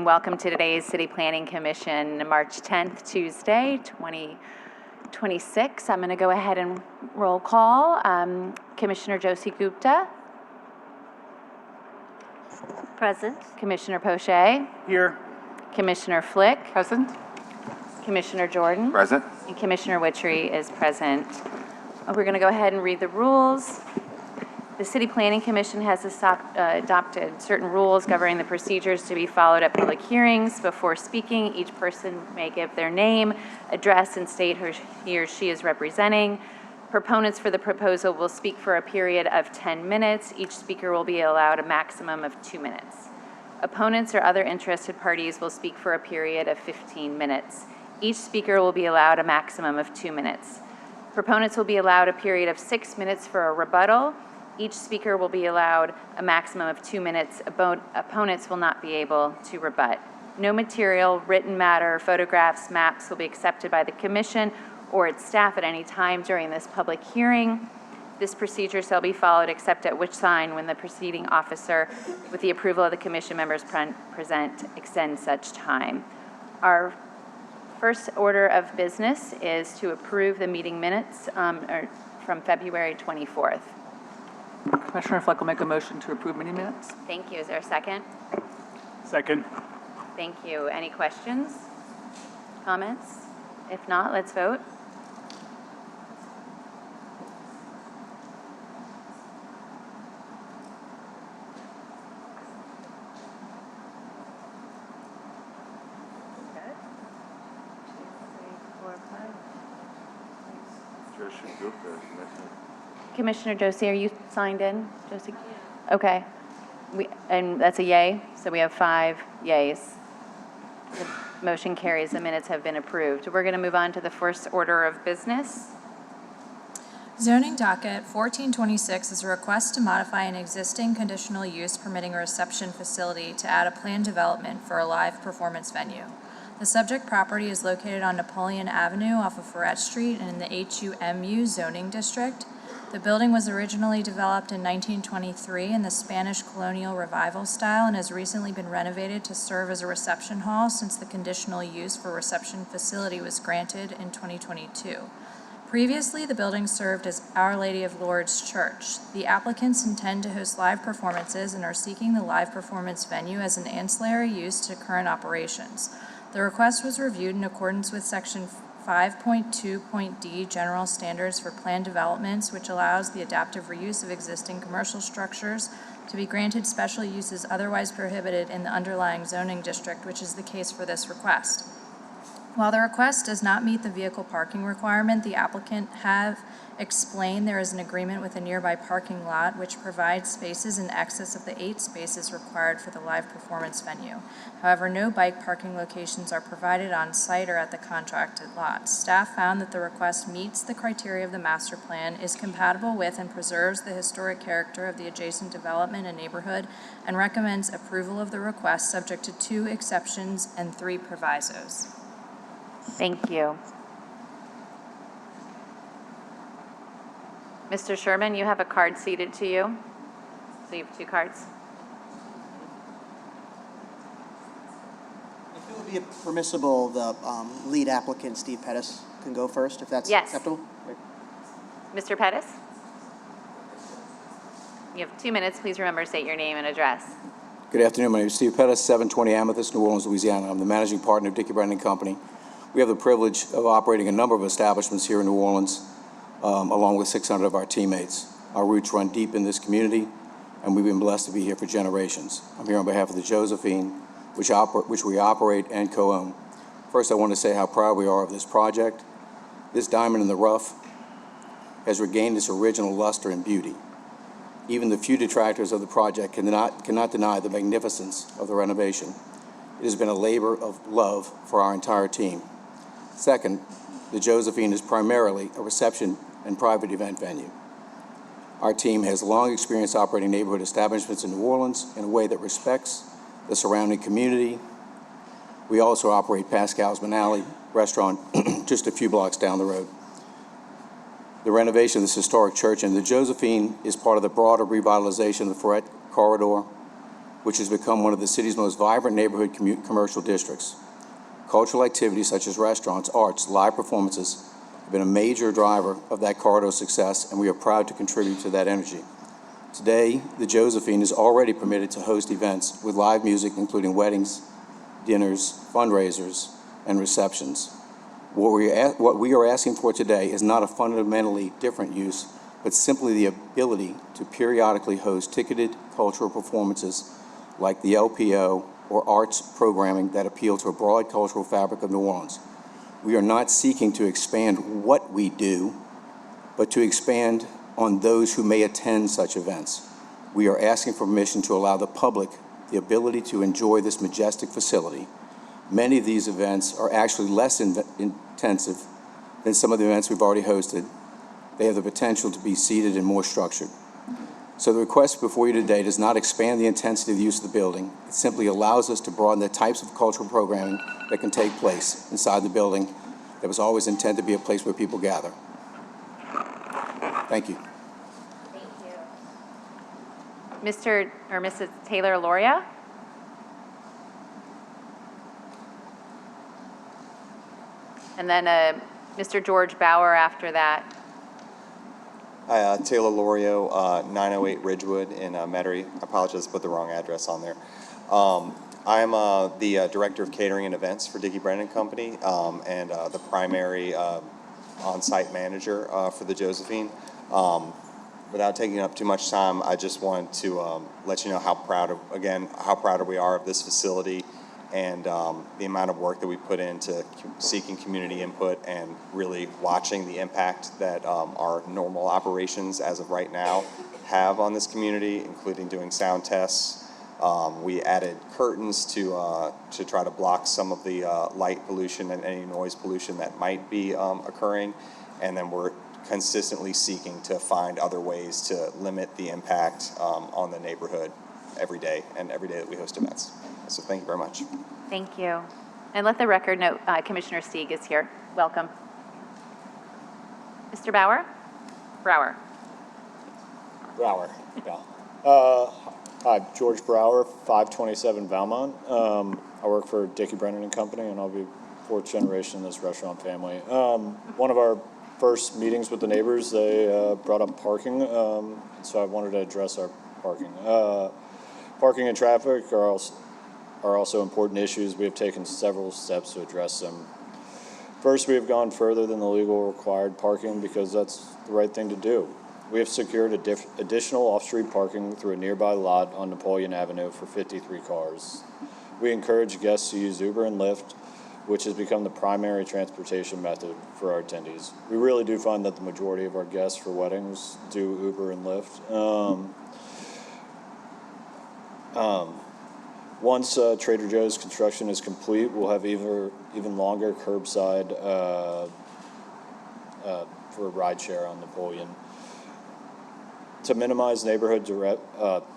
and welcome to today's City Planning Commission, March 10th, Tuesday, 2026. I'm going to go ahead and roll call. Commissioner Josie Gupta. Present. Commissioner Poche. Here. Commissioner Flick. Present. Commissioner Jordan. Present. And Commissioner Witchery is present. We're going to go ahead and read the rules. The City Planning Commission has adopted certain rules governing the procedures to be followed at public hearings. Before speaking, each person may give their name, address, and state who he or she is representing. Proponents for the proposal will speak for a period of 10 minutes. Each speaker will be allowed a maximum of 2 minutes. Opponents or other interested parties will speak for a period of 15 minutes. Each speaker will be allowed a maximum of 2 minutes. Proponents will be allowed a period of 6 minutes for a rebuttal. Each speaker will be allowed a maximum of 2 minutes. Opponents will not be able to rebut. No material, written matter, photographs, maps will be accepted by the Commission or its staff at any time during this public hearing. This procedure shall be followed except at which sign when the proceeding officer, with the approval of the Commission members present, extends such time. Our first order of business is to approve the meeting minutes from February 24th. Commissioner Fleck will make a motion to approve meeting minutes. Thank you. Is there a second? Second. Thank you. Any questions? Comments? If not, let's vote. Commissioner Josie, are you signed in? Josie? Okay. And that's a yay, so we have 5 yays. The motion carries. The minutes have been approved. We're going to move on to the first order of business. Zoning docket 1426 is a request to modify an existing conditional use permitting a reception facility to add a planned development for a live performance venue. The subject property is located on Napoleon Avenue off of Ferret Street and in the HUMU zoning district. The building was originally developed in 1923 in the Spanish colonial revival style and has recently been renovated to serve as a reception hall since the conditional use for reception facility was granted in 2022. Previously, the building served as Our Lady of Lourdes Church. The applicants intend to host live performances and are seeking the live performance venue as an ancillary use to current operations. The request was reviewed in accordance with Section 5.2.d General Standards for Planned Developments, which allows the adaptive reuse of existing commercial structures to be granted special uses otherwise prohibited in the underlying zoning district, which is the case for this request. While the request does not meet the vehicle parking requirement, the applicant have explained there is an agreement with a nearby parking lot which provides spaces in excess of the 8 spaces required for the live performance venue. However, no bike parking locations are provided on site or at the contracted lot. Staff found that the request meets the criteria of the master plan, is compatible with and preserves the historic character of the adjacent development and neighborhood, and recommends approval of the request subject to 2 exceptions and 3 provisos. Thank you. Mr. Sherman, you have a card seated to you. So you have 2 cards. If it would be permissible, the lead applicant, Steve Pettis, can go first, if that's Yes. acceptable? Great. Mr. Pettis? You have 2 minutes. Please remember to state your name and address. Good afternoon. My name is Steve Pettis, 720 Amethyst, New Orleans, Louisiana. I'm the managing partner of Dickey Brennan Company. We have the privilege of operating a number of establishments here in New Orleans, along with 600 of our teammates. Our roots run deep in this community, and we've been blessed to be here for generations. I'm here on behalf of the Josephine, which we operate and co-own. First, I want to say how proud we are of this project. This diamond in the rough has regained its original luster and beauty. Even the few detractors of the project cannot deny the magnificence of the renovation. It has been a labor of love for our entire team. Second, the Josephine is primarily a reception and private event venue. Our team has long experience operating neighborhood establishments in New Orleans in a way that respects the surrounding community. We also operate Pascal's Manali restaurant just a few blocks down the road. The renovation of this historic church and the Josephine is part of the broader revitalization of the Ferret Corridor which has become one of the city's most vibrant neighborhood commercial districts. Cultural activities such as restaurants, arts, live performances have been a major driver of that corridor's success, and we are proud to contribute to that energy. Today, the Josephine is already permitted to host events with live music, including weddings, dinners, fundraisers, and receptions. What we are asking for today is not a fundamentally different use, but simply the ability to periodically host ticketed cultural performances like the LPO or arts programming that appeal to a broad cultural fabric of New Orleans. We are not seeking to expand what we do, but to expand on those who may attend such events. We are asking for permission to allow the public the ability to enjoy this majestic facility. Many of these events are actually less intensive than some of the events we've already hosted. They have the potential to be seated and more structured. So the request before you today does not expand the intensity of the use of the building. It simply allows us to broaden the types of cultural programming that can take place inside the building that was always intended to be a place where people gather. Thank you. Thank you. Mr. or Mrs. Taylor-Loria? And then Mr. George Bauer after that. Hi, Taylor Lorio, 908 Ridgewood in Metairie. I apologize, I put the wrong address on there. I'm the Director of Catering and Events for Dickey Brennan Company and the primary on-site manager for the Josephine. Without taking up too much time, I just wanted to let you know how proud we are of this facility and the amount of work that we put into seeking community input and really watching the impact that our normal operations as of right now have on this community, including doing sound tests. We added curtains to try to block some of the light pollution and any noise pollution that might be occurring, and then we're consistently seeking to find other ways to limit the impact on the neighborhood every day that we host events. So thank you very much. Thank you. And let the record note Commissioner Stieg is here. Welcome. Mr. Bauer? Brower. Brower, yeah. Hi, George Brower, 527 Valmont. I work for Dickey Brennan and Company, and I'll be fourth generation in this restaurant family. One of our first meetings with the neighbors, they brought up parking, so I wanted to address our parking. Parking and traffic are also important issues. We have taken several steps to address them. First, we have gone further than the legal required parking because that's the right thing to do. We have secured additional off-street parking through a nearby lot on Napoleon Avenue for 53 cars. We encourage guests to use Uber and Lyft, which has become the primary transportation method for our attendees. We really do find that the majority of our guests for weddings do Uber and Lyft. Once Trader Joe's construction is complete, we'll have even longer curbside for rideshare on Napoleon. To minimize neighborhood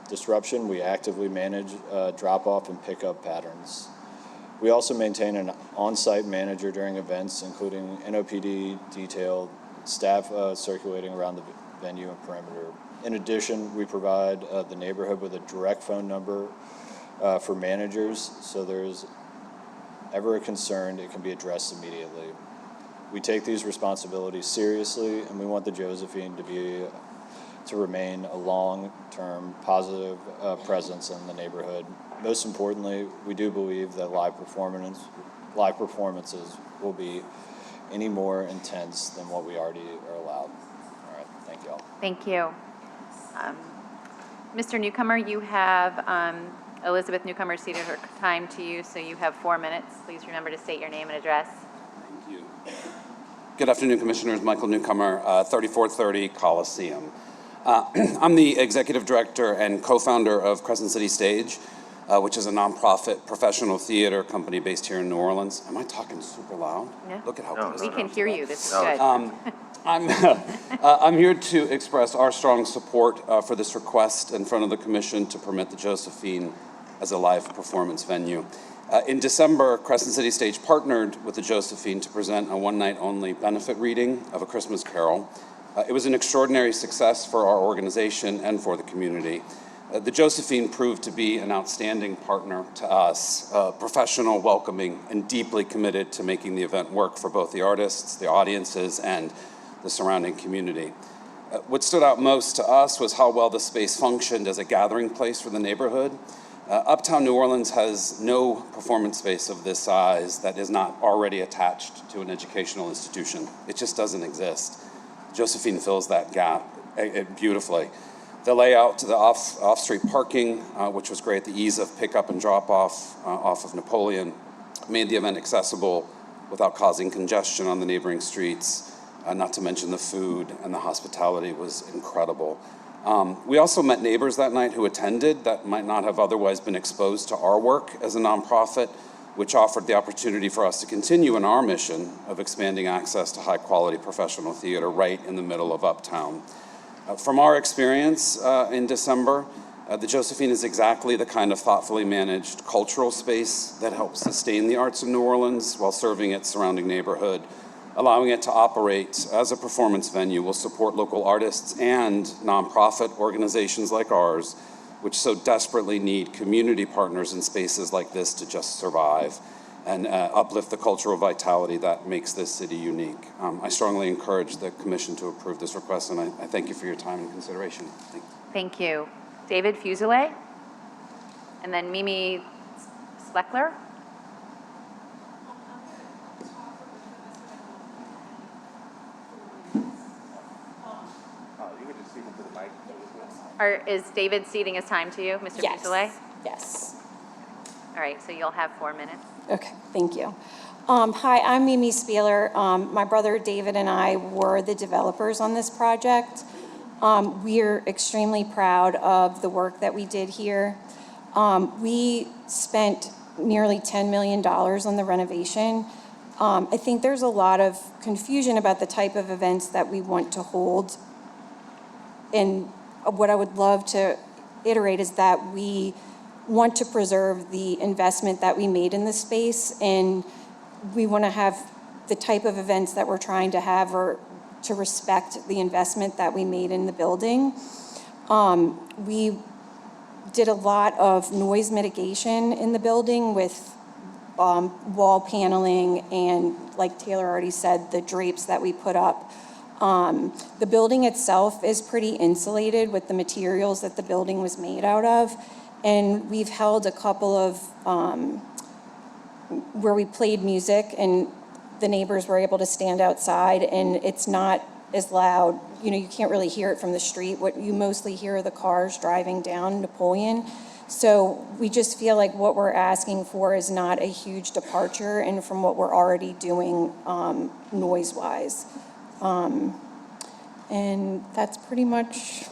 disruption, we actively manage drop-off and pickup patterns. We also maintain an on-site manager during events, including NOPD, detail, staff circulating around the venue and perimeter. In addition, we provide the neighborhood with a direct phone number for managers, so there's ever a concern, it can be addressed immediately. We take these responsibilities seriously, and we want the Josephine to remain a long-term positive presence in the neighborhood. Most importantly, we do believe that live performances will be any more intense than what we already are allowed. All right, thank you all. Thank you. Mr. Newcomer, you have Elizabeth Newcomer ceded her time to you, so you have 4 minutes. Please remember to state your name and address. Thank you. Good afternoon, Commissioners. Michael Newcomer, 3430 Coliseum. I'm the Executive Director and co-founder of Crescent City Stage, which is a nonprofit professional theater company based here in New Orleans. Am I talking super loud? Yeah. Look at how close We I can am. hear you. This is good. I'm here to express our strong support for this request in front of the Commission to permit the Josephine as a live performance venue. In December, Crescent City Stage partnered with the Josephine to present a one-night-only benefit reading of A Christmas Carol. It was an extraordinary success for our organization and for the community. The Josephine proved to be an outstanding partner to us, professional, welcoming, and deeply committed to making the event work for both the artists, the audiences, and the surrounding community. What stood out most to us was how well the space functioned as a gathering place for the neighborhood. Uptown New Orleans has no performance space of this size that is not already attached to an educational institution. It just doesn't exist. Josephine fills that gap beautifully. The layout, the off-street parking, which was great, the ease of pickup and drop-off off of Napoleon, made the event accessible without causing congestion on the neighboring streets, not to mention the food and the hospitality was incredible. We also met neighbors that night who attended that might not have otherwise been exposed to our work as a nonprofit, which offered the opportunity for us to continue in our mission of expanding access to high-quality professional theater right in the middle of Uptown. From our experience in December, the Josephine is exactly the kind of thoughtfully managed cultural space that helps sustain the arts of New Orleans while serving its surrounding neighborhood. Allowing it to operate as a performance venue will support local artists and nonprofit organizations like ours, which so desperately need community partners in spaces like this to just survive and uplift the cultural vitality that makes this city unique. I strongly encourage the commission to approve this request, and I thank you for your time and consideration. Thank you. Thank you. David Fuselier, and then Mimi Sleckler. Is David ceding his time to you, Mr. Yes. Fuselier? Yes. All right, so you'll have 4 minutes. Okay, thank you. Hi, I'm Mimi Spieler. My brother David and I were the developers on this project. We're extremely proud of the work that we did here. We spent nearly $10 million on the renovation. I think there's a lot of confusion about the type of events that we want to hold. And what I would love to iterate is that we want to preserve the investment that we made in this space, and we want to have the type of events that we're trying to have or to respect the investment that we made in the building. We did a lot of noise mitigation in the building with wall paneling and, like Taylor already said, the drapes that we put up. The building itself is pretty insulated with the materials that the building was made out of. And we've held a couple of where we played music and the neighbors were able to stand outside and it's not as loud. You know, you can't really hear it from the street. What you mostly hear are the cars driving down Napoleon. So we just feel like what we're asking for is not a huge departure and from what we're already doing noise-wise. And that's pretty much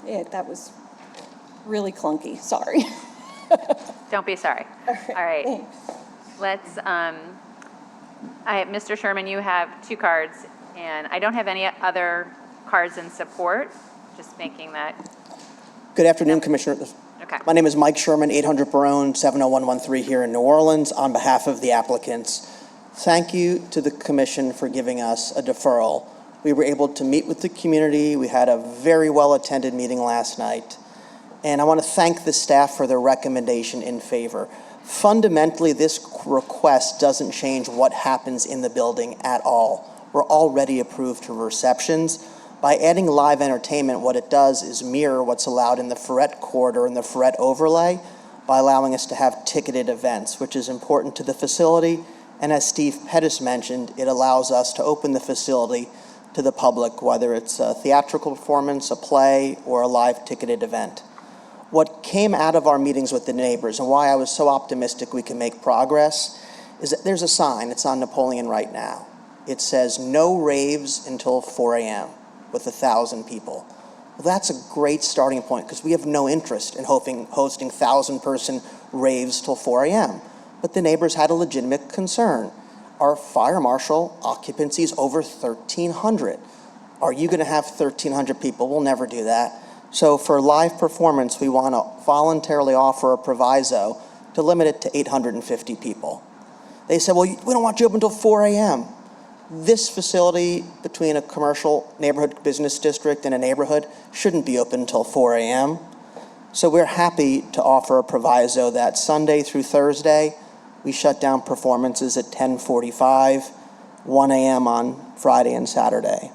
it. That was really clunky, sorry. Don't be sorry. All right. Thanks. Let's, Mr. Sherman, you have 2 cards, and I don't have any other cards in support, just making that, Good afternoon, Commissioner. okay. My name is Mike Sherman, 800 Barone, 70113 here in New Orleans. On behalf of the applicants, thank you to the commission for giving us a deferral. We were able to meet with the community. We had a very well-attended meeting last night. And I want to thank the staff for their recommendation in favor. Fundamentally, this request doesn't change what happens in the building at all. We're already approved for receptions. By adding live entertainment, what it does is mirror what's allowed in the Ferret corridor and the Ferret overlay by allowing us to have ticketed events, which is important to the facility. And as Steve Pettis mentioned, it allows us to open the facility to the public, whether it's a theatrical performance, a play, or a live ticketed event. What came out of our meetings with the neighbors and why I was so optimistic we can make progress is that there's a sign, it's on Napoleon right now. It says, no raves until 4 a.m. with 1,000 people. Well, that's a great starting point because we have no interest in hosting 1,000-person raves till 4 a.m. But the neighbors had a legitimate concern. Our fire marshal occupancy is over 1,300. Are you going to have 1,300 people? We'll never do that. So for live performance, we want to voluntarily offer a proviso to limit it to 850 people. They said, well, we don't want you open until 4 a.m. This facility between a commercial neighborhood business district and a neighborhood shouldn't be open until 4 a.m. So we're happy to offer a proviso that Sunday through Thursday, we shut down performances at 10:45, 1 a.m. on Friday and Saturday.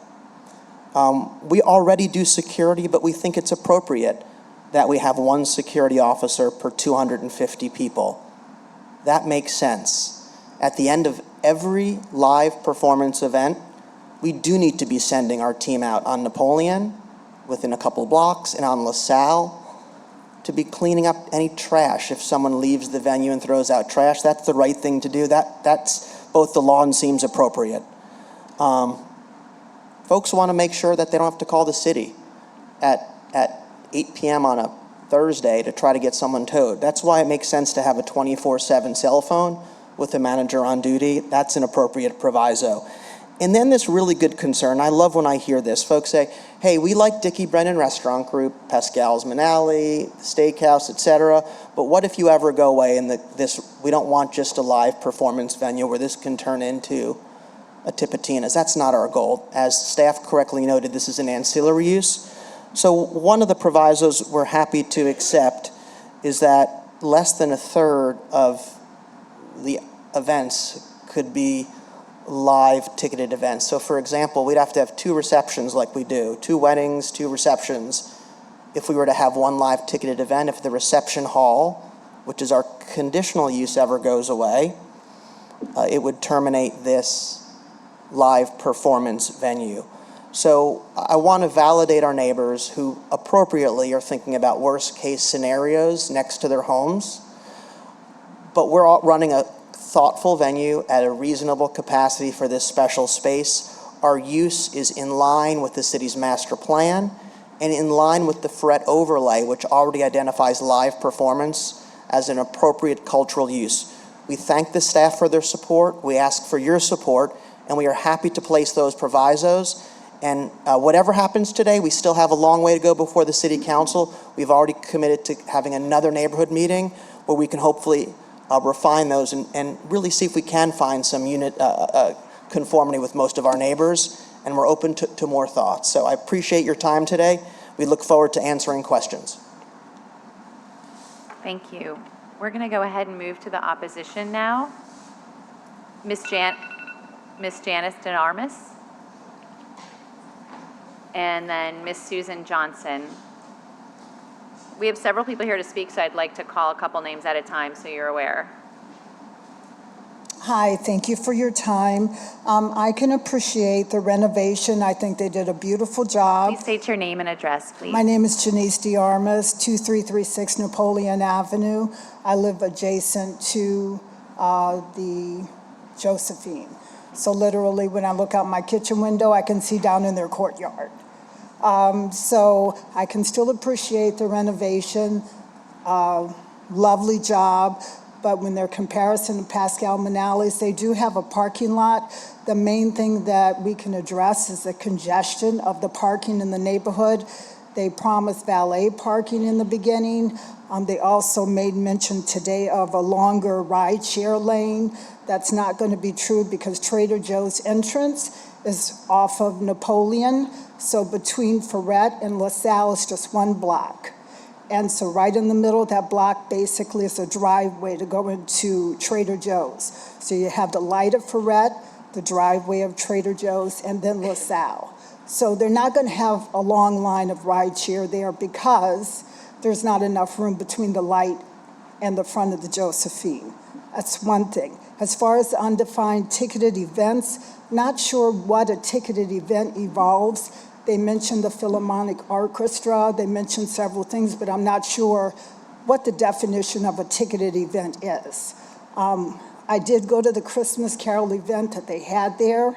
We already do security, but we think it's appropriate that we have one security officer per 250 people. That makes sense. At the end of every live performance event, we do need to be sending our team out on Napoleon, within a couple blocks, and on LaSalle, to be cleaning up any trash. If someone leaves the venue and throws out trash, that's the right thing to do. That's both the law and seems appropriate. Folks want to make sure that they don't have to call the city at 8 p.m. on a Thursday to try to get someone towed. That's why it makes sense to have a 24/7 cell phone with a manager on duty. That's an appropriate proviso. And then this really good concern, I love when I hear this. Folks say, hey, we like Dickie Brennan Restaurant Group, Pascal's Manali, Steakhouse, etc. But what if you ever go away and we don't want just a live performance venue where this can turn into a Tipitina's? That's not our goal. As staff correctly noted, this is an ancillary use. So one of the provisos we're happy to accept is that less than a third of the events could be live ticketed events. So for example, we'd have to have 2 receptions like we do, 2 weddings, 2 receptions. If we were to have one live ticketed event, if the reception hall, which is our conditional use, ever goes away, it would terminate this live performance venue. So I want to validate our neighbors who appropriately are thinking about worst case scenarios next to their homes. But we're all running a thoughtful venue at a reasonable capacity for this special space. Our use is in line with the city's master plan and in line with the FRET overlay, which already identifies live performance as an appropriate cultural use. We thank the staff for their support. We ask for your support, and we are happy to place those provisos. And whatever happens today, we still have a long way to go before the city council. We've already committed to having another neighborhood meeting where we can hopefully refine those and really see if we can find some conformity with most of our neighbors, and we're open to more thoughts. So I appreciate your time today. We look forward to answering questions. Thank you. We're going to go ahead and move to the opposition now. Ms. Janice DeNarmis, and then Ms. Susan Johnson. We have several people here to speak, so I'd like to call a couple names at a time so you're aware. Hi, thank you for your time. I can appreciate the renovation. I think they did a beautiful job. Please state your name and address, please. My name is Janice DeArmas, 2336 Napoleon Avenue. I live adjacent to the Josephine. So literally, when I look out my kitchen window, I can see down in their courtyard. So I can still appreciate the renovation, lovely job, but when they're comparison to Pascal Manali's, they do have a parking lot. The main thing that we can address is the congestion of the parking in the neighborhood. They promised valet parking in the beginning. They also made mention today of a longer ride share lane. That's not going to be true because Trader Joe's entrance is off of Napoleon. So between Ferret and LaSalle is just 1 block. And so right in the middle of that block basically is a driveway to go into Trader Joe's. So you have the light of Ferret, the driveway of Trader Joe's, and then LaSalle. So they're not going to have a long line of rideshare there because there's not enough room between the light and the front of the Josephine. That's one thing. As far as the undefined ticketed events, not sure what a ticketed event involves. They mentioned the Philharmonic Orchestra. They mentioned several things, but I'm not sure what the definition of a ticketed event is. I did go to the Christmas Carol event that they had there.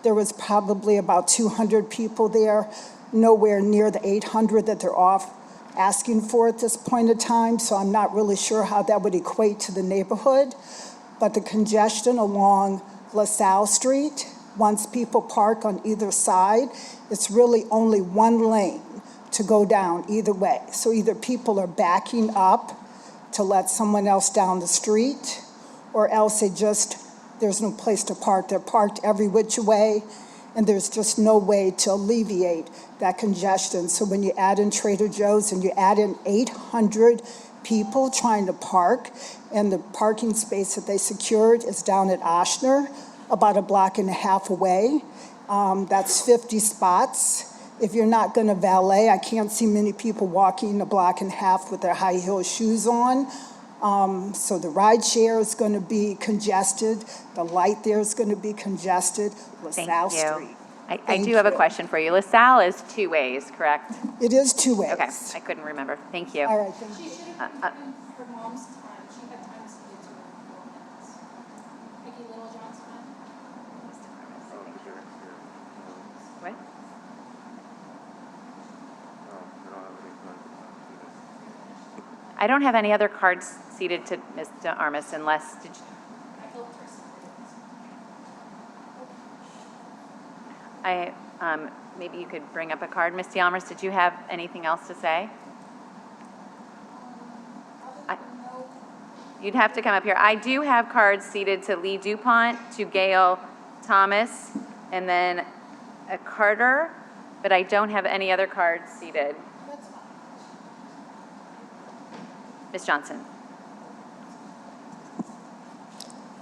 There was probably about 200 people there, nowhere near the 800 that they're asking for at this point in time, so I'm not really sure how that would equate to the neighborhood. But the congestion along LaSalle Street, once people park on either side, it's really only 1 lane to go down either way. So either people are backing up to let someone else down the street, or else there's no place to park. They're parked every which way, and there's just no way to alleviate that congestion. So when you add in Trader Joe's and you add in 800 people trying to park, and the parking space that they secured is down at Oshner, about a block and a half away, that's 50 spots. If you're not going to valet, I can't see many people walking a block and a half with their high heel shoes on. So the ride share is going to be congested. The light there is going to be congested. Thank LaSalle you. Street. I Thank do have a you. question for you. LaSalle is two ways, correct? It is two ways. Okay, I couldn't remember. Thank you. All right, thank you. She should have given her mom's time. She had time to get to her in 4 minutes. Peggy Littlejohn's time. What? I don't have any other cards seated to Mr. Armas unless, did you? Maybe you could bring up a card. Ms. DeAlmers, did you have anything else to say? You'd have to come up here. I do have cards seated to Lee DuPont, to Gail Thomas, and then a Carter, but I don't have any other cards seated. Ms. Johnson.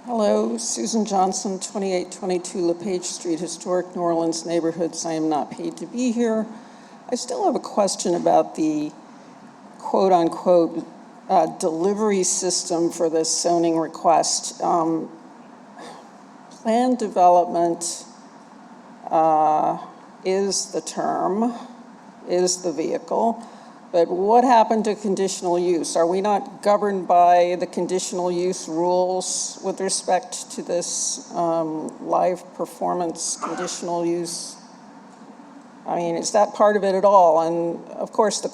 Hello, Susan Johnson, 2822 LePage Street, Historic New Orleans Neighborhoods. I am not paid to be here. I still have a question about the quote-unquote delivery system for this zoning request. Planned development is the term, is the vehicle. But what happened to conditional use? Are we not governed by the conditional use rules with respect to this live performance conditional use? I mean, is that part of it at all? And of course, the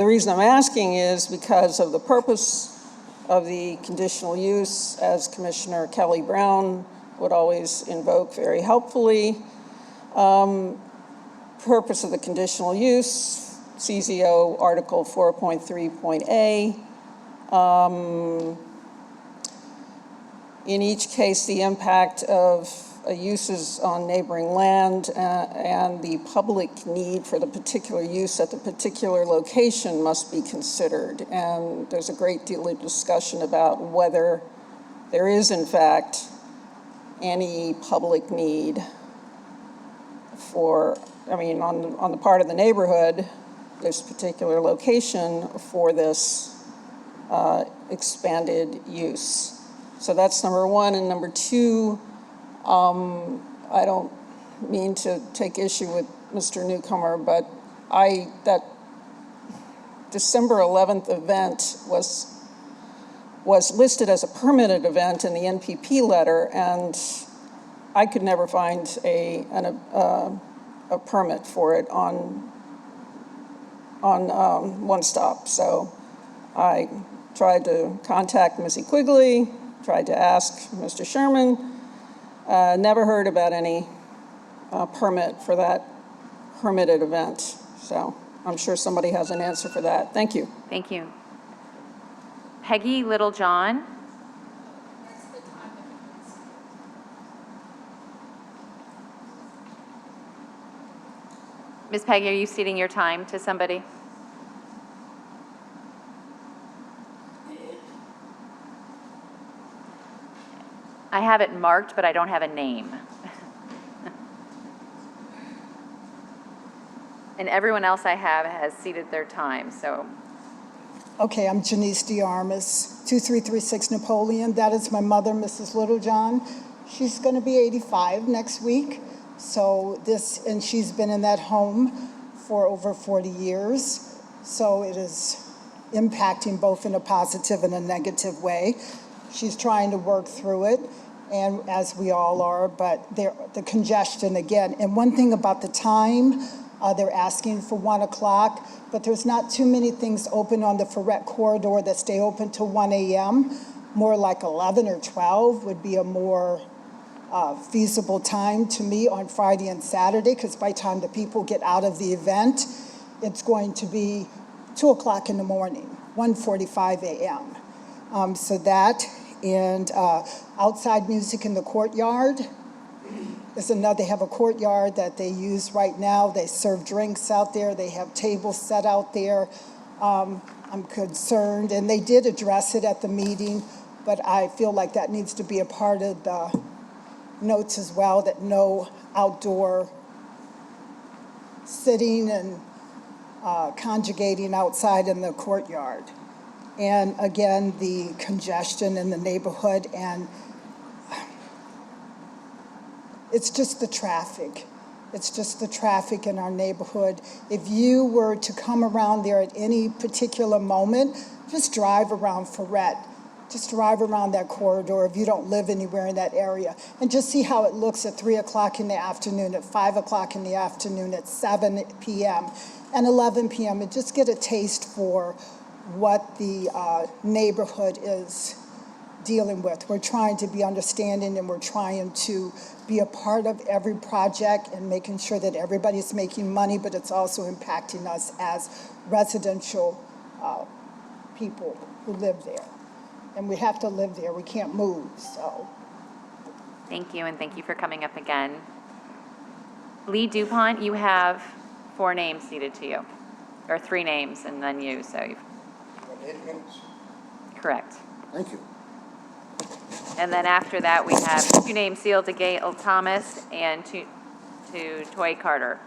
reason I'm asking is because of the purpose of the conditional use, as Commissioner Kelly Brown would always invoke very helpfully. Purpose of the conditional use, CZO Article 4.3.A. In each case, the impact of uses on neighboring land and the public need for the particular use at the particular location must be considered. And there's a great deal of discussion about whether there is, in fact, any public need for, on the part of the neighborhood, this particular location for this expanded use. So that's number one. And number two, I don't mean to take issue with Mr. Newcomer, but that December 11th event was listed as a permitted event in the NPP letter, and I could never find a permit for it on One Stop. So I tried to contact Missy Quigley, tried to ask Mr. Sherman, never heard about any permit for that permitted event. So I'm sure somebody has an answer for that. Thank you. Thank you. Peggy Littlejohn. Ms. Peggy, are you ceding your time to somebody? I have it marked, but I don't have a name. And everyone else I have has ceded their time, so. Okay, I'm Janice DeArmas, 2336 Napoleon. That is my mother, Mrs. Littlejohn. She's going to be 85 next week. So and she's been in that home for over 40 years. So it is impacting both in a positive and a negative way. She's trying to work through it, and as we all are, but the congestion again. And one thing about the time, they're asking for 1 o'clock, but there's not too many things open on the Ferret corridor that stay open till 1 a.m. More like 11 or 12 would be a more feasible time to me on Friday and Saturday, because by the time the people get out of the event, it's going to be 2 o'clock in the morning, 1:45 a.m. So that, and outside music in the courtyard, is another. They have a courtyard that they use right now. They serve drinks out there. They have tables set out there. I'm concerned, and they did address it at the meeting, but I feel like that needs to be a part of the notes as well, that no outdoor sitting and conjugating outside in the courtyard. And again, the congestion in the neighborhood, and it's just the traffic. It's just the traffic in our neighborhood. If you were to come around there at any particular moment, just drive around Ferret. Just drive around that corridor if you don't live anywhere in that area, and just see how it looks at 3 o'clock in the afternoon, at 5 o'clock in the afternoon, at 7 p.m. and 11 p.m. and just get a taste for what the neighborhood is dealing with. We're trying to be understanding, and we're trying to be a part of every project and making sure that everybody's making money, but it's also impacting us as residential people who live there. And we have to live there. We can't move, so. Thank you, and thank you for coming up again. Lee DuPont, you have 4 names seated to you, or 3 names and then you, so you've. 8 minutes. Correct. Thank you. And then after that, we have 2 names sealed to Gail Thomas and to Toy Carter.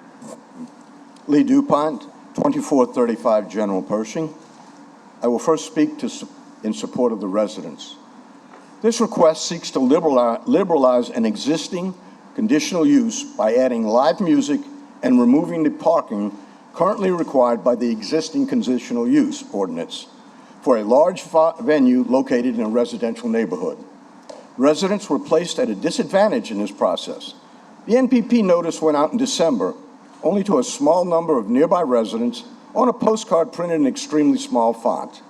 Lee DuPont, 2435 General Pershing. I will first speak in support of the residents. This request seeks to liberalize an existing conditional use by adding live music and removing the parking currently required by the existing conditional use ordinance for a large venue located in a residential neighborhood. Residents were placed at a disadvantage in this process. The NPP notice went out in December, only to a small number of nearby residents on a postcard printed in extremely small font.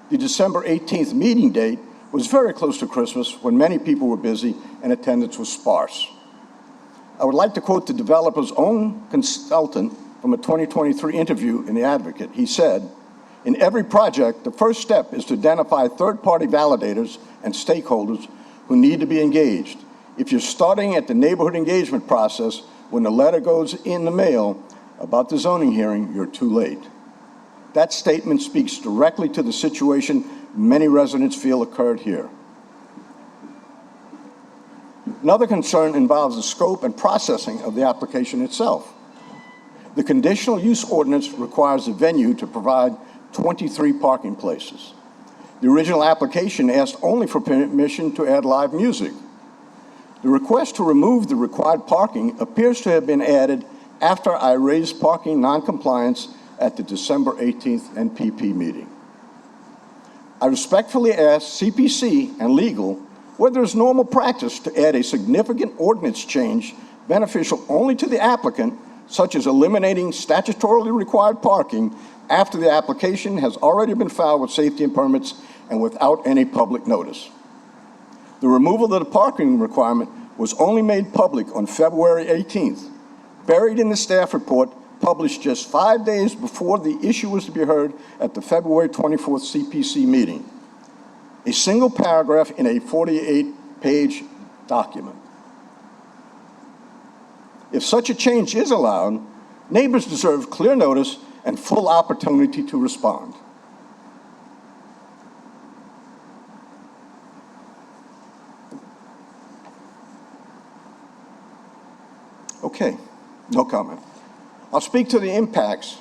The December 18th meeting date was very close to Christmas, when many people were busy and attendance was sparse. I would like to quote the developer's own consultant from a 2023 interview in The Advocate. He said, "In every project, the first step is to identify third-party validators and stakeholders who need to be engaged. If you're starting at the neighborhood engagement process when the letter goes in the mail about the zoning hearing, you're too late." That statement speaks directly to the situation many residents feel occurred here. Another concern involves the scope and processing of the application itself. The conditional use ordinance requires the venue to provide 23 parking places. The original application asked only for permission to add live music. The request to remove the required parking appears to have been added after I raised parking noncompliance at the December 18th NPP meeting. I respectfully ask CPC and legal whether it's normal practice to add a significant ordinance change beneficial only to the applicant, such as eliminating statutorily required parking after the application has already been filed with safety and permits and without any public notice. The removal of the parking requirement was only made public on February 18th, buried in the staff report published just 5 days before the issue was to be heard at the February 24th CPC meeting. A single paragraph in a 48-page document. If such a change is allowed, neighbors deserve clear notice and full opportunity to respond. Okay, no comment. I'll speak to the impacts.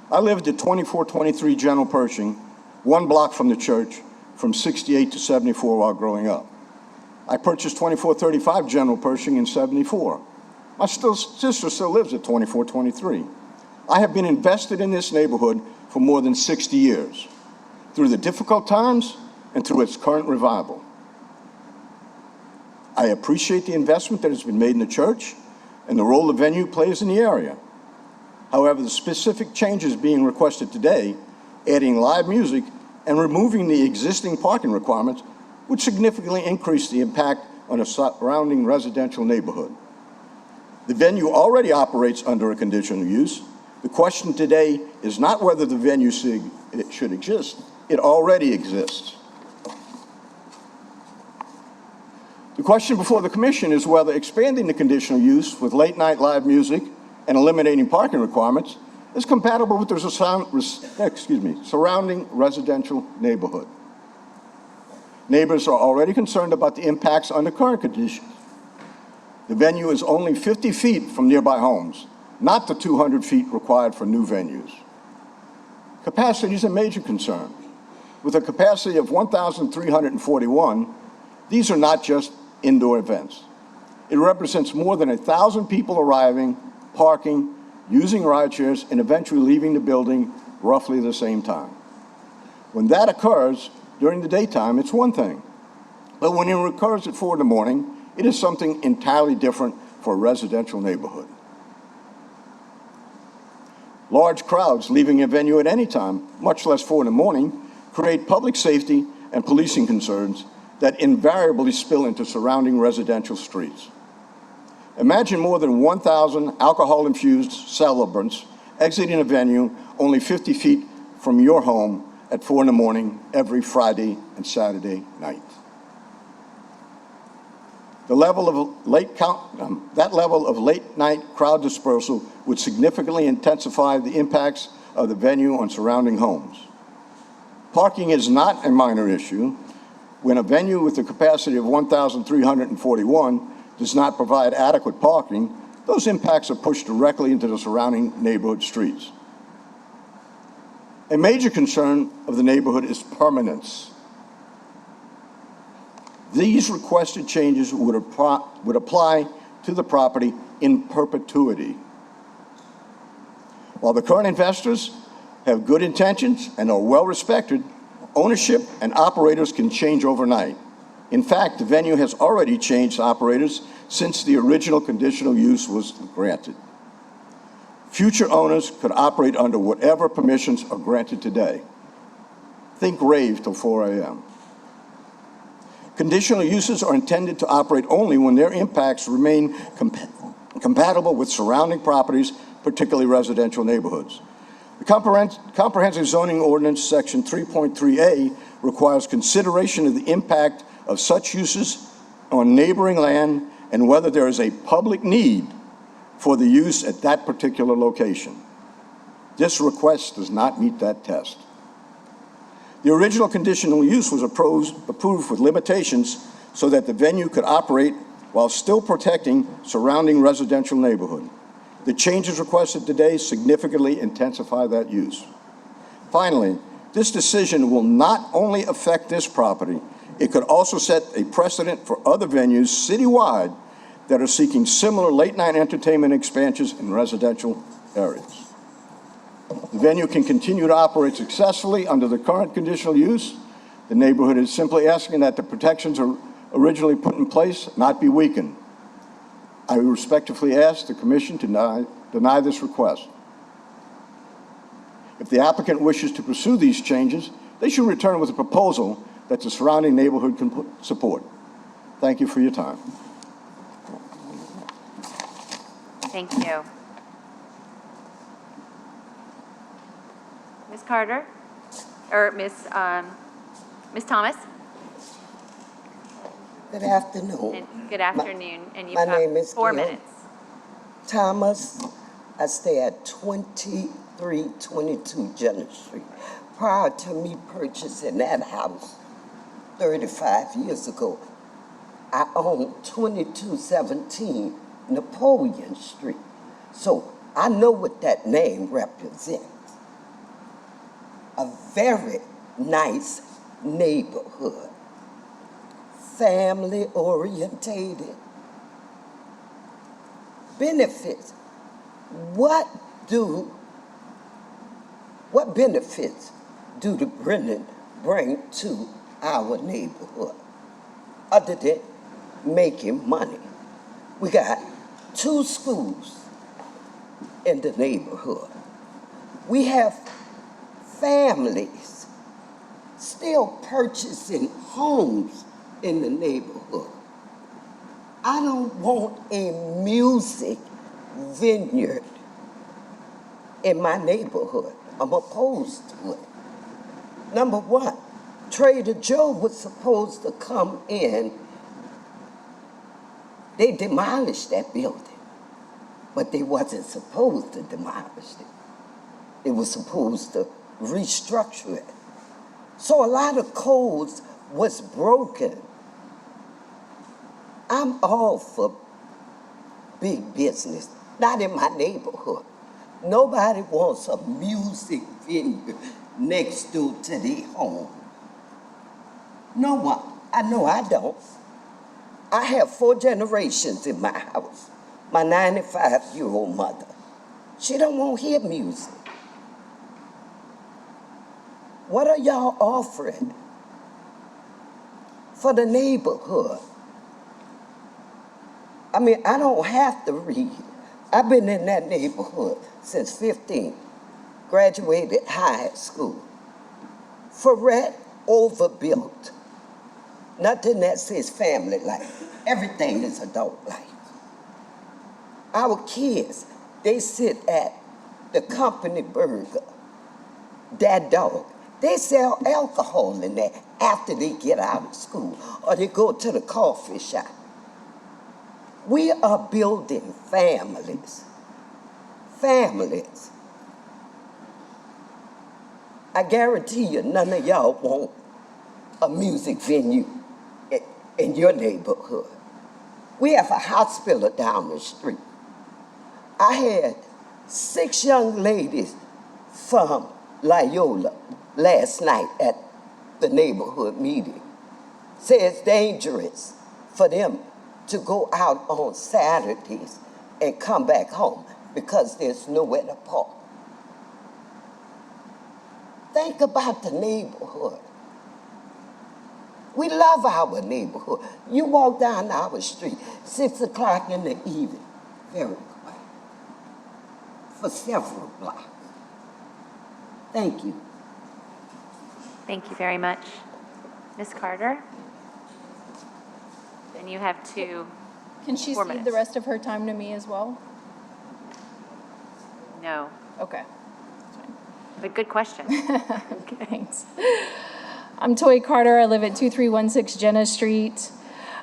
I lived at 2423 General Pershing, 1 block from the church, from 68 to 74 while growing up. I purchased 2435 General Pershing in 74. My sister still lives at 2423. I have been invested in this neighborhood for more than 60 years, through the difficult times and through its current revival. I appreciate the investment that has been made in the church and the role the venue plays in the area. However, the specific changes being requested today, adding live music and removing the existing parking requirements, would significantly increase the impact on a surrounding residential neighborhood. The venue already operates under a conditional use. The question today is not whether the venue should exist. It already exists. The question before the commission is whether expanding the conditional use with late-night live music and eliminating parking requirements is compatible with the surrounding residential neighborhood. Neighbors are already concerned about the impacts under current conditions. The venue is only 50 feet from nearby homes, not the 200 feet required for new venues. Capacity is a major concern. With a capacity of 1,341, these are not just indoor events. It represents more than 1,000 people arriving, parking, using ride shares, and eventually leaving the building roughly the same time. When that occurs during the daytime, it's one thing. But when it occurs at 4 in the morning, it is something entirely different for a residential neighborhood. Large crowds leaving a venue at any time, much less 4 in the morning, create public safety and policing concerns that invariably spill into surrounding residential streets. Imagine more than 1,000 alcohol-infused celebrants exiting a venue only 50 feet from your home at 4 in the morning every Friday and Saturday night. That level of late-night crowd dispersal would significantly intensify the impacts of the venue on surrounding homes. Parking is not a minor issue. When a venue with a capacity of 1,341 does not provide adequate parking, those impacts are pushed directly into the surrounding neighborhood streets. A major concern of the neighborhood is permanence. These requested changes would apply to the property in perpetuity. While the current investors have good intentions and are well respected, ownership and operators can change overnight. In fact, the venue has already changed operators since the original conditional use was granted. Future owners could operate under whatever permissions are granted today. Think rave till 4 a.m. Conditional uses are intended to operate only when their impacts remain compatible with surrounding properties, particularly residential neighborhoods. The Comprehensive Zoning Ordinance, Section 3.3a, requires consideration of the impact of such uses on neighboring land and whether there is a public need for the use at that particular location. This request does not meet that test. The original conditional use was approved with limitations so that the venue could operate while still protecting surrounding residential neighborhood. The changes requested today significantly intensify that use. Finally, this decision will not only affect this property, it could also set a precedent for other venues citywide that are seeking similar late-night entertainment expansions in residential areas. The venue can continue to operate successfully under the current conditional use. The neighborhood is simply asking that the protections originally put in place not be weakened. I respectfully ask the Commission to deny this request. If the applicant wishes to pursue these changes, they should return with a proposal that the surrounding neighborhood can support. Thank you for your time. Thank you. Ms. Carter, or Ms. Thomas? Good afternoon. And good afternoon, and you've my name got is 4 Gail minutes. Thomas. I stay at 2322 Jenner Street. Prior to me purchasing that house 35 years ago, I owned 2217 Napoleon Street. So I know what that name represents. A very nice neighborhood, family orientated. Benefits. What benefits do the Brennan bring to our neighborhood other than making money? We got 2 schools in the neighborhood. We have families still purchasing homes in the neighborhood. I don't want a music vineyard in my neighborhood. I'm opposed to it. Number one, Trader Joe was supposed to come in They demolished that building, but they wasn't supposed to demolish it. They were supposed to restructure it. So a lot of codes was broken. I'm all for big business, not in my neighborhood. Nobody wants a music venue next door to their home. No one. I know I don't. I have 4 generations in my house. My 95-year-old mother, she don't want to hear music. What are y'all offering for the neighborhood? I mean, I don't have to read. I've been in that neighborhood since 15, graduated high school. Ferret, overbuilt. Nothing that says family life. Everything is adult life. Our kids, they sit at the company burger, that dog. They sell alcohol in there after they get out of school, or they go to the coffee shop. We are building families. Families. I guarantee you, none of y'all want a music venue in your neighborhood. We have a hospital down the street. I had 6 young ladies from Loyola last night at the neighborhood meeting. Say it's dangerous for them to go out on Saturdays and come back home because there's nowhere to park. Think about the neighborhood. We love our neighborhood. You walk down our street, 6 o'clock in the evening, very quiet, for several blocks. Thank you. Thank you very much. Ms. Carter? And you have 2. Can she 4 cede minutes. the rest of her time to me as well? No, Okay. but good question. Thanks. I'm Toy Carter. I live at 2316 Jenna Street.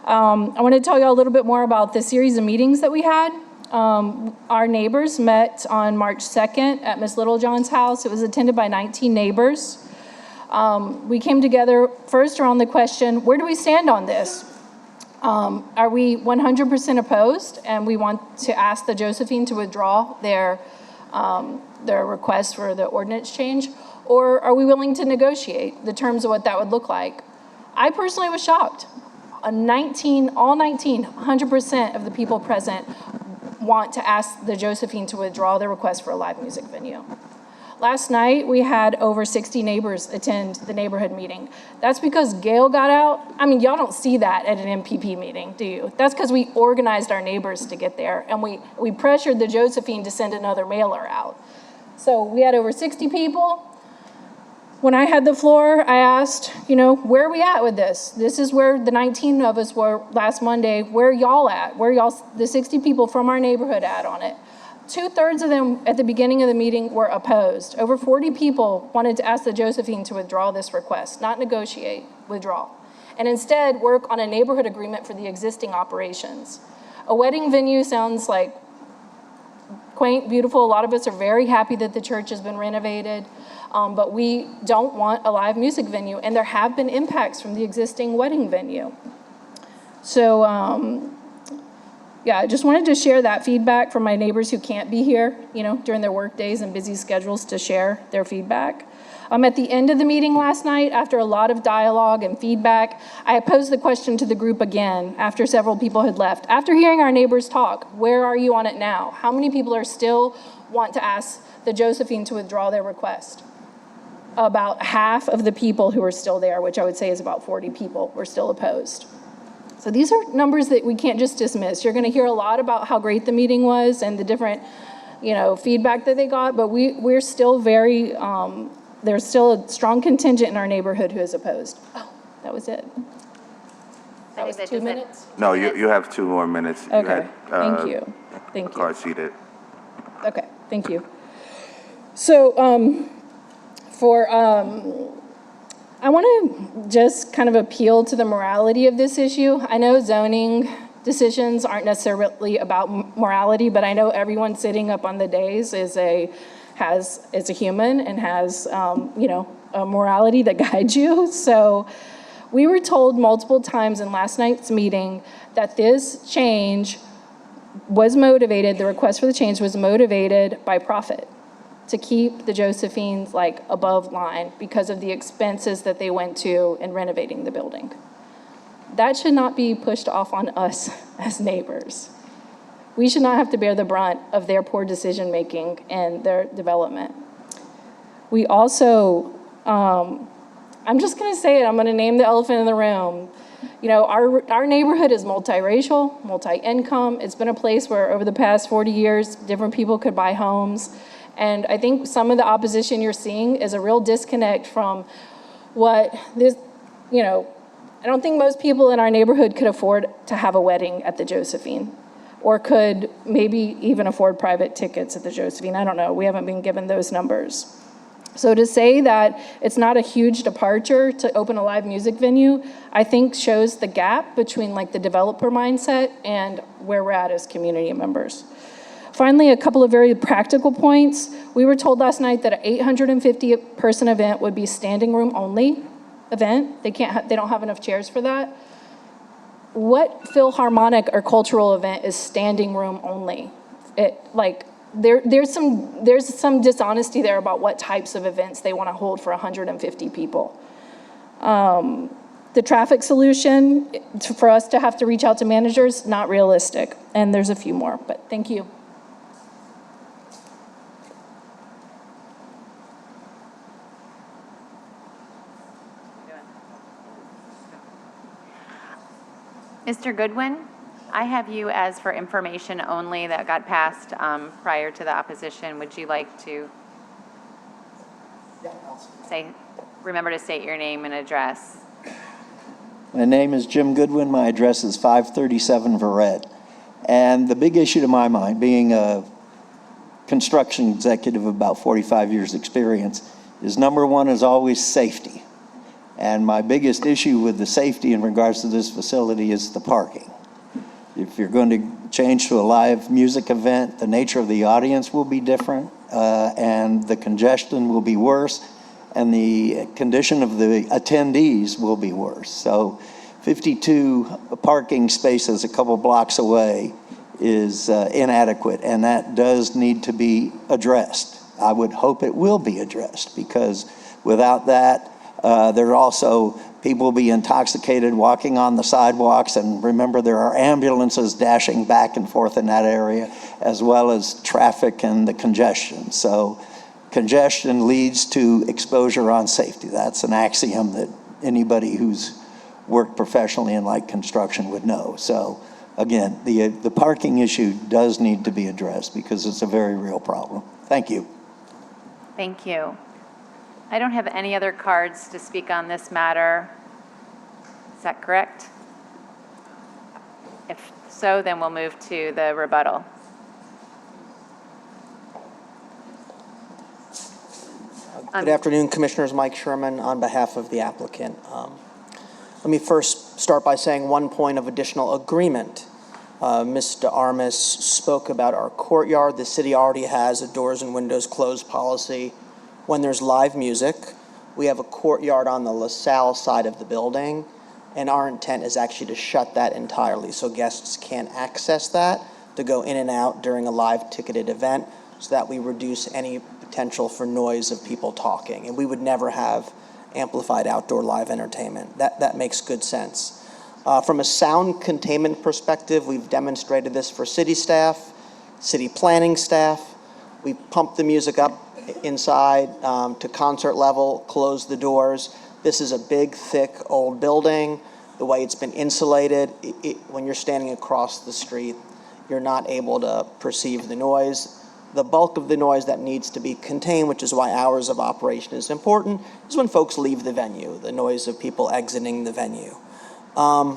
I want to tell you a little bit more about the series of meetings that we had. Our neighbors met on March 2nd at Ms. Littlejohn's house. It was attended by 19 neighbors. We came together first around the question, where do we stand on this? Are we 100% opposed and we want to ask the Josephine to withdraw their request for the ordinance change? Or are we willing to negotiate the terms of what that would look like? I personally was shocked. All 19, 100% of the people present want to ask the Josephine to withdraw their request for a live music venue. Last night, we had over 60 neighbors attend the neighborhood meeting. That's because Gail got out. I mean, y'all don't see that at an MPP meeting, do you? That's because we organized our neighbors to get there, and we pressured the Josephine to send another mailer out. So we had over 60 people. When I had the floor, I asked, where are we at with this? This is where the 19 of us were last Monday. Where are y'all at? Where are y'all, the 60 people from our neighborhood at on it? 2/3 of them at the beginning of the meeting were opposed. Over 40 people wanted to ask the Josephine to withdraw this request, not negotiate, withdraw, and instead work on a neighborhood agreement for the existing operations. A wedding venue sounds like quaint, beautiful. A lot of us are very happy that the church has been renovated, but we don't want a live music venue, and there have been impacts from the existing wedding venue. So, yeah, I just wanted to share that feedback from my neighbors who can't be here, during their work days and busy schedules to share their feedback. At the end of the meeting last night, after a lot of dialogue and feedback, I posed the question to the group again after several people had left. After hearing our neighbors talk, where are you on it now? How many people are still want to ask the Josephine to withdraw their request? About half of the people who are still there, which I would say is about 40 people, were still opposed. So these are numbers that we can't just dismiss. You're going to hear a lot about how great the meeting was and the different, feedback that they got, but we're still very, there's still a strong contingent in our neighborhood who is opposed. Oh, that was it. That was 2 minutes? No, you have 2 more minutes. Okay, thank you. Thank you. Card seated. Okay, thank you. So, I want to just kind of appeal to the morality of this issue. I know zoning decisions aren't necessarily about morality, but I know everyone sitting up on the dais is a human and has, a morality that guides you. So we were told multiple times in last night's meeting that this change was motivated, the request for the change was motivated by profit, to keep the Josephines like above line because of the expenses that they went to in renovating the building. That should not be pushed off on us as neighbors. We should not have to bear the brunt of their poor decision-making and their development. We also, I'm just gonna say it, I'm gonna name the elephant in the room. You know, our neighborhood is multiracial, multi-income. It's been a place where over the past 40 years, different people could buy homes. And I think some of the opposition you're seeing is a real disconnect from what this, I don't think most people in our neighborhood could afford to have a wedding at the Josephine, or could maybe even afford private tickets at the Josephine. I don't know, we haven't been given those numbers. So to say that it's not a huge departure to open a live music venue, I think shows the gap between like the developer mindset and where we're at as community members. Finally, a couple of very practical points. We were told last night that an 850 person event would be standing room only event. They don't have enough chairs for that. What Philharmonic or cultural event is standing room only? There's some dishonesty there about what types of events they want to hold for 150 people. The traffic solution, for us to have to reach out to managers, not realistic. And there's a few more, but thank you. Mr. Goodwin, I have you as for information only that got passed prior to the opposition. Would you like to remember to state your name and address? My name is Jim Goodwin. My address is 537 Verret. And the big issue to my mind, being a construction executive of about 45 years experience, is number one is always safety. And my biggest issue with the safety in regards to this facility is the parking. If you're going to change to a live music event, the nature of the audience will be different, and the congestion will be worse, and the condition of the attendees will be worse. So 52 parking spaces a couple blocks away is inadequate, and that does need to be addressed. I would hope it will be addressed, because without that, there are also people will be intoxicated walking on the sidewalks, and remember there are ambulances dashing back and forth in that area, as well as traffic and the congestion. So congestion leads to exposure on safety. That's an axiom that anybody who's worked professionally in light construction would know. So again, the parking issue does need to be addressed because it's a very real problem. Thank you. Thank you. I don't have any other cards to speak on this matter. Is that correct? If so, then we'll move to the rebuttal. Good afternoon, Commissioners. Mike Sherman on behalf of the applicant. Let me first start by saying one point of additional agreement. Mr. Armas spoke about our courtyard. The city already has a doors and windows closed policy. When there's live music, we have a courtyard on the LaSalle side of the building, and our intent is actually to shut that entirely so guests can't access that to go in and out during a live ticketed event, so that we reduce any potential for noise of people talking. And we would never have amplified outdoor live entertainment. That makes good sense. From a sound containment perspective, we've demonstrated this for city staff, city planning staff. We pump the music up inside to concert level, close the doors. This is a big, thick, old building. The way it's been insulated, when you're standing across the street, you're not able to perceive the noise. The bulk of the noise that needs to be contained, which is why hours of operation is important, is when folks leave the venue, the noise of people exiting the venue. I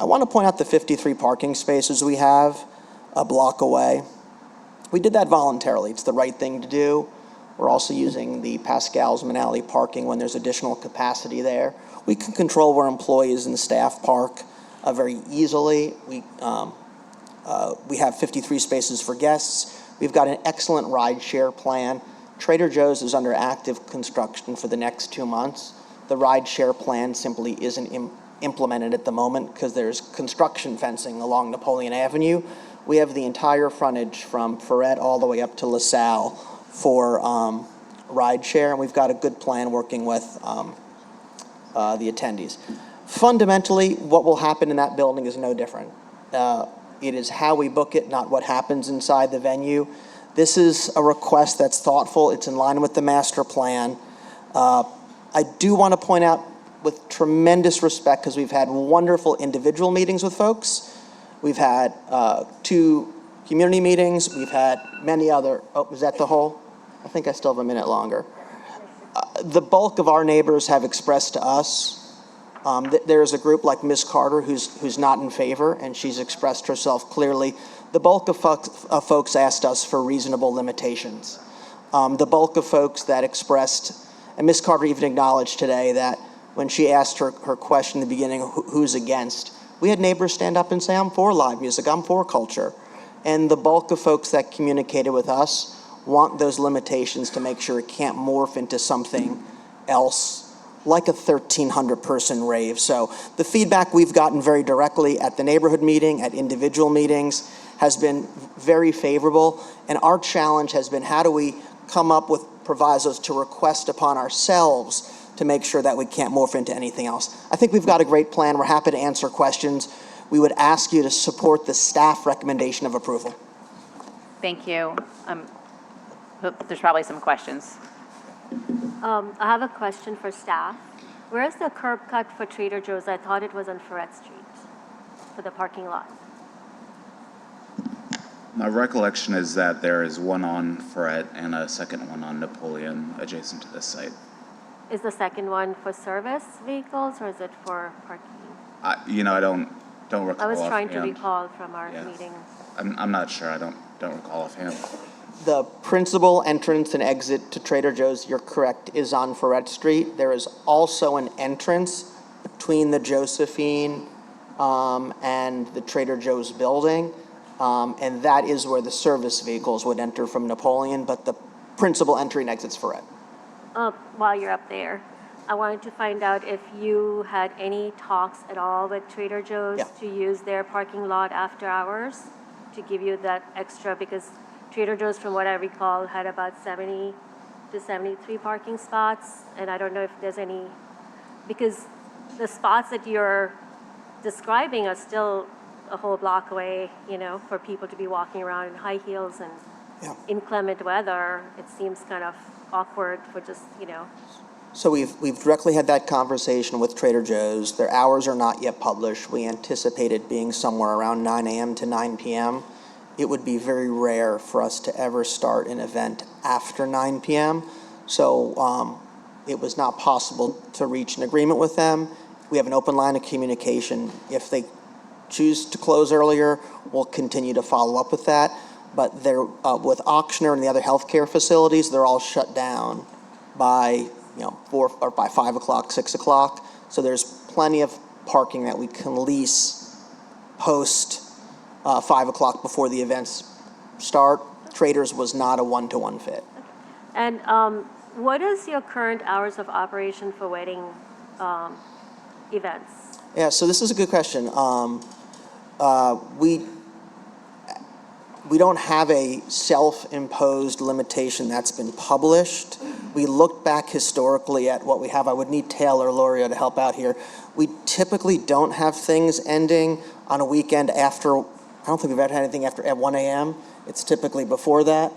want to point out the 53 parking spaces we have a block away. We did that voluntarily. It's the right thing to do. We're also using the Pascal's Manali parking when there's additional capacity there. We can control where employees and staff park. very easily. We have 53 spaces for guests. We've got an excellent ride-share plan. Trader Joe's is under active construction for the next 2 months. The ride-share plan simply isn't implemented at the moment because there's construction fencing along Napoleon Avenue. We have the entire frontage from Ferret all the way up to LaSalle for ride-share, and we've got a good plan working with the attendees. Fundamentally, what will happen in that building is no different. It is how we book it, not what happens inside the venue. This is a request that's thoughtful. It's in line with the master plan. I do want to point out with tremendous respect, because we've had wonderful individual meetings with folks. We've had 2 community meetings. We've had many other, is that the whole? I think I still have a minute longer. The bulk of our neighbors have expressed to us, there's a group like Ms. Carter who's not in favor, and she's expressed herself clearly. The bulk of folks asked us for reasonable limitations. The bulk of folks that expressed, and Ms. Carter even acknowledged today that when she asked her question in the beginning, who's against, we had neighbors stand up and say, I'm for live music, I'm for culture. And the bulk of folks that communicated with us want those limitations to make sure it can't morph into something else, like a 1,300-person rave. So the feedback we've gotten very directly at the neighborhood meeting, at individual meetings, has been very favorable. And our challenge has been, how do we come up with provisos to request upon ourselves to make sure that we can't morph into anything else? I think we've got a great plan. We're happy to answer questions. We would ask you to support the staff recommendation of approval. Thank you. There's probably some questions. I have a question for staff. Where is the curb cut for Trader Joe's? I thought it was on Ferret Street for the parking lot. My recollection is that there is one on Ferret and a second one on Napoleon adjacent to this site. Is the second one for service vehicles or is it for parking? I don't recall. I was trying to offhand. recall from our meeting. I'm not sure. I don't recall offhand. The principal entrance and exit to Trader Joe's, you're correct, is on Ferret Street. There is also an entrance between the Josephine and the Trader Joe's building, and that is where the service vehicles would enter from Napoleon, but the principal entry and exit's Ferret. While you're up there, I wanted to find out if you had any talks at all with Trader Joe's to use their parking lot after hours to give you that extra, because Trader Joe's, from what I recall, had about 70 to 73 parking spots, and I don't know if there's any, because the spots that you're describing are still a whole block away, for people to be walking around in high heels and inclement weather. It seems kind of awkward for just, So we've directly had that conversation with Trader Joe's. Their hours are not yet published. We anticipate it being somewhere around 9 a.m. to 9 p.m. It would be very rare for us to ever start an event after 9 p.m. So it was not possible to reach an agreement with them. We have an open line of communication. If they choose to close earlier, we'll continue to follow up with that. But they're with Auctioner and the other healthcare facilities, they're all shut down by 4 or by 5 o'clock, 6 o'clock. So there's plenty of parking that we can lease post 5 o'clock before the events start. Traders was not a one-to-one fit. And what is your current hours of operation for wedding events? Yeah, so this is a good question. We don't have a self-imposed limitation that's been published. We looked back historically at what we have. I would need Taylor or Loria to help out here. We typically don't have things ending on a weekend after, I don't think we've ever had anything after at 1 a.m. It's typically before that.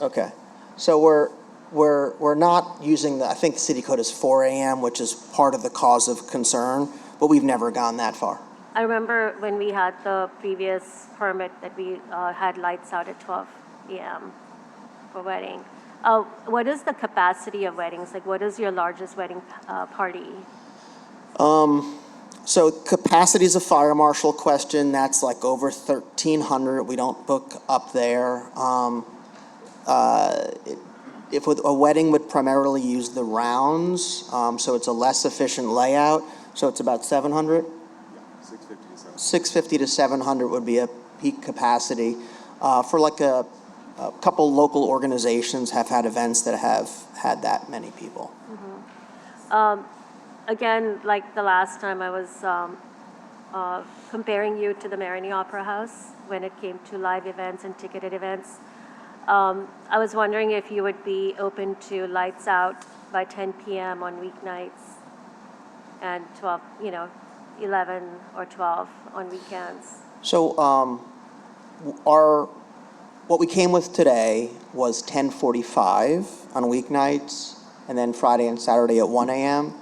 Okay, so we're not using I think the city code is 4 a.m., which is part of the cause of concern, but we've never gone that far. I remember when we had the previous permit that we had lights out at 12 p.m. for wedding. What is the capacity of weddings? Like, what is your largest wedding party? So capacity is a fire marshal question. That's like over 1,300. We don't book up there. If a wedding would primarily use the rounds, so it's a less efficient layout. So it's about 700? 650 to 700 would be a peak capacity. For like a couple local organizations have had events that have had that many people. Again, like the last time I was comparing you to the Marigny Opera House when it came to live events and ticketed events. I was wondering if you would be open to lights out by 10 p.m. on weeknights and 11 or 12 on weekends. So what we came with today was 10:45 on weeknights, and then Friday and Saturday at 1 a.m.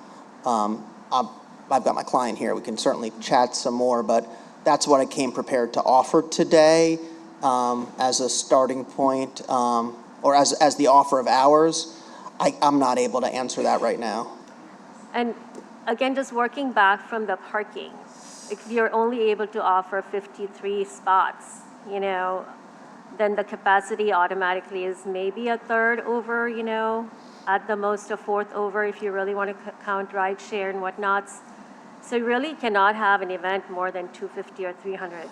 I've got my client here. We can certainly chat some more, but that's what I came prepared to offer today as a starting point, or as the offer of hours. I'm not able to answer that right now. And again, just working back from the parking, if you're only able to offer 53 spots, then the capacity automatically is maybe a third over, at the most a fourth over if you really want to count ride share and whatnots. So you really cannot have an event more than 250 or 300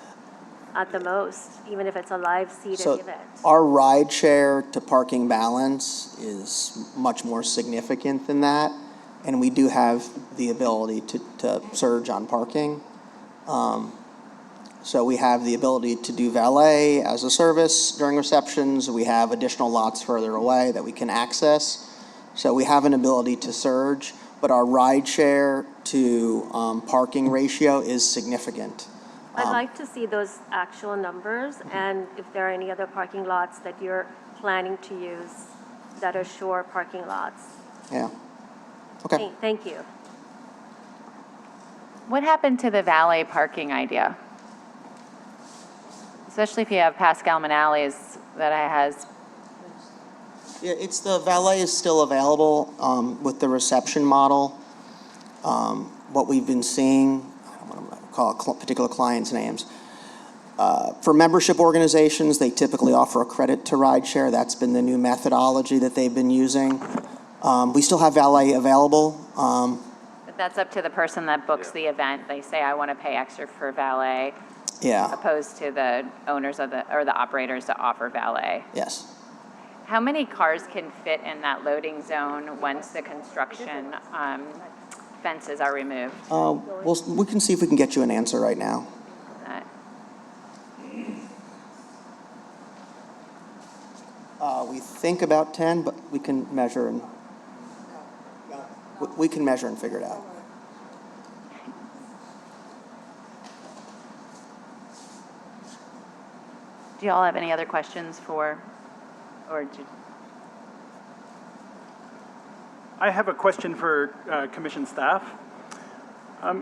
at the most, even if it's a live seated event. Our ride share to parking balance is much more significant than that, and we do have the ability to surge on parking. So we have the ability to do valet as a service during receptions. We have additional lots further away that we can access. So we have an ability to surge, but our ride share to parking ratio is significant. I'd like to see those actual numbers and if there are any other parking lots that you're planning to use that are shore parking lots. Yeah. Okay. Thank you. What happened to the valet parking idea? Especially if you have Pascal Manales that has. Yeah, it's the valet is still available with the reception model. What we've been seeing, I don't want to call particular clients' names. For membership organizations, they typically offer a credit to rideshare. That's been the new methodology that they've been using. We still have valet available. But that's up to the person that books the event. They say, I want to pay extra for valet. Yeah. Opposed to the owners of the operators that offer valet. Yes. How many cars can fit in that loading zone once the construction fences are removed? We can see if we can get you an answer right now. We think about 10, but we can measure and figure it out. Do you all have any other questions I have a question for commission staff.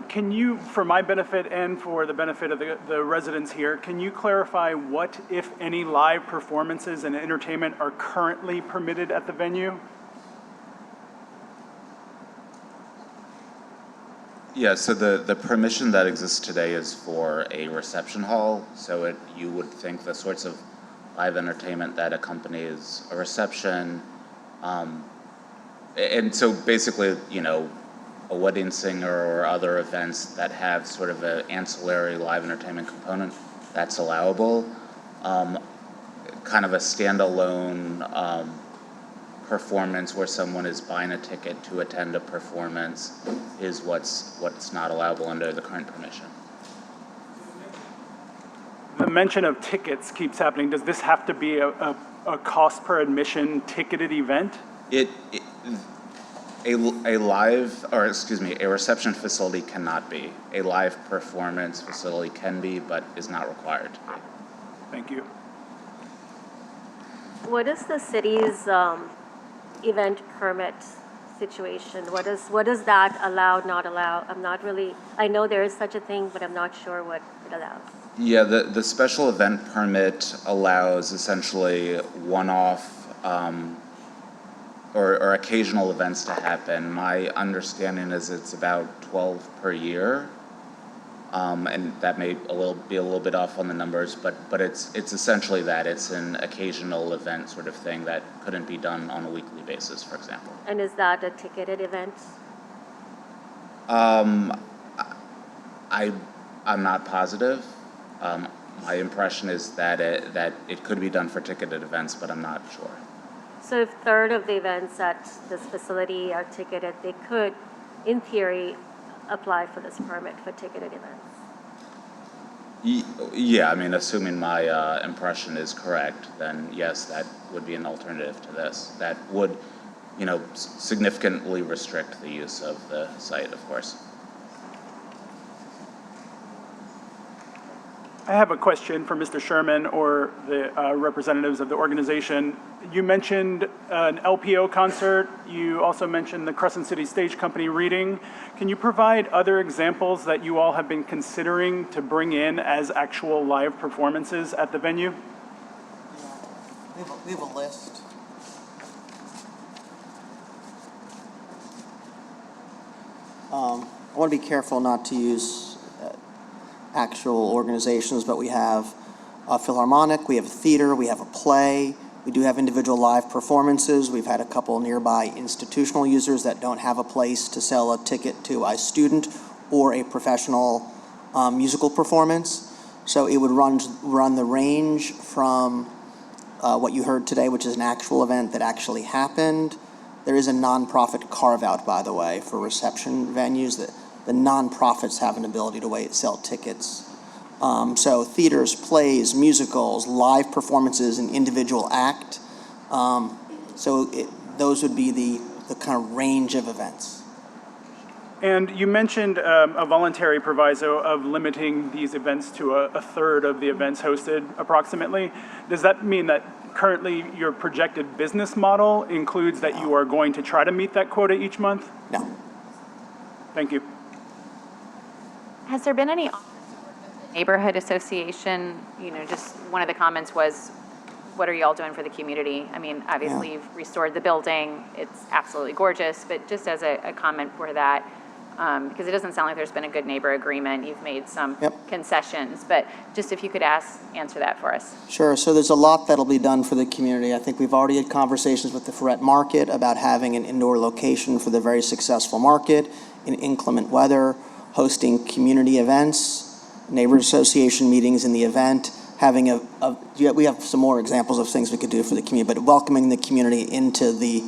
Can you, for my benefit and for the benefit of the residents here, can you clarify what, if any, live performances and entertainment are currently permitted at the venue? Yeah, so the permission that exists today is for a reception hall. So you would think the sorts of live entertainment that accompanies a reception. And so basically, a wedding singer or other events that have sort of an ancillary live entertainment component, that's allowable. Kind of a standalone performance where someone is buying a ticket to attend a performance is what's not allowable under the current permission. The mention of tickets keeps happening. Does this have to be a cost per admission ticketed event? A reception facility cannot be. A live performance facility can be, but is not required to be. Thank you. What is the city's event permit situation? What does that allow, not allow? I know there is such a thing, but I'm not sure what it allows. Yeah, the special event permit allows essentially one-off or occasional events to happen. My understanding is it's about 12 per year, and that may be a little bit off on the numbers, but it's essentially that. It's an occasional event sort of thing that couldn't be done on a weekly basis, for example. And is that a ticketed event? I'm not positive. My impression is that it could be done for ticketed events, but I'm not sure. So if third of the events at this facility are ticketed, they could, in theory, apply for this permit for ticketed events? Yeah, I mean, assuming my impression is correct, then yes, that would be an alternative to this. That would, significantly restrict the use of the site, of course. I have a question for Mr. Sherman or the representatives of the organization. You mentioned an LPO concert. You also mentioned the Crescent City Stage Company reading. Can you provide other examples that you all have been considering to bring in as actual live performances at the venue? We have a list. I want to be careful not to use actual organizations, but we have a Philharmonic, we have a theater, we have a play, we do have individual live performances. We've had a couple nearby institutional users that don't have a place to sell a ticket to a student or a professional musical performance. So it would run the range from what you heard today, which is an actual event that actually happened. There is a nonprofit carve-out, by the way, for reception venues that the nonprofits have an ability to sell tickets. So theaters, plays, musicals, live performances, an individual act. Those would be the kind of range of events. And you mentioned a voluntary proviso of limiting these events to a third of the events hosted approximately. Does that mean that currently your projected business model includes that you are going to try to meet that quota each month? No. Thank you. Has there been any neighborhood association? Just one of the comments was, what are you all doing for the community? I mean, obviously you've restored the building. It's absolutely gorgeous, but just as a comment for that, because it doesn't sound like there's been a good neighbor agreement. You've made some concessions, but just if you could answer that for us. Sure. So there's a lot that'll be done for the community. I think we've already had conversations with the Ferret Market about having an indoor location for the very successful market in inclement weather, hosting community events, neighbor association meetings in the event, having we have some more examples of things we could do for the community, but welcoming the community into the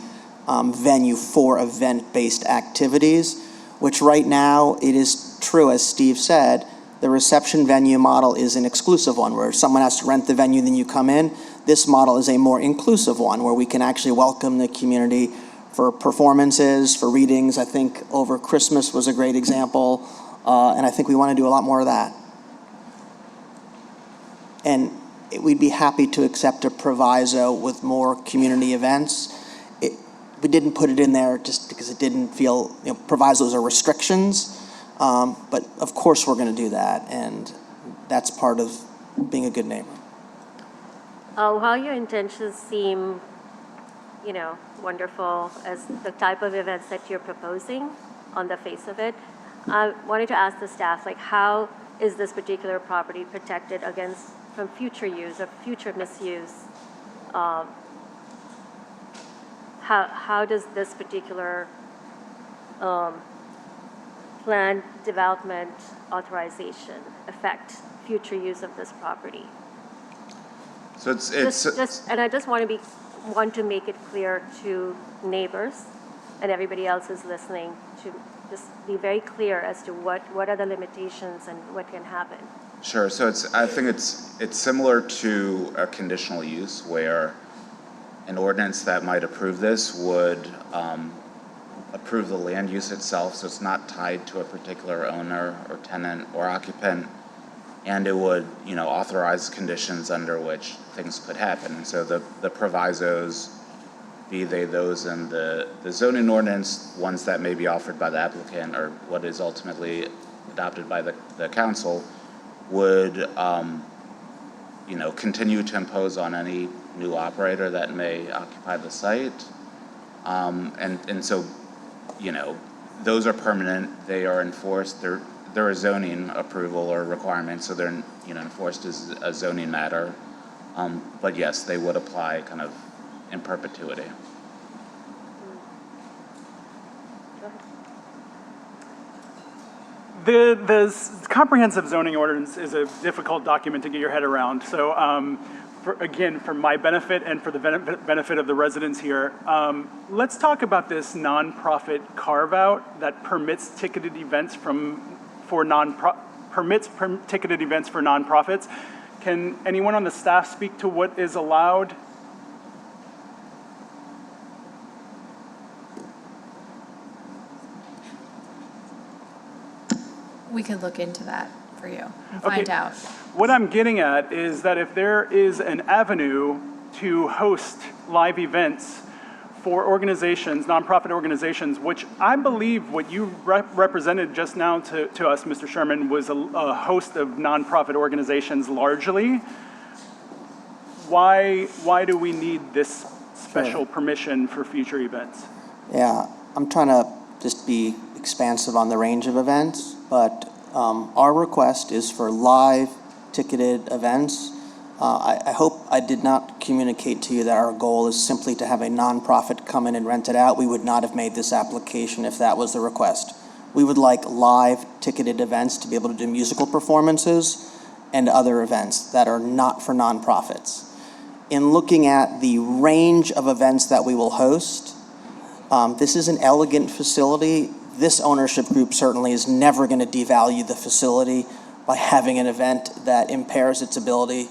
venue for event-based activities, which right now it is true, as Steve said, the reception venue model is an exclusive one where someone has to rent the venue, then you come in. This model is a more inclusive one where we can actually welcome the community for performances, for readings. I think over Christmas was a great example, and I think we want to do a lot more of that. And we'd be happy to accept a proviso with more community events. We didn't put it in there just because it didn't feel, provisos are restrictions, but of course we're going to do that, and that's part of being a good neighbor. While your intentions seem, wonderful as the type of events that you're proposing on the face of it, I wanted to ask the staff, how is this particular property protected from future use or future misuse? How does this particular planned development authorization affect future use of this property? So And I just want to make it clear to neighbors and everybody else who's listening to just be very clear as to what are the limitations and what can happen. Sure. So I think it's similar to a conditional use where an ordinance that might approve this would approve the land use itself, so it's not tied to a particular owner or tenant or occupant, and it would, authorize conditions under which things could happen. And so the provisos, be they those in the zoning ordinance, ones that may be offered by the applicant, or what is ultimately adopted by the council, would continue to impose on any new operator that may occupy the site. And so, those are permanent, they are enforced, they're a zoning approval or requirement, so they're, enforced as a zoning matter. But yes, they would apply kind of in perpetuity. The comprehensive zoning ordinance is a difficult document to get your head around. So again, for my benefit and for the benefit of the residents here, let's talk about this nonprofit carve-out that permits ticketed events for nonprofits. Can anyone on the staff speak to what is allowed? We could look into that for you and find out. What I'm getting at is that if there is an avenue to host live events for organizations, nonprofit organizations, which I believe what you represented just now to us, Mr. Sherman, was a host of nonprofit organizations largely. Why do we need this special permission for future events? Yeah, I'm trying to just be expansive on the range of events, but our request is for live ticketed events. I hope I did not communicate to you that our goal is simply to have a nonprofit come in and rent it out. We would not have made this application if that was the request. We would like live ticketed events to be able to do musical performances and other events that are not for nonprofits. In looking at the range of events that we will host, this is an elegant facility. This ownership group certainly is never going to devalue the facility by having an event that impairs its ability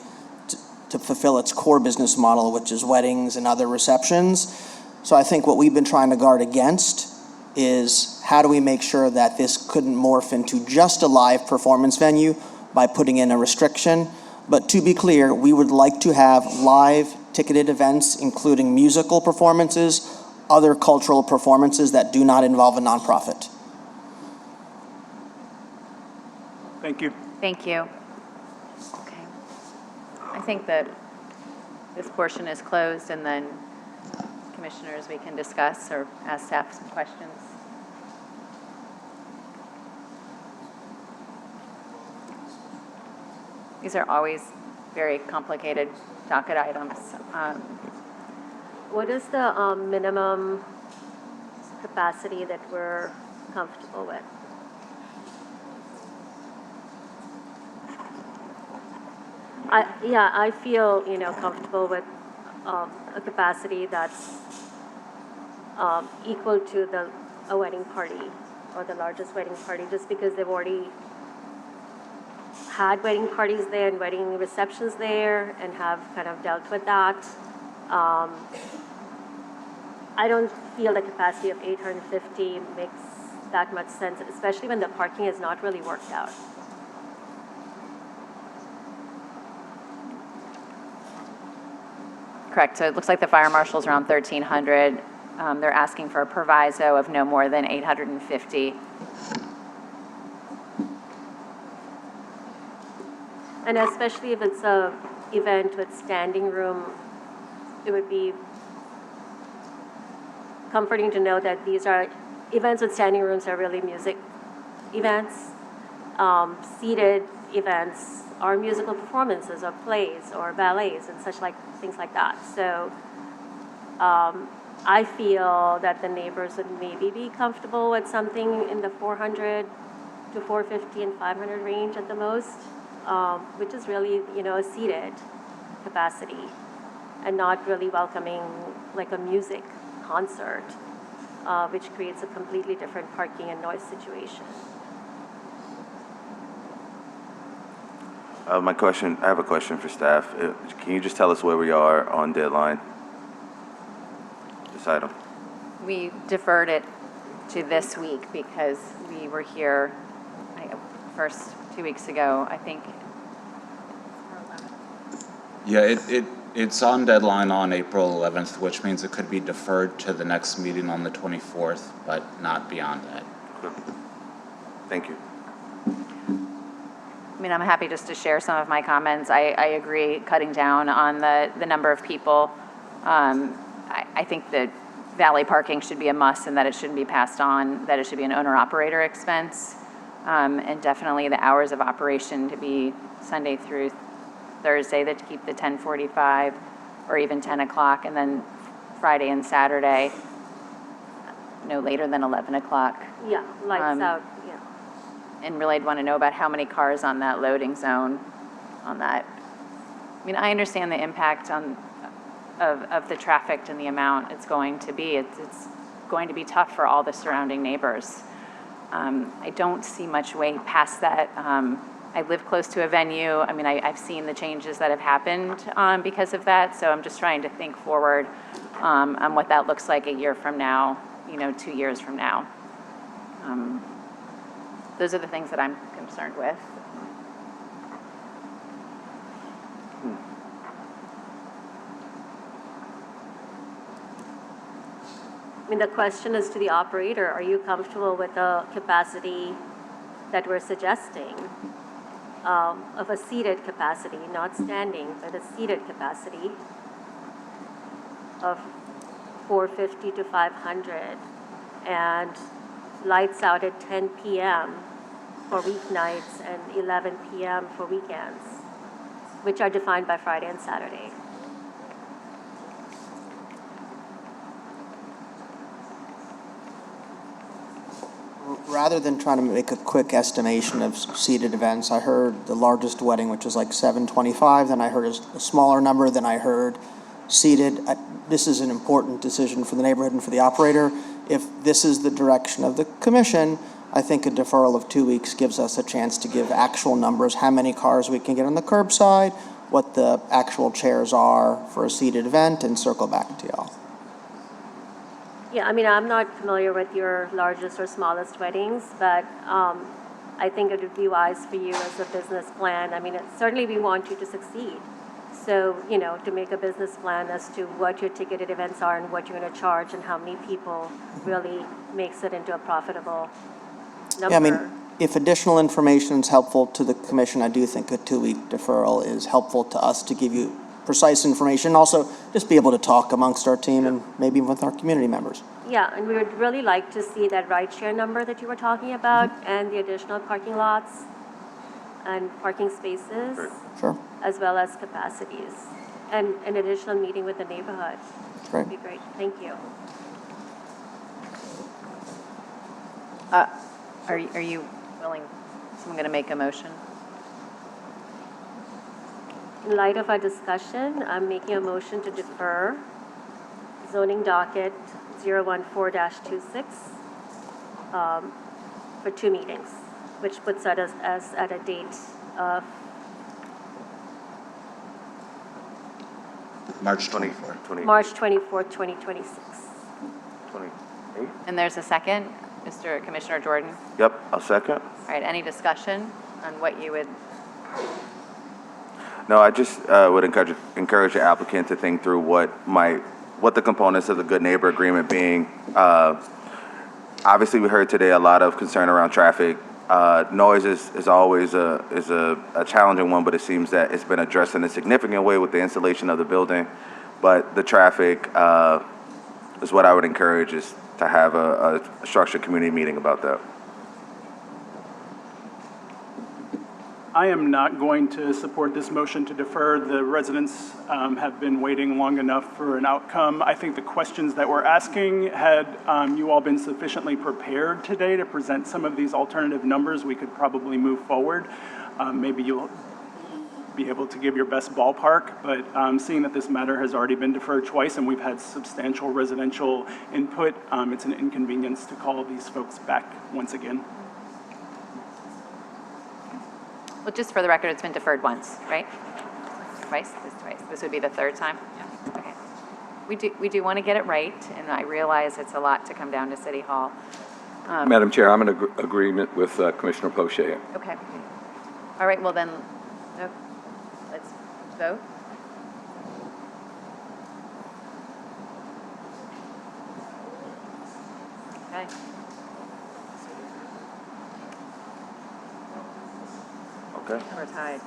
to fulfill its core business model, which is weddings and other receptions. So I think what we've been trying to guard against is how do we make sure that this couldn't morph into just a live performance venue by putting in a restriction. But to be clear, we would like to have live ticketed events, including musical performances, other cultural performances that do not involve a nonprofit. Thank you. Thank you. Okay. I think that this portion is closed, and then commissioners, we can discuss or ask staff some questions. These are always very complicated docket items. What is the minimum capacity that we're comfortable with? I feel, comfortable with a capacity that's equal to a wedding party or the largest wedding party, just because they've already had wedding parties there and wedding receptions there and have kind of dealt with that. I don't feel the capacity of 850 makes that much sense, especially when the parking is not really worked out. Correct. So it looks like the fire marshal's around 1,300. They're asking for a proviso of no more than 850. And especially if it's a event with standing room, it would be comforting to know that these are events with standing rooms are really music events. Seated events are musical performances or plays or ballets and things like that. So I feel that the neighbors would maybe be comfortable with something in the 400 to 450 and 500 range at the most, which is really, a seated capacity and not really welcoming like a music concert, which creates a completely different parking and noise situation. I have a question for staff. Can you just tell us where we are on deadline? This item. We deferred it to this week because we were here first 2 weeks ago, I think. Yeah, it's on deadline on April 11th, which means it could be deferred to the next meeting on the 24th, but not beyond that. Thank you. I mean, I'm happy just to share some of my comments. I agree cutting down on the number of people. I think that valet parking should be a must and that it shouldn't be passed on, that it should be an owner-operator expense. And definitely the hours of operation to be Sunday through Thursday, that to keep the 10:45 or even 10 o'clock, and then Friday and Saturday, no later than 11 o'clock. Yeah, lights out, yeah. And really, I'd want to know about how many cars on that loading zone on that. I mean, I understand the impact of the traffic and the amount it's going to be. It's going to be tough for all the surrounding neighbors. I don't see much way past that. I live close to a venue. I mean, I've seen the changes that have happened because of that, so I'm just trying to think forward on what that looks like a year from now, 2 years from now. Those are the things that I'm concerned with. I mean, the question is to the operator, are you comfortable with the capacity that we're suggesting of a seated capacity, not standing, but a seated capacity of 450 to 500 and lights out at 10 p.m. for weeknights and 11 p.m. for weekends, which are defined by Friday and Saturday? Rather than trying to make a quick estimation of seated events, I heard the largest wedding, which was like 725, then I heard a smaller number, then I heard seated. This is an important decision for the neighborhood and for the operator. If this is the direction of the commission, I think a deferral of 2 weeks gives us a chance to give actual numbers, how many cars we can get on the curbside, what the actual chairs are for a seated event, and circle back to y'all. Yeah, I mean, I'm not familiar with your largest or smallest weddings, but I think it would be wise for you as a business plan. I mean, certainly we want you to succeed. So, to make a business plan as to what your ticketed events are and what you're going to charge and how many people really makes it into a profitable number. Yeah, I mean, if additional information is helpful to the commission, I do think a 2-week deferral is helpful to us to give you precise information. Also, just be able to talk amongst our team and maybe with our community members. Yeah, and we would really like to see that rideshare number that you were talking about and the additional parking lots and parking spaces. Sure. As well as capacities and an additional meeting with the neighborhood. Great. Would be great. Thank you. Are you willing, someone going to make a motion? In light of our discussion, I'm making a motion to defer zoning docket 014-26 for 2 meetings, which puts us as at a date of March 24th. March 24th, 2026. 28? And there's a second, Mr. Commissioner Jordan. Yep, I'll second. All right, any discussion on what you would? No, I just would encourage the applicant to think through what the components of the Good Neighbor Agreement being. Obviously, we heard today a lot of concern around traffic. Noise is always a challenging one, but it seems that it's been addressed in a significant way with the installation of the building. But the traffic is what I would encourage, is to have a structured community meeting about that. I am not going to support this motion to defer. The residents have been waiting long enough for an outcome. I think the questions that we're asking, had you all been sufficiently prepared today to present some of these alternative numbers, we could probably move forward. Maybe you'll be able to give your best ballpark, but seeing that this matter has already been deferred twice and we've had substantial residential input, it's an inconvenience to call these folks back once again. Well, just for the record, it's been deferred once, right? Twice? This would be the third time? Yeah. Okay. We do want to get it right, and I realize it's a lot to come down to City Hall. Madam Chair, I'm in agreement with Commissioner Poche. Okay. All right, well then, let's vote. Okay. Okay. We're tied.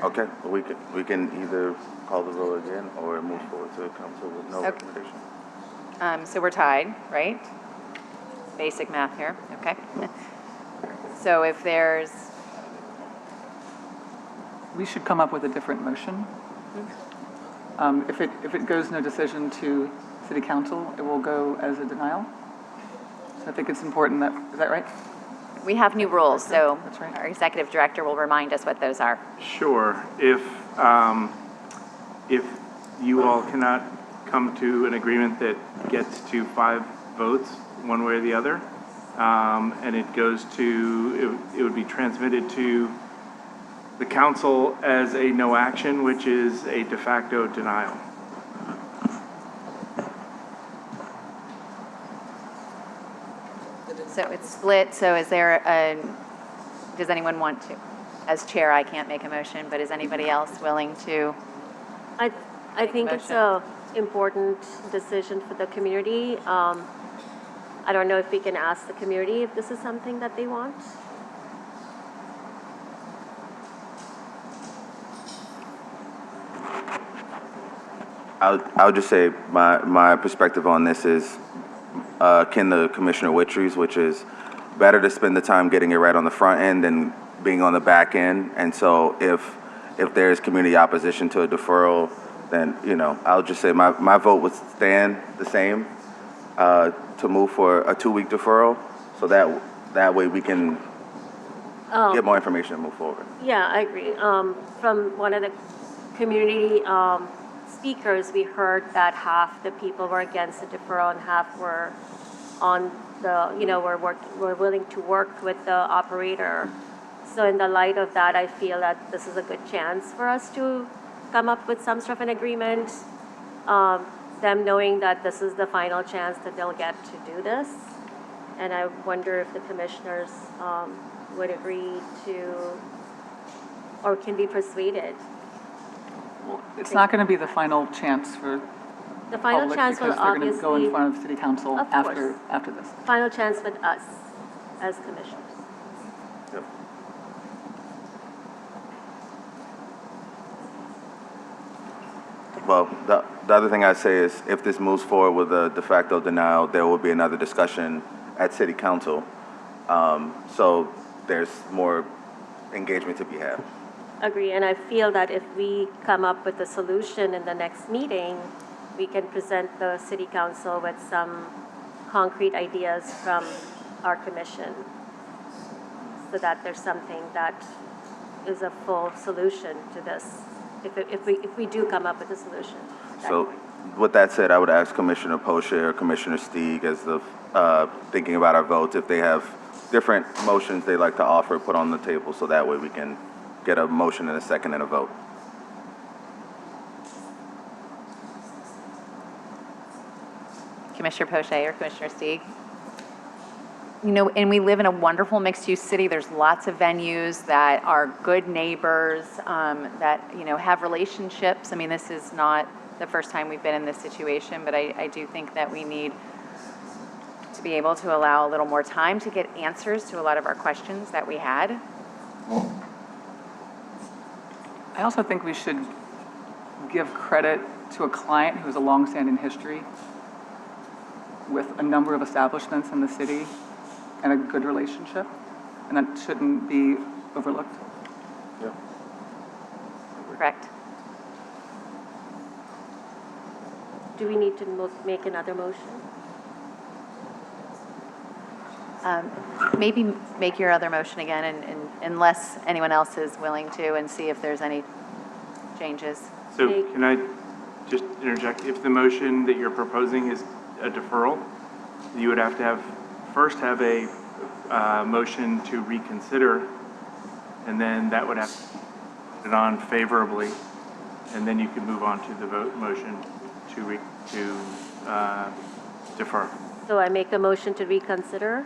Okay. Well, we can either call the roll again or move forward to council with no recommendation. So we're tied, right? Basic math here, okay? So if there's... We should come up with a different motion. If it goes no decision to City Council, it will go as a denial. So I think it's important that, is that right? We have new rules, so That's right. our executive director will remind us what those are. Sure. If you all cannot come to an agreement that gets to 5 votes, one way or the other, and it goes to, it would be transmitted to the council as a no action, which is a de facto denial. So it's split, so is there a, does anyone want to? As chair, I can't make a motion, but is anybody else willing to? I think it's a important decision for the community. I don't know if we can ask the community if this is something that they want. I'll just say my perspective on this is akin to Commissioner Wittry's, which is better to spend the time getting it right on the front end than being on the back end. And so if there's community opposition to a deferral, then, you know, I'll just say my vote would stand the same to move for a 2-week deferral, so that way we can get more information and move forward. Yeah, I agree. From one of the community speakers, we heard that half the people were against the deferral and half were on the, you know, were willing to work with the operator. So in the light of that, I feel that this is a good chance for us to come up with some sort of an agreement. Them knowing that this is the final chance that they'll get to do this. And I wonder if the commissioners would agree to, or can be persuaded. It's not going to be the final chance for The final public chance will because they're going to go in obviously, front of city council Of course. after this. final chance with us as commissioners. Well, the other thing I'd say is if this moves forward with a de facto denial, there will be another discussion at city council. So there's more engagement to be had. Agree, and I feel that if we come up with a solution in the next meeting, we can present the city council with some concrete ideas from our commission, so that there's something that is a full solution to this, if we do come up with a solution. So with that said, I would ask Commissioner Poche or Commissioner Stieg, as the thinking about our votes, if they have different motions they'd like to offer, put on the table, so that way we can get a motion and a second and a vote. Commissioner Poche or Commissioner Stieg? You know, and we live in a wonderful mixed-use city. There's lots of venues that are good neighbors, that, you know, have relationships. I mean, this is not the first time we've been in this situation, but I do think that we need to be able to allow a little more time to get answers to a lot of our questions that we had. I also think we should give credit to a client who has a longstanding history with a number of establishments in the city and a good relationship, and that shouldn't be overlooked. Yeah. Correct. Do we need to make another motion? Maybe make your other motion again, and unless anyone else is willing to, and see if there's any changes. So can I just interject? If the motion that you're proposing is a deferral, you would have to first have a motion to reconsider, and then that would have to be voted on favorably, and then you could move on to the motion to defer. So I make a motion to reconsider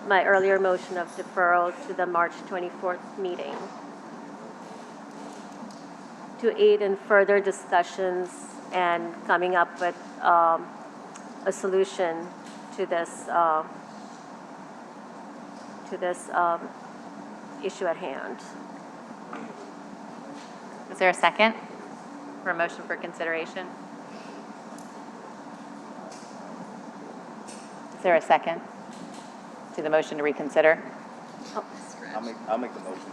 my earlier motion of deferral to the March 24th meeting, to aid in further discussions and coming up with a solution to this issue at hand. Is there a second for a motion for consideration? Is there a second to the motion to reconsider? I'll make the motion.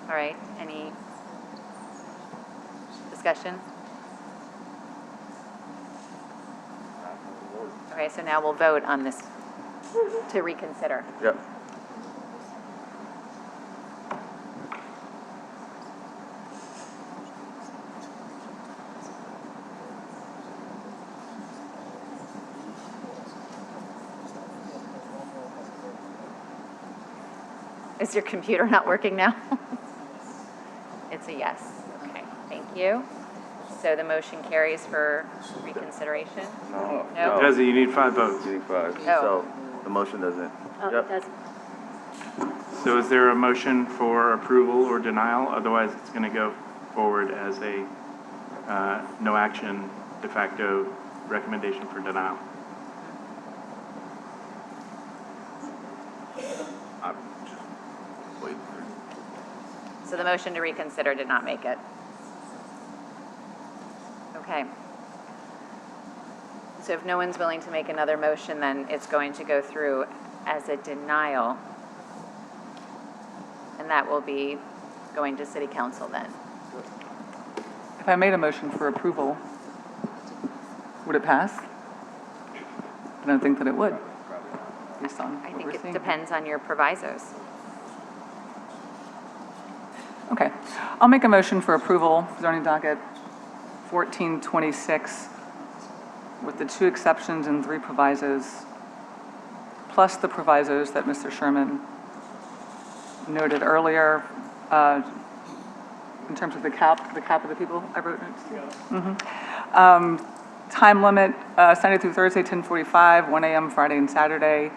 All right, any discussion? All Okay, so now we'll vote on this to reconsider. Yep. Is your computer not working now? It's a yes. Okay, thank you. So the motion carries for reconsideration? No. No? It doesn't, you need 5 votes. You need 5. Oh. So the motion doesn't. Oh, Yep. it does. So is there a motion for approval or denial? Otherwise, it's going to go forward as a no action de facto recommendation for denial. I'm just waiting for So the motion to reconsider did not make it. Okay. So if no one's willing to make another motion, then it's going to go through as a denial. And that will be going to city council then. If I made a motion for approval, would it pass? I don't think that it would, based on I what think we're it seeing. depends on your provisos. Okay. I'll make a motion for approval, zoning docket 1426, with the 2 exceptions and 3 provisos, plus the provisos that Mr. Sherman noted earlier, in terms of the cap of the people I wrote notes. Time limit, Sunday through Thursday, 10:45, 1 a.m. Friday and Saturday,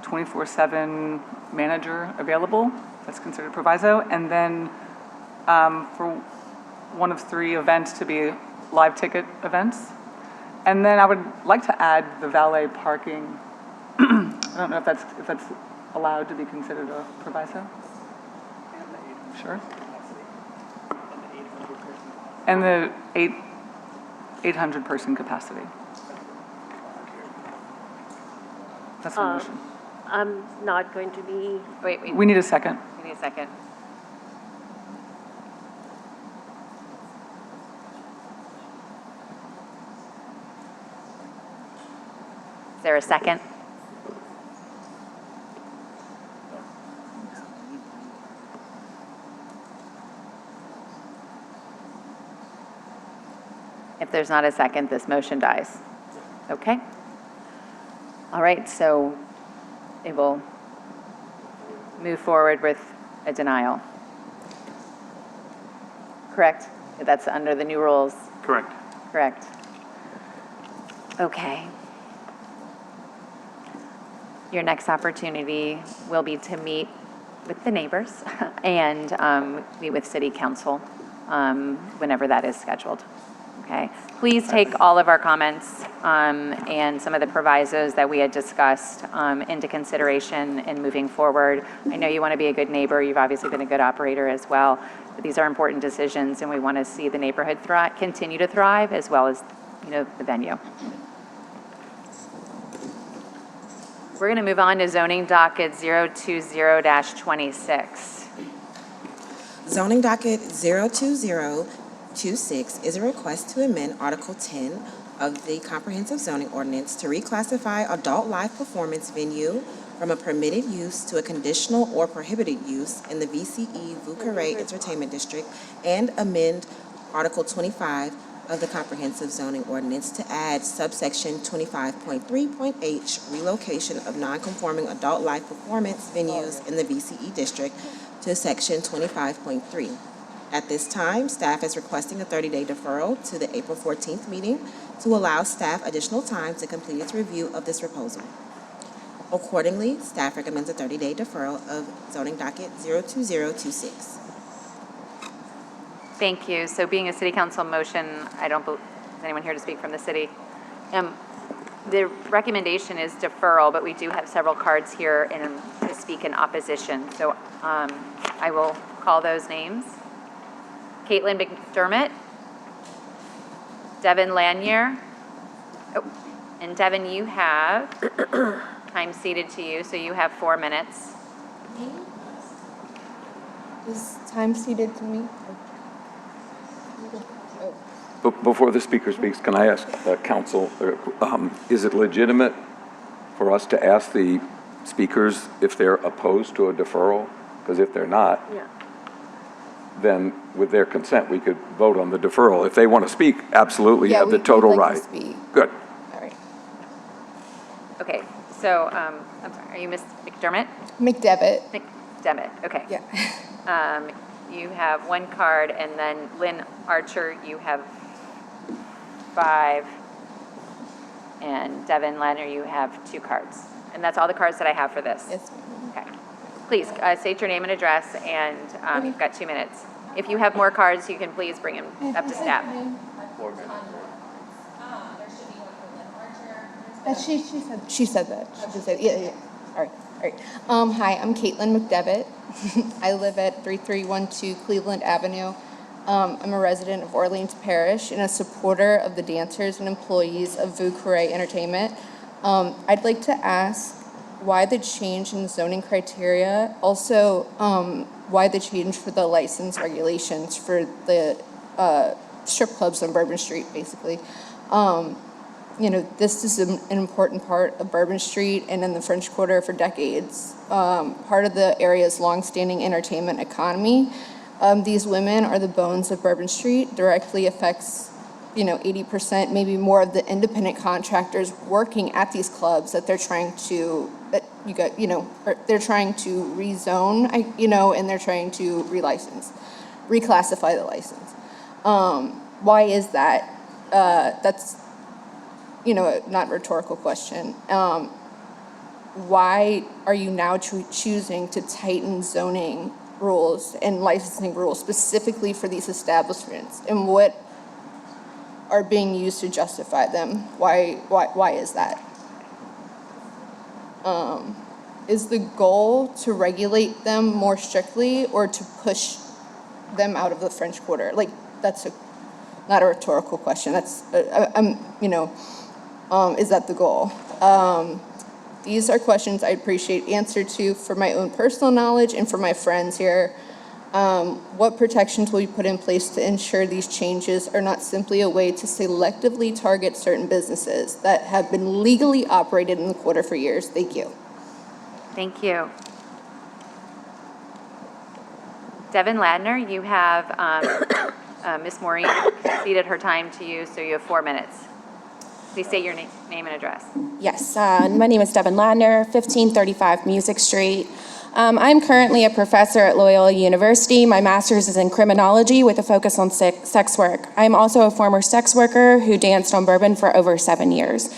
24/7 manager available. That's considered proviso. And then for one of 3 events to be live ticket events. And then I would like to add the valet parking. I don't know if that's allowed to be considered a proviso. Sure. And the 800 person capacity. That's the motion. I'm not going to be, Wait. We need a second. We need a second. Is there a second? If there's not a second, this motion dies. Okay? All right, so it will move forward with a denial. Correct? That's under the new rules. Correct. Correct. Okay. Your next opportunity will be to meet with the neighbors and meet with city council whenever that is scheduled. Okay. Please take all of our comments and some of the provisos that we had discussed into consideration in moving forward. I know you want to be a good neighbor. You've obviously been a good operator as well. But these are important decisions, and we want to see the neighborhood continue to thrive as well as, the venue. We're going to move on to zoning docket 020-26. Zoning docket 02026 is a request to amend Article 10 of the Comprehensive Zoning Ordinance to reclassify adult live performance venue from a permitted use to a conditional or prohibited use in the VCE Vieux-Carré Entertainment District and amend Article 25 of the Comprehensive Zoning Ordinance to add subsection 25.3.h relocation of non-conforming adult live performance venues in the VCE District to section 25.3. At this time, staff is requesting a 30-day deferral to the April 14th meeting to allow staff additional time to complete its review of this proposal. Accordingly, staff recommends a 30-day deferral of zoning docket 02026. Thank you. So being a city council motion, is anyone here to speak from the city? The recommendation is deferral, but we do have several cards here to speak in opposition. So I will call those names. Caitlin McDermott, Devin Lanier. Oh, and Devin, you have time ceded to you, so you have 4 minutes. Is time ceded to me? Before the speaker speaks, can I ask council, is it legitimate for us to ask the speakers if they're opposed to a deferral? Because if they're not, then with their consent, we could vote on the deferral. If they want to speak, absolutely, you have the total right. Good. All right. Okay, so, I'm sorry, are you Ms. McDermott? McDevitt. McDevitt, okay. Yeah. You have one card, and then Lynn Archer, you have 5, and Devin Ladner, you have 2 cards. And that's all the cards that I have for this? Yes. Okay. Please, state your name and address, and you've got 2 minutes. If you have more cards, you can please bring them up to staff. 4 minutes. She said that. She just said, yeah. All right. Hi, I'm Caitlin McDevitt. I live at 3312 Cleveland Avenue. I'm a resident of Orleans Parish and a supporter of the dancers and employees of Vu Carré Entertainment. I'd like to ask why the change in zoning criteria, also why the change for the license regulations for the strip clubs on Bourbon Street, basically. This is an important part of Bourbon Street and in the French Quarter for decades. Part of the area's longstanding entertainment economy. These women are the bones of Bourbon Street, directly affects 80%, maybe more of the independent contractors working at these clubs that they're trying to, they're trying to rezone, and they're trying to reclassify the license. Why is that? That's, not a rhetorical question. Why are you now choosing to tighten zoning rules and licensing rules specifically for these establishments? And what are being used to justify them? Why is that? Is the goal to regulate them more strictly or to push them out of the French Quarter? That's not a rhetorical question. That's, is that the goal? These are questions I appreciate answer to for my own personal knowledge and for my friends here. What protections will you put in place to ensure these changes are not simply a way to selectively target certain businesses that have been legally operated in the quarter for years? Thank you. Thank you. Devin Ladner, you have Ms. Maureen ceded her time to you, so you have 4 minutes. Please state your name and address. Yes, my name is Devin Ladner, 1535 Music Street. I'm currently a professor at Loyola University. My master's is in criminology with a focus on sex work. I'm also a former sex worker who danced on Bourbon for over 7 years.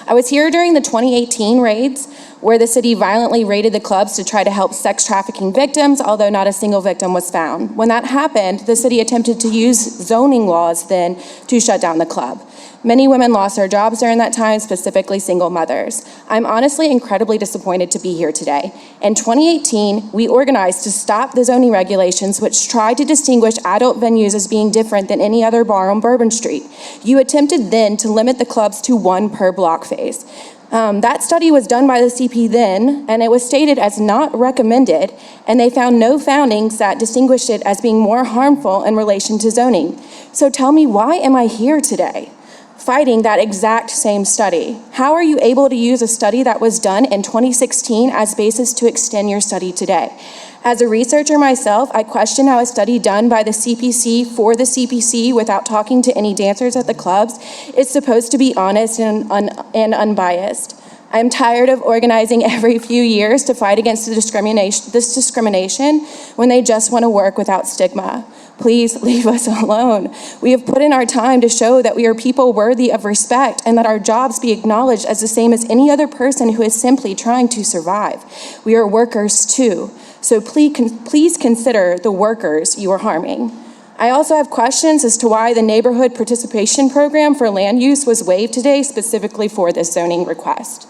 I was here during the 2018 raids, where the city violently raided the clubs to try to help sex trafficking victims, although not a single victim was found. When that happened, the city attempted to use zoning laws then to shut down the club. Many women lost their jobs during that time, specifically single mothers. I'm honestly incredibly disappointed to be here today. In 2018, we organized to stop the zoning regulations which tried to distinguish adult venues as being different than any other bar on Bourbon Street. You attempted then to limit the clubs to 1 per block phase. That study was done by the CP then, and it was stated as not recommended, and they found no findings that distinguished it as being more harmful in relation to zoning. So tell me, why am I here today, fighting that exact same study? How are you able to use a study that was done in 2016 as basis to extend your study today? As a researcher myself, I question how a study done by the CPC for the CPC without talking to any dancers at the clubs is supposed to be honest and unbiased. I'm tired of organizing every few years to fight against this discrimination when they just want to work without stigma. Please leave us alone. We have put in our time to show that we are people worthy of respect and that our jobs be acknowledged as the same as any other person who is simply trying to survive. We are workers too. So please consider the workers you are harming. I also have questions as to why the neighborhood participation program for land use was waived today specifically for this zoning request.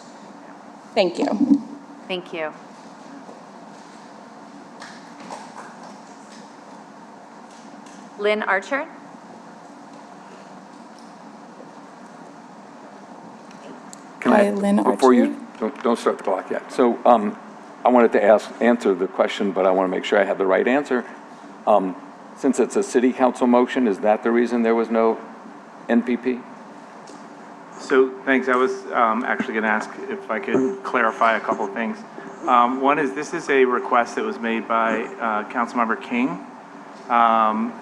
Thank you. Thank you. Lynn Archer? Can Hi, Lynn before Archer. you, don't start the clock yet. So I wanted to answer the question, but I want to make sure I have the right answer. Since it's a city council motion, is that the reason there was no NPP? So, thanks. I was actually going to ask if I could clarify a couple of things. One is, this is a request that was made by Councilmember King.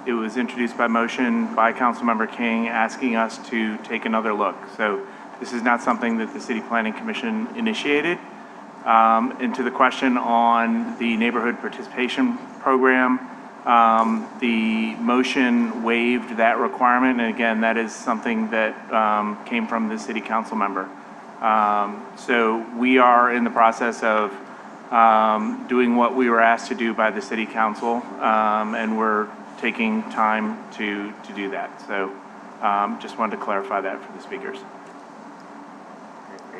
It was introduced by motion by Councilmember King asking us to take another look. So this is not something that the City Planning Commission initiated. And to the question on the neighborhood participation program, the motion waived that requirement. And again, that is something that came from the city council member. So we are in the process of doing what we were asked to do by the city council, and we're taking time to do that. So just wanted to clarify that for the speakers.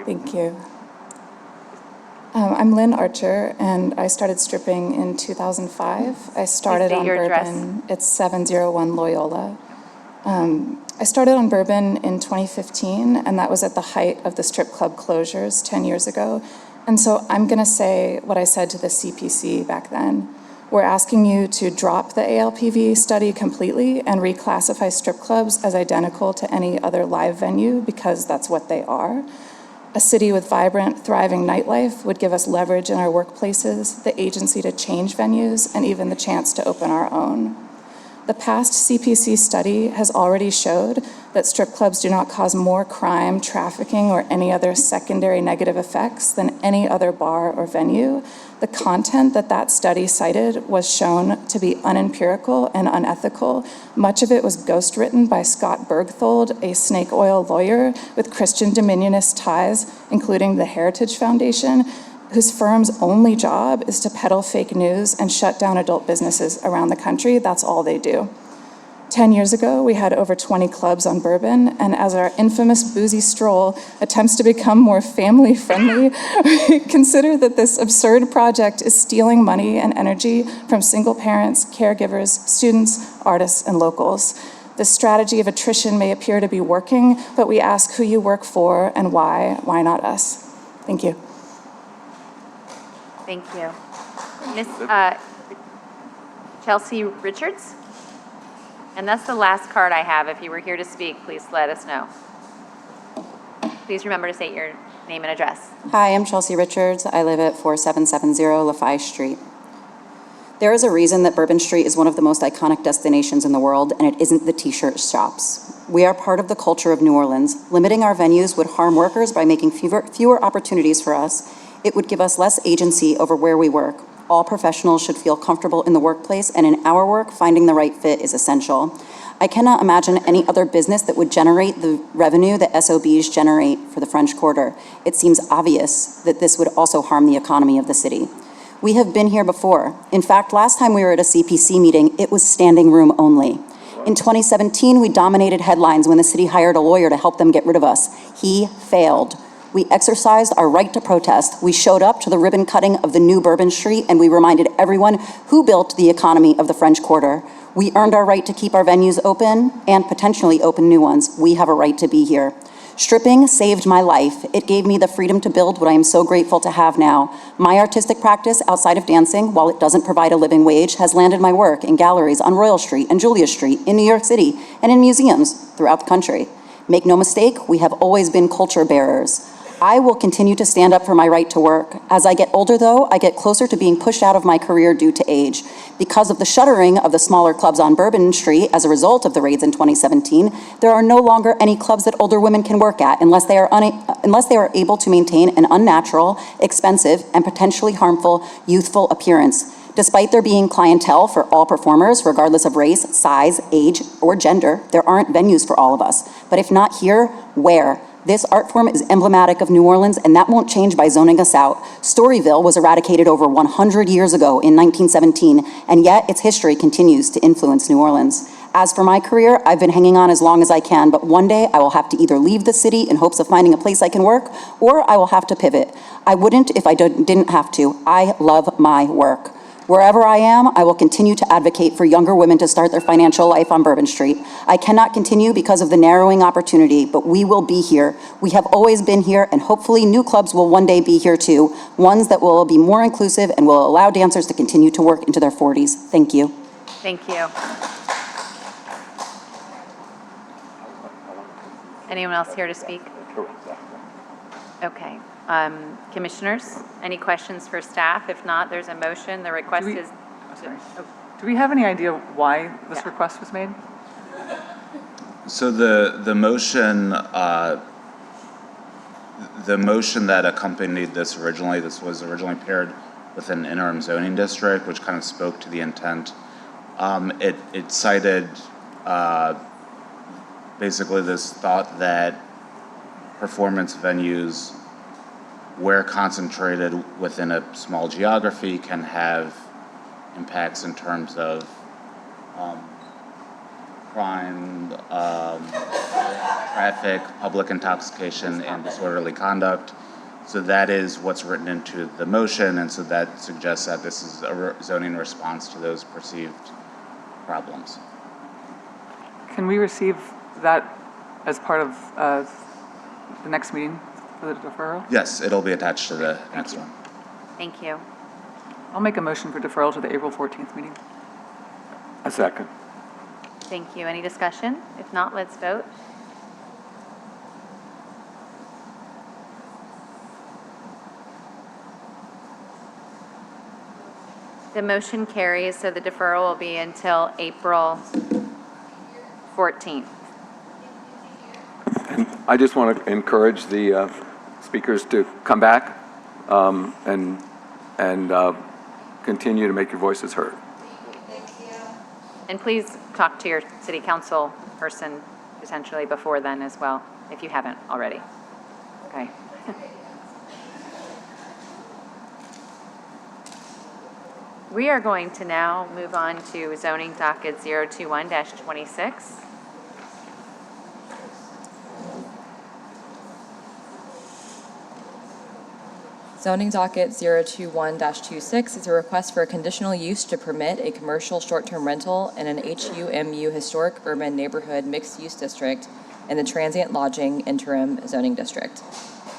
Thank you. I'm Lynn Archer, and I started stripping in 2005. I started on Bourbon. It's 701 Loyola. I started on Bourbon in 2015, and that was at the height of the strip club closures 10 years ago. And so I'm going to say what I said to the CPC back then. We're asking you to drop the ALPV study completely and reclassify strip clubs as identical to any other live venue, because that's what they are. A city with vibrant, thriving nightlife would give us leverage in our workplaces, the agency to change venues, and even the chance to open our own. The past CPC study has already showed that strip clubs do not cause more crime, trafficking, or any other secondary negative effects than any other bar or venue. The content that study cited was shown to be unempirical and unethical. Much of it was ghostwritten by Scott Bergthold, a snake oil lawyer with Christian Dominionist ties, including the Heritage Foundation, whose firm's only job is to peddle fake news and shut down adult businesses around the country. That's all they do. 10 years ago, we had over 20 clubs on Bourbon, and as our infamous Boozy Stroll attempts to become more family-friendly, we consider that this absurd project is stealing money and energy from single parents, caregivers, students, artists, and locals. This strategy of attrition may appear to be working, but we ask who you work for and why. Why not us? Thank you. Thank you. Miss Chelsea Richards? And that's the last card I have. If you were here to speak, please let us know. Please remember to state your name and address. Hi, I'm Chelsea Richards. I live at 4770 LaFaye Street. There is a reason that Bourbon Street is one of the most iconic destinations in the world, and it isn't the t-shirt shops. We are part of the culture of New Orleans. Limiting our venues would harm workers by making fewer opportunities for us. It would give us less agency over where we work. All professionals should feel comfortable in the workplace, and in our work, finding the right fit is essential. I cannot imagine any other business that would generate the revenue that SOBs generate for the French Quarter. It seems obvious that this would also harm the economy of the city. We have been here before. In fact, last time we were at a CPC meeting, it was standing room only. In 2017, we dominated headlines when the city hired a lawyer to help them get rid of us. He failed. We exercised our right to protest. We showed up to the ribbon cutting of the new Bourbon Street, and we reminded everyone who built the economy of the French Quarter. We earned our right to keep our venues open and potentially open new ones. We have a right to be here. Stripping saved my life. It gave me the freedom to build what I am so grateful to have now. My artistic practice outside of dancing, while it doesn't provide a living wage, has landed my work in galleries on Royal Street and Julia Street, in New York City, and in museums throughout the country. Make no mistake, we have always been culture bearers. I will continue to stand up for my right to work. As I get older, though, I get closer to being pushed out of my career due to age. Because of the shuttering of the smaller clubs on Bourbon Street as a result of the raids in 2017, there are no longer any clubs that older women can work at unless they are able to maintain an unnatural, expensive, and potentially harmful youthful appearance. Despite there being clientele for all performers, regardless of race, size, age, or gender, there aren't venues for all of us. But if not here, where? This art form is emblematic of New Orleans, and that won't change by zoning us out. Storyville was eradicated over 100 years ago in 1917, and yet its history continues to influence New Orleans. As for my career, I've been hanging on as long as I can, but one day I will have to either leave the city in hopes of finding a place I can work, or I will have to pivot. I wouldn't if I didn't have to. I love my work. Wherever I am, I will continue to advocate for younger women to start their financial life on Bourbon Street. I cannot continue because of the narrowing opportunity, but we will be here. We have always been here, and hopefully new clubs will one day be here too, ones that will be more inclusive and will allow dancers to continue to work into their 40s. Thank you. Thank you. Anyone else here to speak? Okay. Commissioners, any questions for staff? If not, there's a motion. The request is... Do we have any idea why this request was made? So the motion that accompanied this was originally paired with an interim zoning district, which kind of spoke to the intent. It cited basically this thought that performance venues, where concentrated within a small geography, can have impacts in terms of crime, traffic, public intoxication, and disorderly conduct. So that is what's written into the motion, and so that suggests that this is a zoning response to those perceived problems. Can we receive that as part of the next meeting for the deferral? Yes, it'll be attached to the next one. Thank you. I'll make a motion for deferral to the April 14th meeting. A second. Thank you. Any discussion? If not, let's vote. The motion carries, so the deferral will be until April 14th. And I just want to encourage the speakers to come back and continue to make your voices heard. And please talk to your city council person potentially before then as well, if you haven't already. Okay. We are going to now move on to zoning docket 021-26. Zoning docket 021-26 is a request for a conditional use to permit a commercial short-term rental in an HUMU historic urban neighborhood mixed-use district in the transient lodging interim zoning district.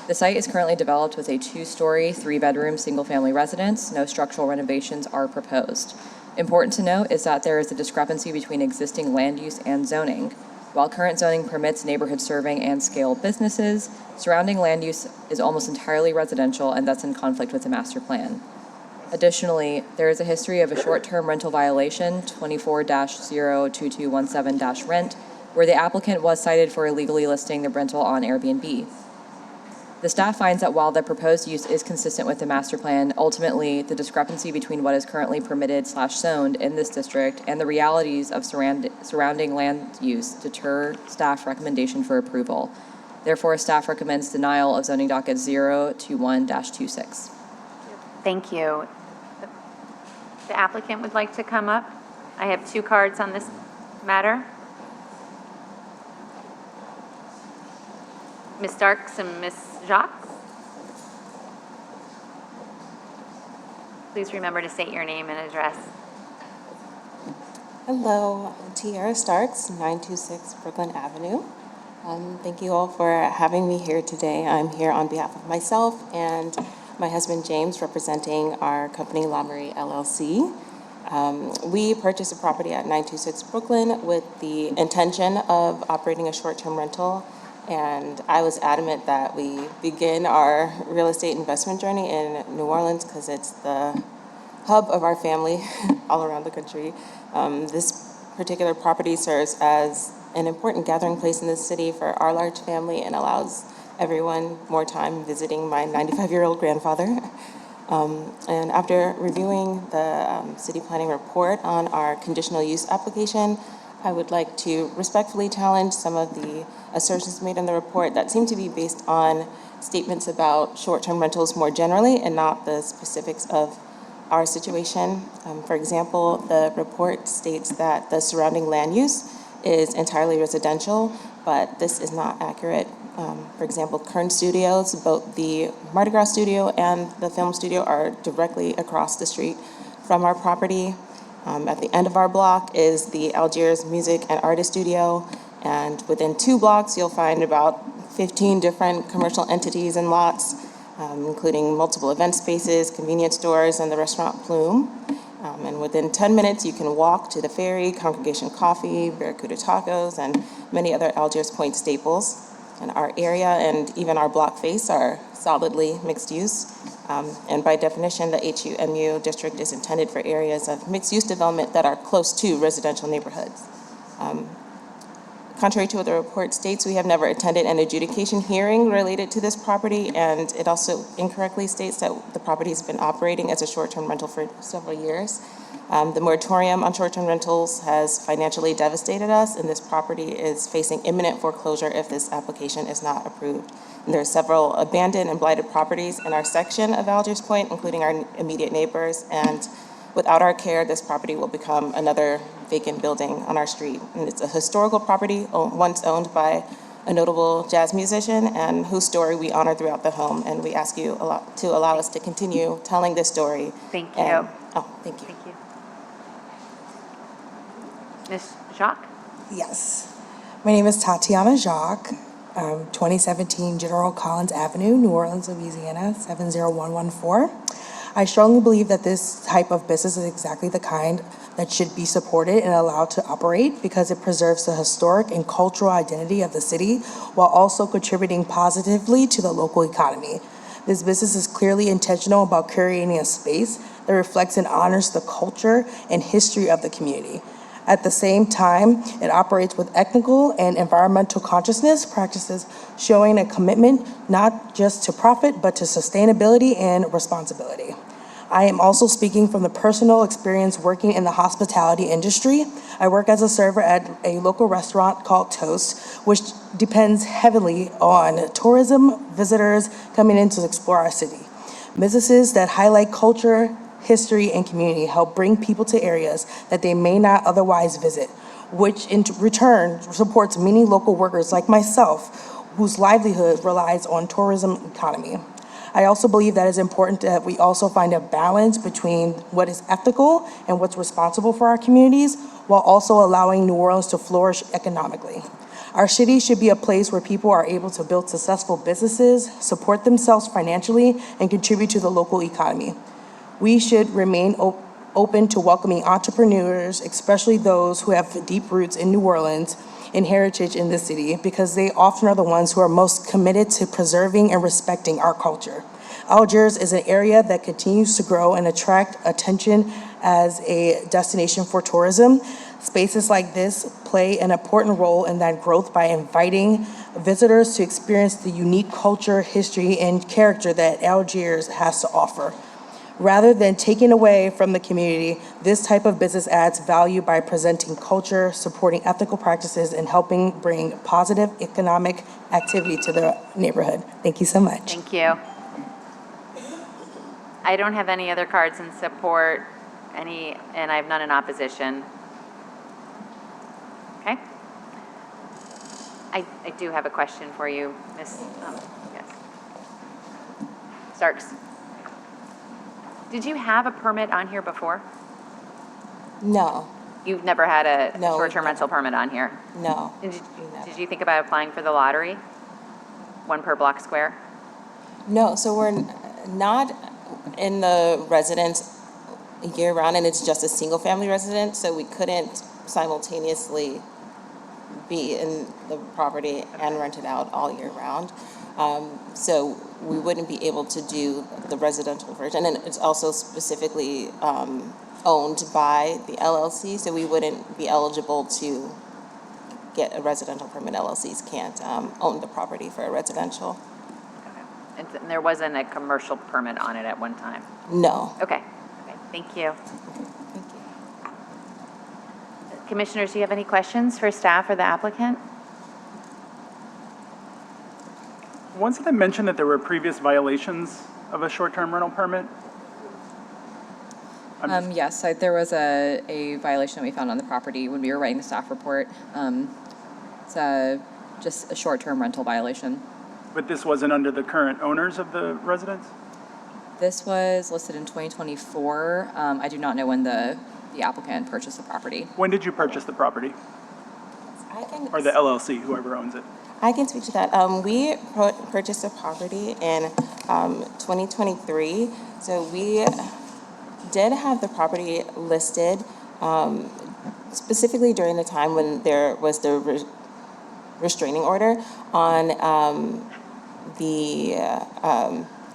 The site is currently developed with a 2-story, 3-bedroom, single-family residence. No structural renovations are proposed. Important to note is that there is a discrepancy between existing land use and zoning. While current zoning permits neighborhood serving and scale businesses, surrounding land use is almost entirely residential and thus in conflict with the master plan. Additionally, there is a history of a short-term rental violation, 24-02217-rent, where the applicant was cited for illegally listing the rental on Airbnb. The staff finds that while the proposed use is consistent with the master plan, ultimately, the discrepancy between what is currently permitted/zoned in this district and the realities of surrounding land use deter staff recommendation for approval. Therefore, staff recommends denial of zoning docket 021-26. Thank you. The applicant would like to come up. I have 2 cards on this matter. Ms. Starks and Ms. Jacques. Please remember to state your name and address. Hello, Tiara Starks, 926 Brooklyn Avenue. Thank you all for having me here today. I'm here on behalf of myself and my husband James, representing our company La Marie LLC. We purchased a property at 926 Brooklyn with the intention of operating a short-term rental, and I was adamant that we begin our real estate investment journey in New Orleans because it's the hub of our family all around the country. This particular property serves as an important gathering place in the city for our large family and allows everyone more time visiting my 95-year-old grandfather. And after reviewing the city planning report on our conditional use application, I would like to respectfully challenge some of the assertions made in the report that seem to be based on statements about short-term rentals more generally and not the specifics of our situation. For example, the report states that the surrounding land use is entirely residential, but this is not accurate. For example, Kern Studios, both the Mardi Gras studio and the film studio are directly across the street from our property. At the end of our block is the Algiers Music and Artist Studio, and within 2 blocks you'll find about 15 different commercial entities and lots, including multiple event spaces, convenience stores, and the restaurant Plume. And within 10 minutes you can walk to the Ferry, Congregation Coffee, Barracuda Tacos, and many other Algiers Point staples. And our area and even our block face are solidly mixed use. And by definition, the HUMU district is intended for areas of mixed use development that are close to residential neighborhoods. Contrary to what the report states, we have never attended an adjudication hearing related to this property, and it also incorrectly states that the property has been operating as a short-term rental for several years. The moratorium on short-term rentals has financially devastated us, and this property is facing imminent foreclosure if this application is not approved. And there are several abandoned and blighted properties in our section of Algiers Point, including our immediate neighbors, and without our care, this property will become another vacant building on our street. And it's a historical property once owned by a notable jazz musician and whose story we honor throughout the home. And we ask you to allow us to continue telling this story. Thank you. Thank you. Thank you. Ms. Jacques? Yes. My name is Tatiana Jacques, 2017 General Collins Avenue, New Orleans, Louisiana, 70114. I strongly believe that this type of business is exactly the kind that should be supported and allowed to operate because it preserves the historic and cultural identity of the city while also contributing positively to the local economy. This business is clearly intentional about curating a space that reflects and honors the culture and history of the community. At the same time, it operates with ethical and environmental consciousness practices, showing a commitment not just to profit, but to sustainability and responsibility. I am also speaking from the personal experience working in the hospitality industry. I work as a server at a local restaurant called Toast, which depends heavily on tourism, visitors coming in to explore our city. Businesses that highlight culture, history, and community help bring people to areas that they may not otherwise visit, which in return supports many local workers like myself, whose livelihood relies on tourism economy. I also believe that it's important that we also find a balance between what is ethical and what's responsible for our communities, while also allowing New Orleans to flourish economically. Our city should be a place where people are able to build successful businesses, support themselves financially, and contribute to the local economy. We should remain open to welcoming entrepreneurs, especially those who have deep roots in New Orleans and heritage in the city, because they often are the ones who are most committed to preserving and respecting our culture. Algiers is an area that continues to grow and attract attention as a destination for tourism. Spaces like this play an important role in that growth by inviting visitors to experience the unique culture, history, and character that Algiers has to offer. Rather than taking away from the community, this type of business adds value by presenting culture, supporting ethical practices, and helping bring positive economic activity to the neighborhood. Thank you so much. Thank you. I don't have any other cards in support, and I have none in opposition. Okay. I do have a question for you, Ms. Yes. Starks. Did you have a permit on here before? No. You've never had a short-term rental permit on here? No. Did you think about applying for the lottery? One per block square? No, so we're not in the residence year-round, and it's just a single-family residence, so we couldn't simultaneously be in the property and rent it out all year-round. So we wouldn't be able to do the residential version, and it's also specifically owned by the LLC, so we wouldn't be eligible to get a residential permit. LLCs can't own the property for a residential. And there wasn't a commercial permit on it at one time? No. Okay. Thank you. Thank you. Commissioners, do you have any questions for staff or the applicant? Once it mentioned that there were previous violations of a short-term rental permit? Yes, there was a violation that we found on the property when we were writing the staff report. It's just a short-term rental violation. But this wasn't under the current owners of the residence? This was listed in 2024. I do not know when the applicant purchased the property. When did you purchase the property? Or the LLC, whoever owns it? I can speak to that. We purchased a property in 2023. So we did have the property listed specifically during the time when there was the restraining order on the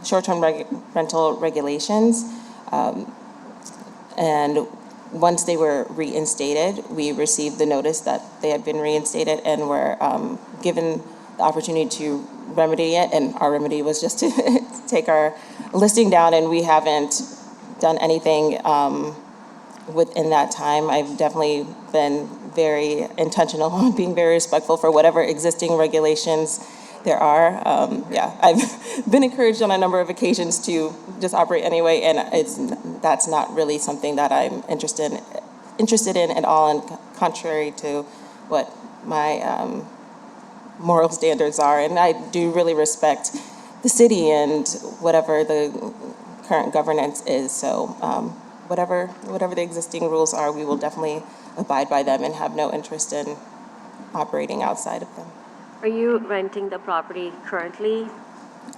short-term rental regulations. And once they were reinstated, we received the notice that they had been reinstated and were given the opportunity to remedy it. And our remedy was just to take our listing down, and we haven't done anything within that time. I've definitely been very intentional on being very respectful for whatever existing regulations there are. I've been encouraged on a number of occasions to just operate anyway, and that's not really something that I'm interested in at all, and contrary to what my moral standards are. And I do really respect the city and whatever the current governance is. So whatever the existing rules are, we will definitely abide by them and have no interest in operating outside of them. Are you renting the property currently?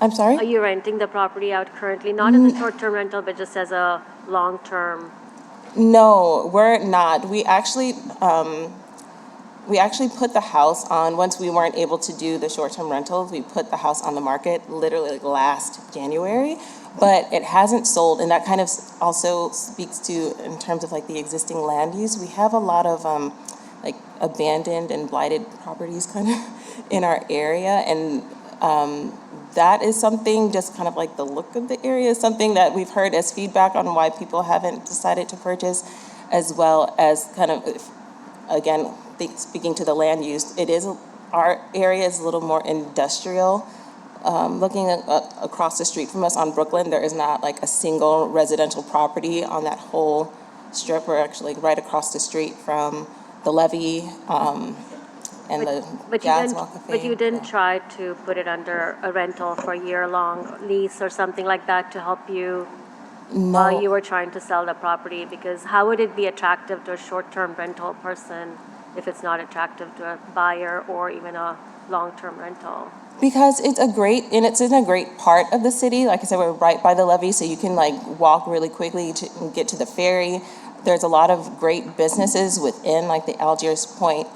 I'm sorry? Are you renting the property out currently, not as a short-term rental, but just as a long-term? No, we're not. We actually put the house on, once we weren't able to do the short-term rentals, we put the house on the market literally like last January, but it hasn't sold. And that kind of also speaks to, in terms of like the existing land use, we have a lot of like abandoned and blighted properties kind of in our area. And that is something, just kind of like the look of the area is something that we've heard as feedback on why people haven't decided to purchase, as well as kind of, again, speaking to the land use, our area is a little more industrial. Looking across the street from us on Brooklyn, there is not like a single residential property on that whole strip. We're actually right across the street from the levee and the Jazz Walk of Fame. But you didn't try to put it under a rental for a year-long lease or something like that to help you while you were trying to sell the property? Because how would it be attractive to a short-term rental person if it's not attractive to a buyer or even a long-term rental? Because it's in a great part of the city. Like I said, we're right by the levee, so you can like walk really quickly to get to the ferry. There's a lot of great businesses within like the Algiers Point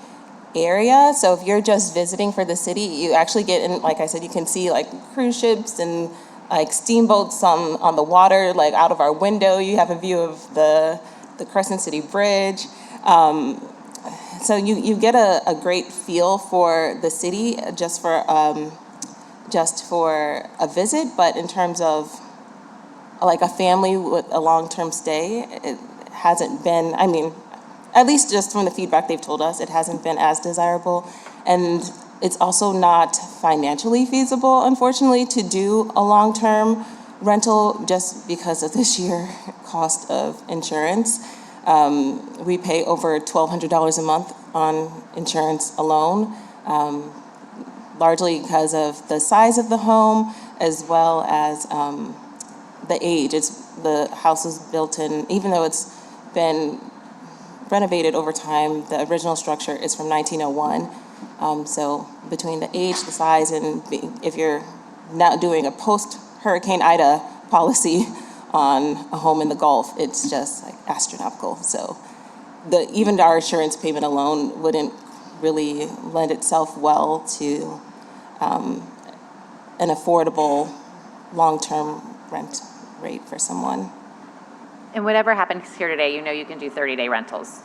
area. So if you're just visiting for the city, you actually get in, like I said, you can see like cruise ships and like steamboats on the water, like out of our window. You have a view of the Crescent City Bridge. So you get a great feel for the city just for a visit. But in terms of like a family with a long-term stay, it hasn't been, I mean, at least just from the feedback they've told us, it hasn't been as desirable. And it's also not financially feasible, unfortunately, to do a long-term rental just because of the sheer cost of insurance. We pay over $1,200 a month on insurance alone, largely because of the size of the home as well as the age. The house was built in, even though it's been renovated over time, the original structure is from 1901. So between the age, the size, and if you're not doing a post-Hurricane Ida policy on a home in the Gulf, it's just like astronomical. So even our insurance payment alone wouldn't really lend itself well to an affordable long-term rent rate for someone. And whatever happens here today, you know you can do 30-day rentals.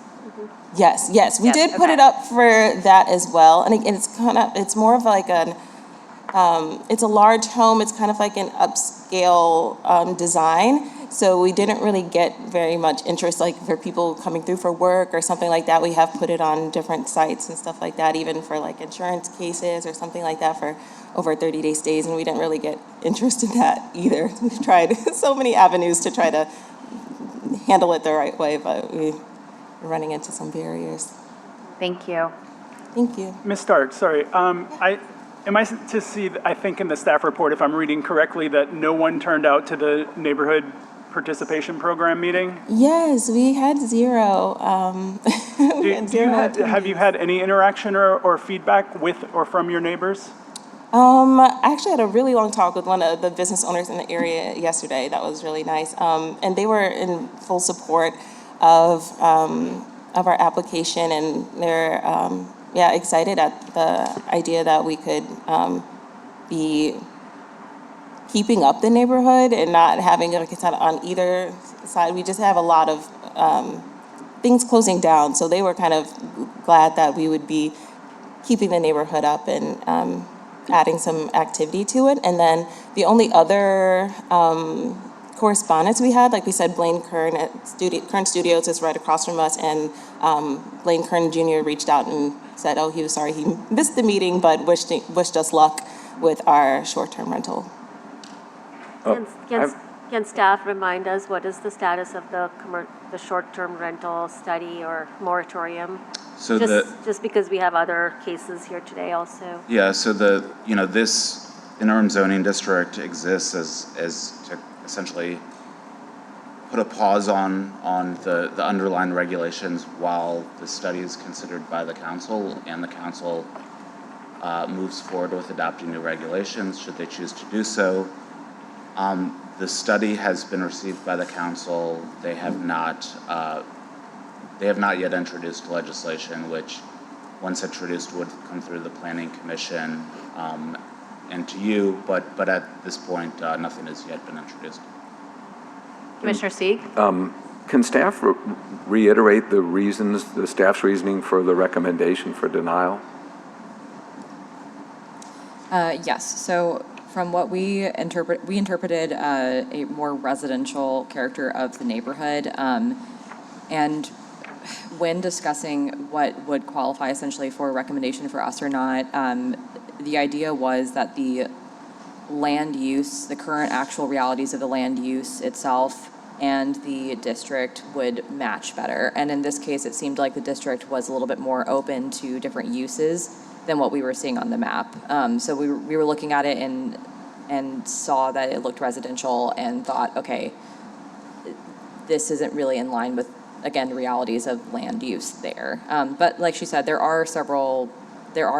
Yes, we did put it up for that as well. And it's more of like it's a large home. It's kind of like an upscale design. So we didn't really get very much interest, like for people coming through for work or something like that. We have put it on different sites and stuff like that, even for like insurance cases or something like that for over 30-day stays. And we didn't really get interest in that either. We've tried so many avenues to try to handle it the right way, but we're running into some barriers. Thank you. Thank you. Ms. Stark, sorry. Am I to see, I think in the staff report, if I'm reading correctly, that no one turned out to the neighborhood participation program meeting? Yes, we had zero. Have you had any interaction or feedback with or from your neighbors? I actually had a really long talk with one of the business owners in the area yesterday. That was really nice. And they were in full support of our application, and they're excited at the idea that we could be keeping up the neighborhood and not having, like I said, on either side. We just have a lot of things closing down. So they were kind of glad that we would be keeping the neighborhood up and adding some activity to it. And then the only other correspondence we had, like we said, Blaine Kern at Kern Studios is right across from us, and Blaine Kern Jr. reached out and said, oh, he was sorry he missed the meeting, but wished us luck with our short-term rental. Can staff remind us what is the status of the short-term rental study or moratorium? So just because we have other cases here today also. Yeah, so this interim zoning district exists as to essentially put a pause on the underlying regulations while the study is considered by the council, and the council moves forward with adopting new regulations should they choose to do so. The study has been received by the council. They have not yet introduced legislation, which, once introduced, would come through the Planning Commission and to you, but at this point, nothing has yet been introduced. Commissioner Sieg? Can staff reiterate the staff's reasoning for the recommendation for denial? Yes. So from what we interpreted a more residential character of the neighborhood, and when discussing what would qualify essentially for a recommendation for us or not, the idea was that the land use, the current actual realities of the land use itself and the district would match better. And in this case, it seemed like the district was a little bit more open to different uses than what we were seeing on the map. So we were looking at it and saw that it looked residential and thought, okay, this isn't really in line with, again, the realities of land use there. But like she said, there are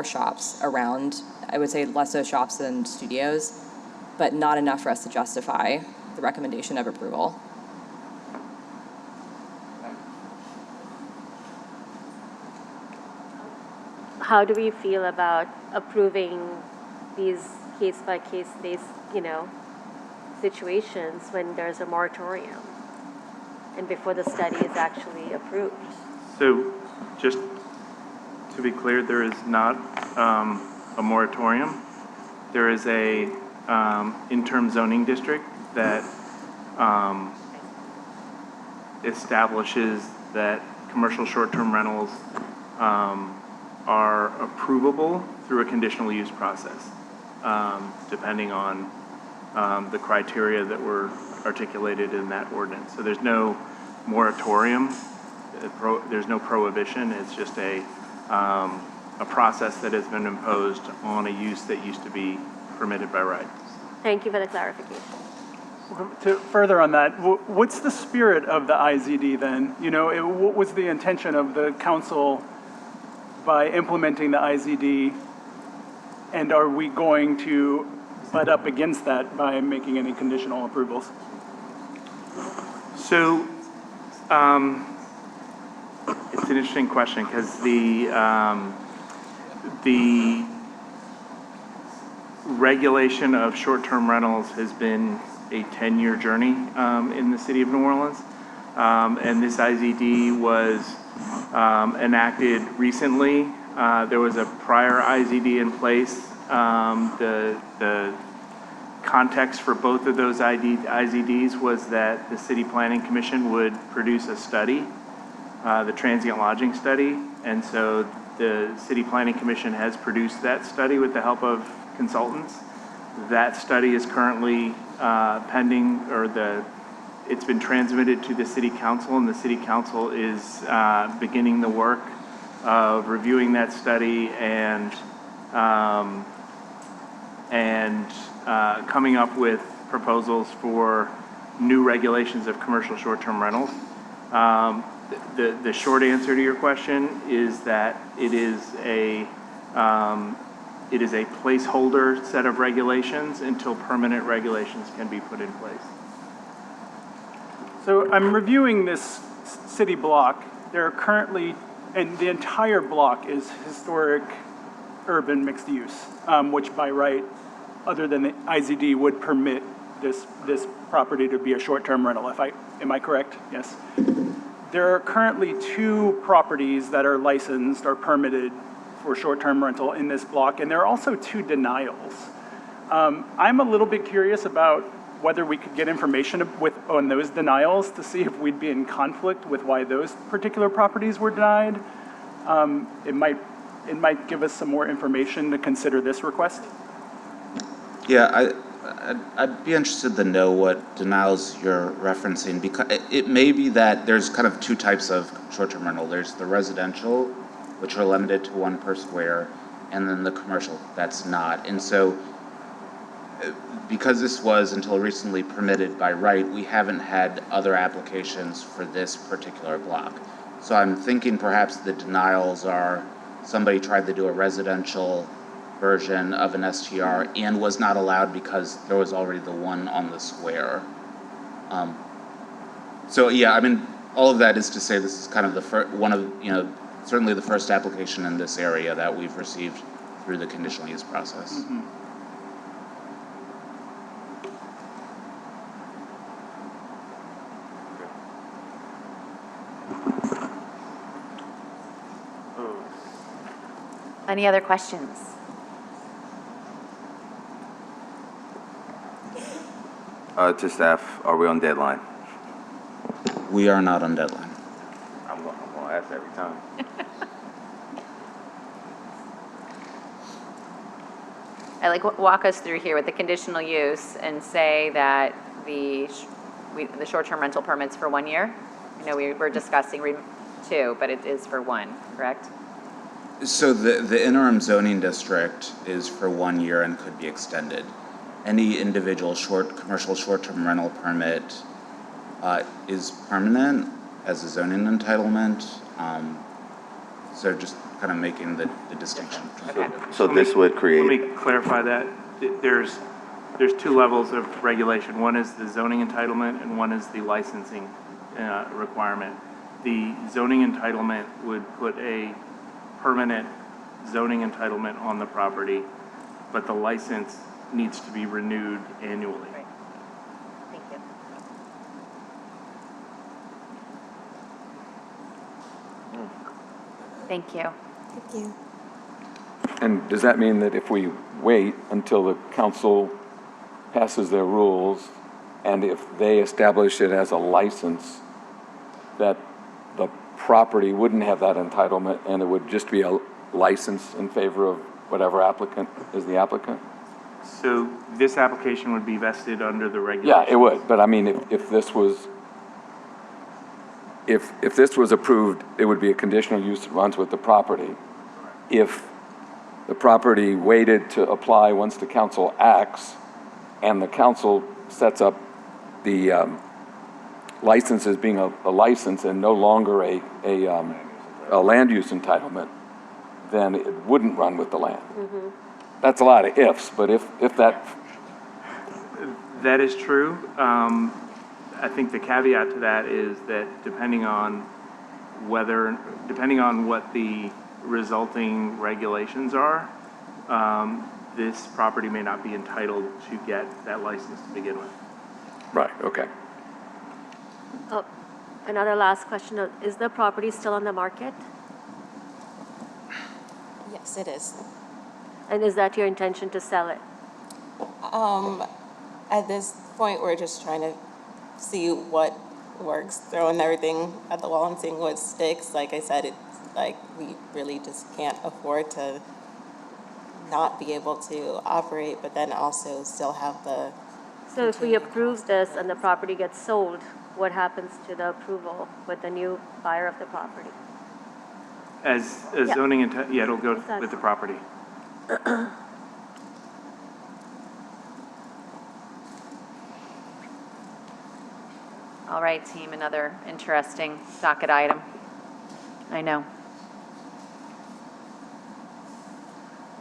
shops around, I would say less so shops than studios, but not enough for us to justify the recommendation of approval. How do we feel about approving these case-by-case based, situations when there's a moratorium and before the study is actually approved? So just to be clear, there is not a moratorium. There is a interim zoning district that establishes that commercial short-term rentals are approvable through a conditional use process, depending on the criteria that were articulated in that ordinance. So there's no moratorium, there's no prohibition. It's just a process that has been imposed on a use that used to be permitted by right. Thank you for the clarification. To further on that, what's the spirit of the IZD then? What was the intention of the council by implementing the IZD? And are we going to butt up against that by making any conditional approvals? So it's an interesting question because the regulation of short-term rentals has been a 10-year journey in the city of New Orleans. And this IZD was enacted recently. There was a prior IZD in place. The context for both of those IZDs was that the City Planning Commission would produce a study, the transient lodging study. And so the City Planning Commission has produced that study with the help of consultants. That study is currently pending, it's been transmitted to the City Council, and the City Council is beginning the work of reviewing that study and coming up with proposals for new regulations of commercial short-term rentals. The short answer to your question is that it is a placeholder set of regulations until permanent regulations can be put in place. So I'm reviewing this city block. There are currently and the entire block is historic urban mixed use, which by right, other than the IZD, would permit this property to be a short-term rental. Am I correct? Yes. There are currently 2 properties that are licensed or permitted for short-term rental in this block, and there are also 2 denials. I'm a little bit curious about whether we could get information on those denials to see if we'd be in conflict with why those particular properties were denied. It might give us some more information to consider this request. Yeah, I'd be interested to know what denials you're referencing, because it may be that there's kind of 2 types of short-term rental. There's the residential, which are limited to 1 per square, and then the commercial that's not. And so, because this was until recently permitted by right, we haven't had other applications for this particular block. So I'm thinking perhaps the denials are somebody tried to do a residential version of an STR and was not allowed because there was already the one on the square. So yeah, I mean, all of that is to say this is kind of the certainly the first application in this area that we've received through the conditional use process. Mm-hmm. Any other questions? To staff, are we on deadline? We are not on deadline. I'm going to ask every time. Walk us through here with the conditional use and say that the short-term rental permit's for 1 year. I know we're discussing 2, but it is for 1, correct? So the interim zoning district is for 1 year and could be extended. Any individual commercial short-term rental permit is permanent as a zoning entitlement. So just kind of making the distinction. Okay. So this would create. Let me clarify that. There's 2 levels of regulation. One is the zoning entitlement and one is the licensing requirement. The zoning entitlement would put a permanent zoning entitlement on the property, but the license needs to be renewed annually. Right. Thank you. Thank you. Thank you. And does that mean that if we wait until the council passes their rules, and if they establish it as a license, that the property wouldn't have that entitlement, and it would just be a license in favor of whatever applicant is the applicant? So this application would be vested under the regulations? Yeah, it would, but I mean, if this was approved, it would be a conditional use that runs with the property. If the property waited to apply once the council acts, and the council sets up the license as being a license and no longer a land use entitlement, then it wouldn't run with the land. Mm-hmm. That's a lot of ifs, but if that... That is true. I think the caveat to that is that depending on what the resulting regulations are, this property may not be entitled to get that license to begin with. Right, okay. Oh, another last question. Is the property still on the market? Yes, it is. And is that your intention to sell it? At this point, we're just trying to see what works, throwing everything at the wall and seeing what sticks. Like I said, it's like we really just can't afford to not be able to operate, but then also still have the... So if we approve this and the property gets sold, what happens to the approval with the new buyer of the property? As a zoning, it'll go with the property. All right, team, another interesting docket item. I know.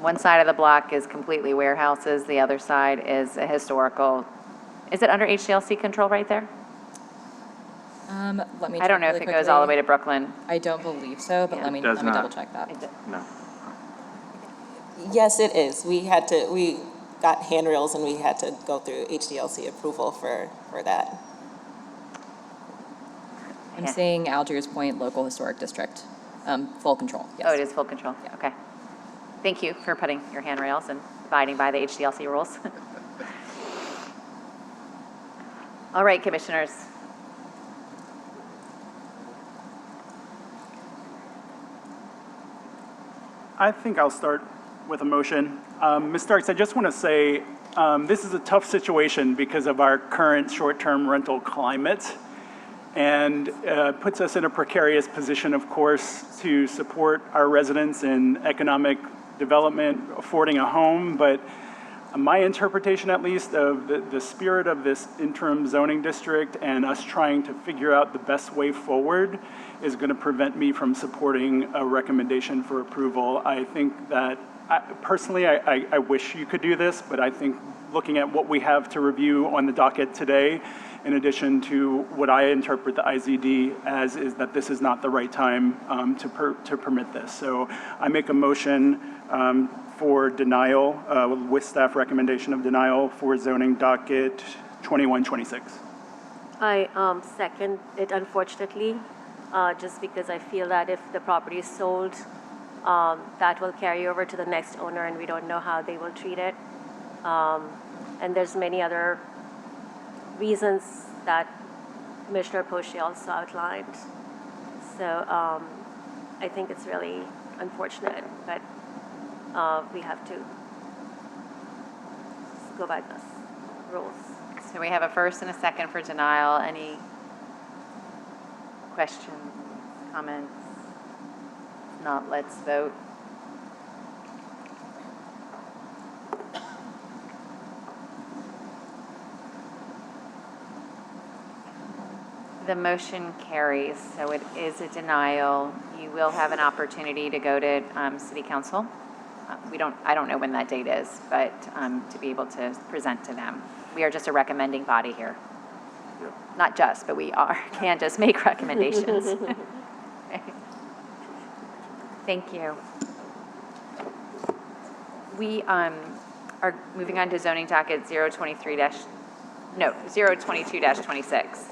One side of the block is completely warehouses, the other side is a historical. Is it under HCLC control right there? Let me I don't check know if really it goes all the way quickly. to Brooklyn. I don't believe so, but Yeah. let me Does not. double check that. No. Yes, it is. We got handrails and we had to go through HDLC approval for that. I'm Yeah. seeing Algiers Point Local Historic District, full control, yes. Oh, it is full control? Okay. Thank you for putting your handrails and abiding by the HDLC rules. All right, commissioners. I think I'll start with a motion. Ms. Starks, I just want to say, this is a tough situation because of our current short-term rental climate, and puts us in a precarious position, of course, to support our residents in economic development, affording a home, but my interpretation, at least, of the spirit of this interim zoning district and us trying to figure out the best way forward is going to prevent me from supporting a recommendation for approval. I think that, personally, I wish you could do this, but I think looking at what we have to review on the docket today, in addition to what I interpret the IZD as, is that this is not the right time to permit this. So I make a motion for denial, with staff recommendation of denial for zoning docket 2126. I second it, unfortunately, just because I feel that if the property is sold, that will carry over to the next owner, and we don't know how they will treat it. And there's many other reasons that Commissioner Poche also outlined. So I think it's really unfortunate, but we have to go by the rules. So we have a first and a second for denial. Any questions, comments? If not, let's vote. The motion carries, so it is a denial. You will have an opportunity to go to City Council. I don't know when that date is, but to be able to present to them. We are just a recommending body here. Not just, but we are. Can't just make recommendations. Okay. Thank you. We are moving on to zoning docket 022-26.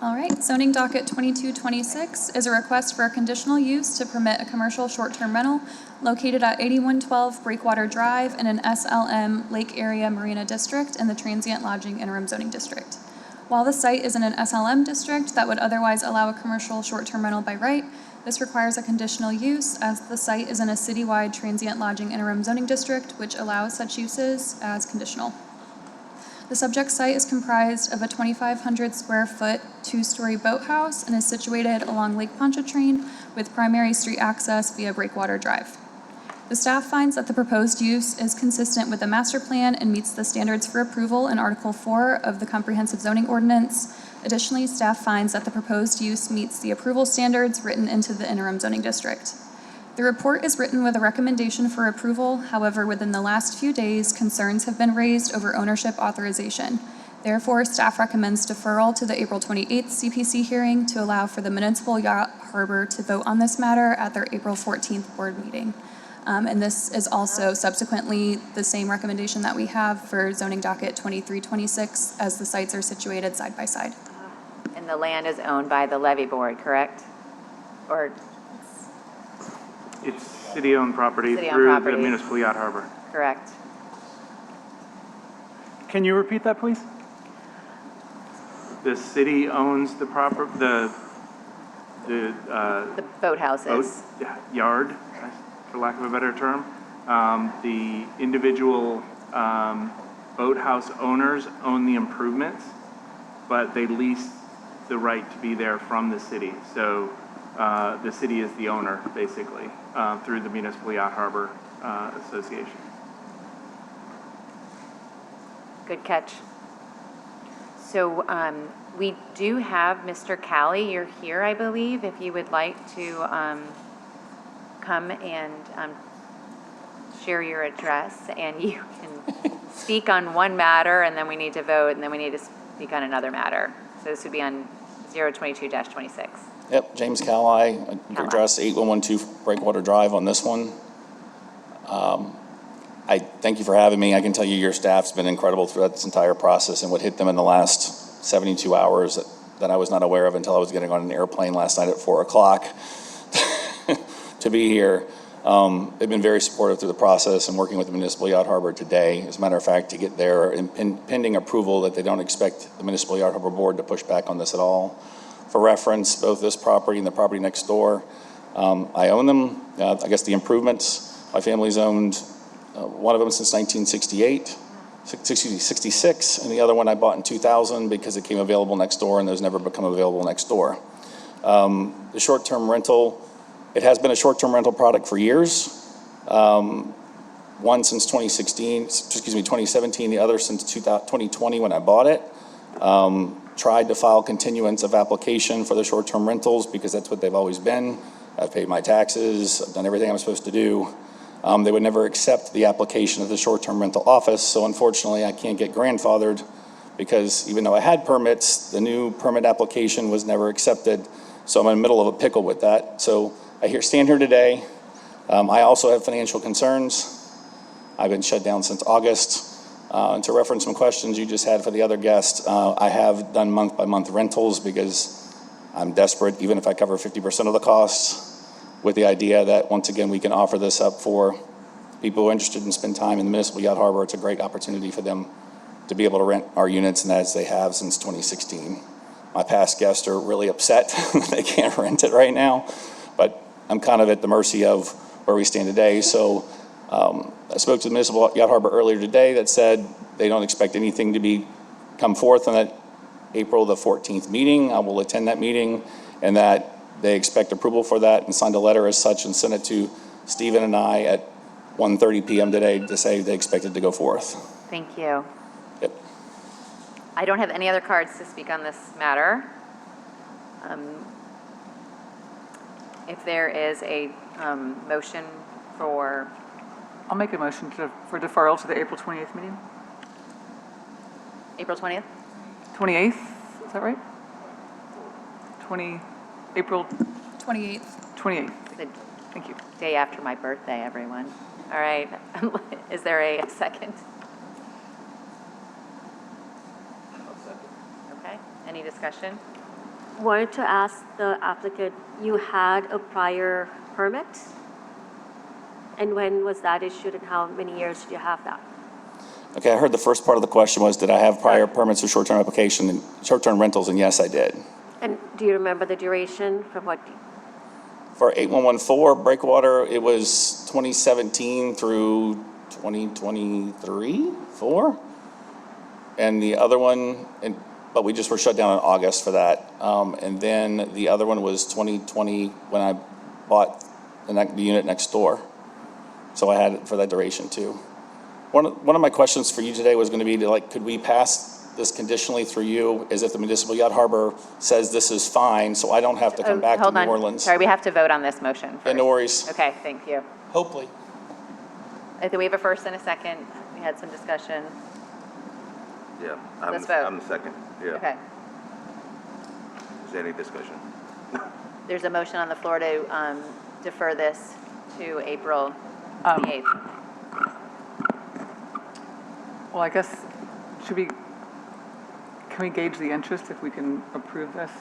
All right, zoning docket 2226 is a request for a conditional use to permit a commercial short-term rental located at 8112 Breakwater Drive in an SLM Lake Area Marina District in the Transient Lodging Interim Zoning District. While the site is in an SLM district that would otherwise allow a commercial short-term rental by right, this requires a conditional use as the site is in a citywide Transient Lodging Interim Zoning District, which allows such uses as conditional. The subject site is comprised of a 2,500 square foot, 2-story boathouse and is situated along Lake Pontchartrain with primary street access via Breakwater Drive. The staff finds that the proposed use is consistent with the master plan and meets the standards for approval in Article 4 of the Comprehensive Zoning Ordinance. Additionally, staff finds that the proposed use meets the approval standards written into the interim zoning district. The report is written with a recommendation for approval. However, within the last few days, concerns have been raised over ownership authorization. Therefore, staff recommends deferral to the April 28th CPC hearing to allow for the Municipal Yacht Harbor to vote on this matter at their April 14th board meeting. And this is also subsequently the same recommendation that we have for zoning docket 2326 as the sites are situated side by side. And the land is owned by the levy board, correct? Or It's city-owned property City-owned through the property. Municipal Yacht Harbor. correct? Can you repeat that, please? The city owns the The boathouses. yard, for lack of a better term. The individual boathouse owners own the improvements, but they lease the right to be there from the city. So the city is the owner, basically, through the Municipal Yacht Harbor Association. Good catch. So we do have Mr. Callie, you're here, I believe, if you would like to come and share your address, and you can speak on one matter, and then we need to vote, and then we need to speak on another matter. So this would be on 022-26. Yep, James Calley, address 8112 Breakwater Drive on this one. I thank you for having me. I can tell you your staff's been incredible throughout this entire process, and what hit them in the last 72 hours that I was not aware of until I was getting on an airplane last night at 4 o'clock to be here. They've been very supportive through the process and working with the Municipal Yacht Harbor today. As a matter of fact, to get there and pending approval that they don't expect the Municipal Yacht Harbor Board to push back on this at all. For reference, both this property and the property next door, I own them. I guess the improvements, my family's owned one of them since 1968, 66, and the other one I bought in 2000 because it came available next door, and those never become available next door. The short-term rental, it has been a short-term rental product for years. One since 2017, the other since 2020 when I bought it. Tried to file continuance of application for the short-term rentals because that's what they've always been. I've paid my taxes, I've done everything I'm supposed to do. They would never accept the application of the short-term rental office, so unfortunately I can't get grandfathered because even though I had permits, the new permit application was never accepted, so I'm in the middle of a pickle with that. So I stand here today. I also have financial concerns. I've been shut down since August. And to reference some questions you just had for the other guest, I have done month-by-month rentals because I'm desperate, even if I cover 50% of the costs, with the idea that, once again, we can offer this up for people who are interested in spend time in the Municipal Yacht Harbor. It's a great opportunity for them to be able to rent our units, and as they have since 2016. My past guests are really upset that they can't rent it right now, but I'm kind of at the mercy of where we stand today. So I spoke to the Municipal Yacht Harbor earlier today that said they don't expect anything to come forth on that April the 14th meeting. I will attend that meeting, and that they expect approval for that, and signed a letter as such and sent it to Stephen and I at 1:30 p.m. today to say they expect it to go forth. Thank you. Yep. I don't have any other cards to speak on this matter. If there is a motion for... I'll make a motion for deferral to the April 28th meeting. April 20th? 28th, is that right? April 28th. 28th. The Thank you. day after my birthday, everyone. All right. Is there a second? Okay. Any discussion? Wanted to ask the applicant, you had a prior permit? And when was that issued, and how many years did you have that? Okay, I heard the first part of the question was, did I have prior permits for short-term application and short-term rentals, and yes, I did. And do you remember the duration from what? For 8114 Breakwater, it was 2017 through 2023, 4? And the other one, but we just were shut down in August for that. And then the other one was 2020 when I bought the unit next door. So I had it for that duration too. One of my questions for you today was going to be could we pass this conditionally through you, as if the Municipal Yacht Harbor says this is fine, so I don't have to come back to Hold New on. Orleans. Sorry, we have to vote on this motion first. Yeah, no worries. Okay, thank you. Hopefully. I think we have a first and a second. We had some discussion. Yeah, Let's vote. I'm the second, yeah. Okay. Is there any discussion? There's a motion on the floor to defer this to April 28th. Well, I guess, can we gauge the interest if we can approve this,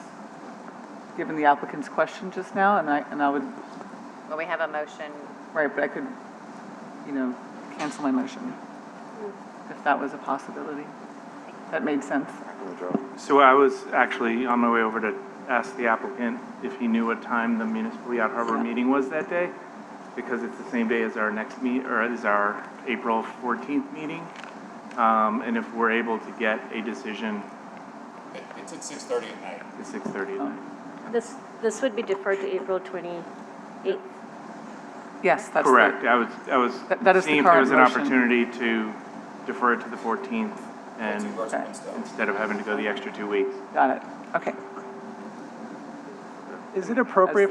given the applicant's question just now? And I would... Well, we have a motion. Right, but I could, cancel my motion, if that was a possibility. That made sense. So I was actually on my way over to ask the applicant if he knew what time the Municipal Yacht Harbor meeting was that day, because it's the same day as our next as our April 14th meeting. And if we're able to get a decision. It's at 6:30 at night. It's 6:30 at night. This would be deferred to April 28th. Yes, that's correct. That is seeing if the there was current an motion. opportunity to defer it to the 14th, and instead of having to go the extra 2 weeks. Got it. Okay. Is it appropriate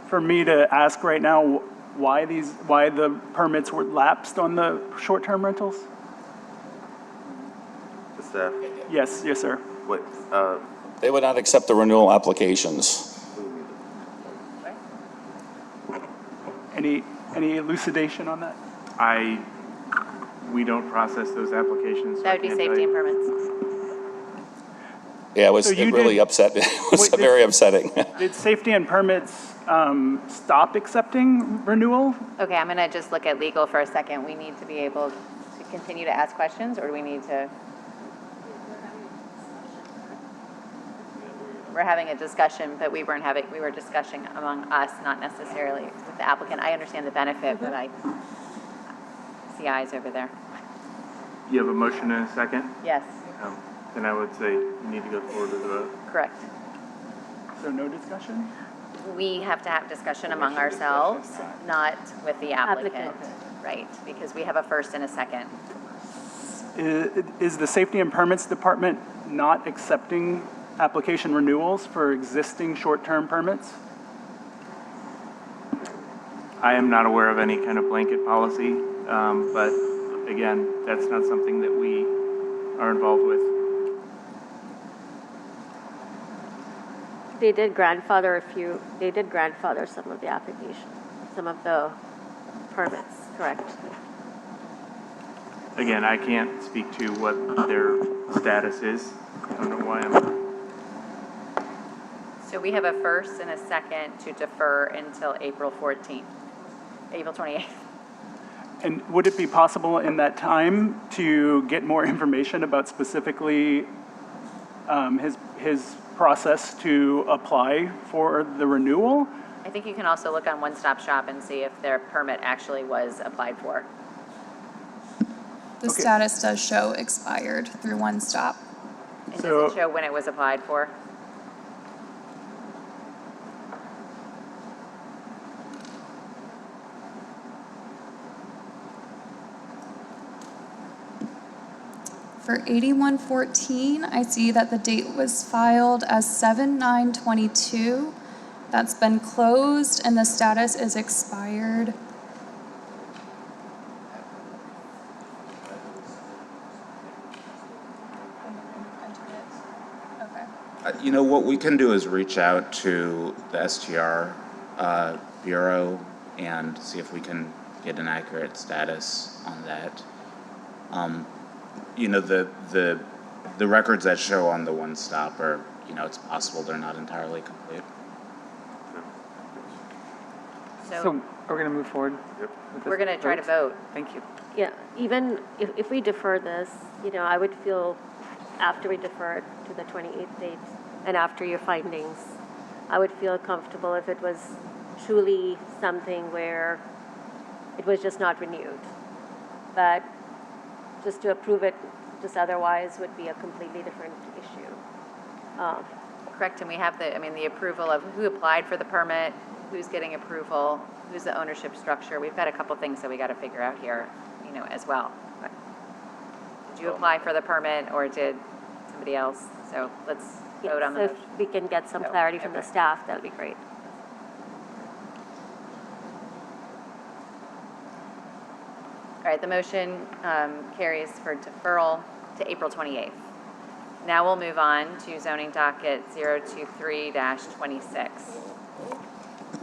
for me to ask right now why the permits were lapsed on the short-term rentals? The staff? Yes, sir. What, They would not accept the renewal applications. Any elucidation on that? We don't process those applications. so That I would be can't tell safety you. and permits. Yeah, it was So you it really did- upset. It was Wait, very upsetting. Did safety and permits stop accepting renewal? Okay, I'm going to just look at legal for a second. We need to be able to continue to ask questions, or do we need to? We're having a discussion, but we were discussing among us, not necessarily with the applicant. I understand the benefit, but I see eyes over there. You have a motion and a second? Yes, Then I would say you need to go forward with the vote. correct. So no discussion? We have to have discussion among ourselves, not with the applicant. Applicant. Right, because we have a first and a second. Is the Safety and Permits Department not accepting application renewals for existing short-term permits? I am not aware of any kind of blanket policy, but again, that's not something that we are involved with. They did grandfather some of the applications, some of the permits, correct? Again, I can't speak to what their status is. I don't know why I'm, So we have a first and a second to defer until April 14th, April 28th. And would it be possible in that time to get more information about specifically his process to apply for the renewal? I think you can also look on One Stop Shop and see if their permit actually was applied for. The status does show expired through One Stop. And does it show when it was applied for? For 8114, I see that the date was filed as 7/9/22. That's been closed and the status is expired. You know, what we can do is reach out to the STR Bureau and see if we can get an accurate status on that. You know, the records that show on the One Stop are, you know, it's possible they're not entirely complete. So are we going to move forward? with We're this going to try to vote. Thank you. Yeah, even if we defer this, you know, I would feel after we defer it to the 28th date and after your findings, I would feel comfortable if it was truly something where it was just not renewed. But just to approve it just otherwise would be a completely different issue. Correct, and we have the approval of who applied for the permit, who's getting approval, who's the ownership structure. We've got a couple things that we got to figure out here, you know, as well. Did you apply for the permit or did somebody else? So let's vote on the So motion. if we can get some clarity from the staff, that would be great. All right, the motion carries for deferral to April 28th. Now we'll move on to zoning docket 023-26.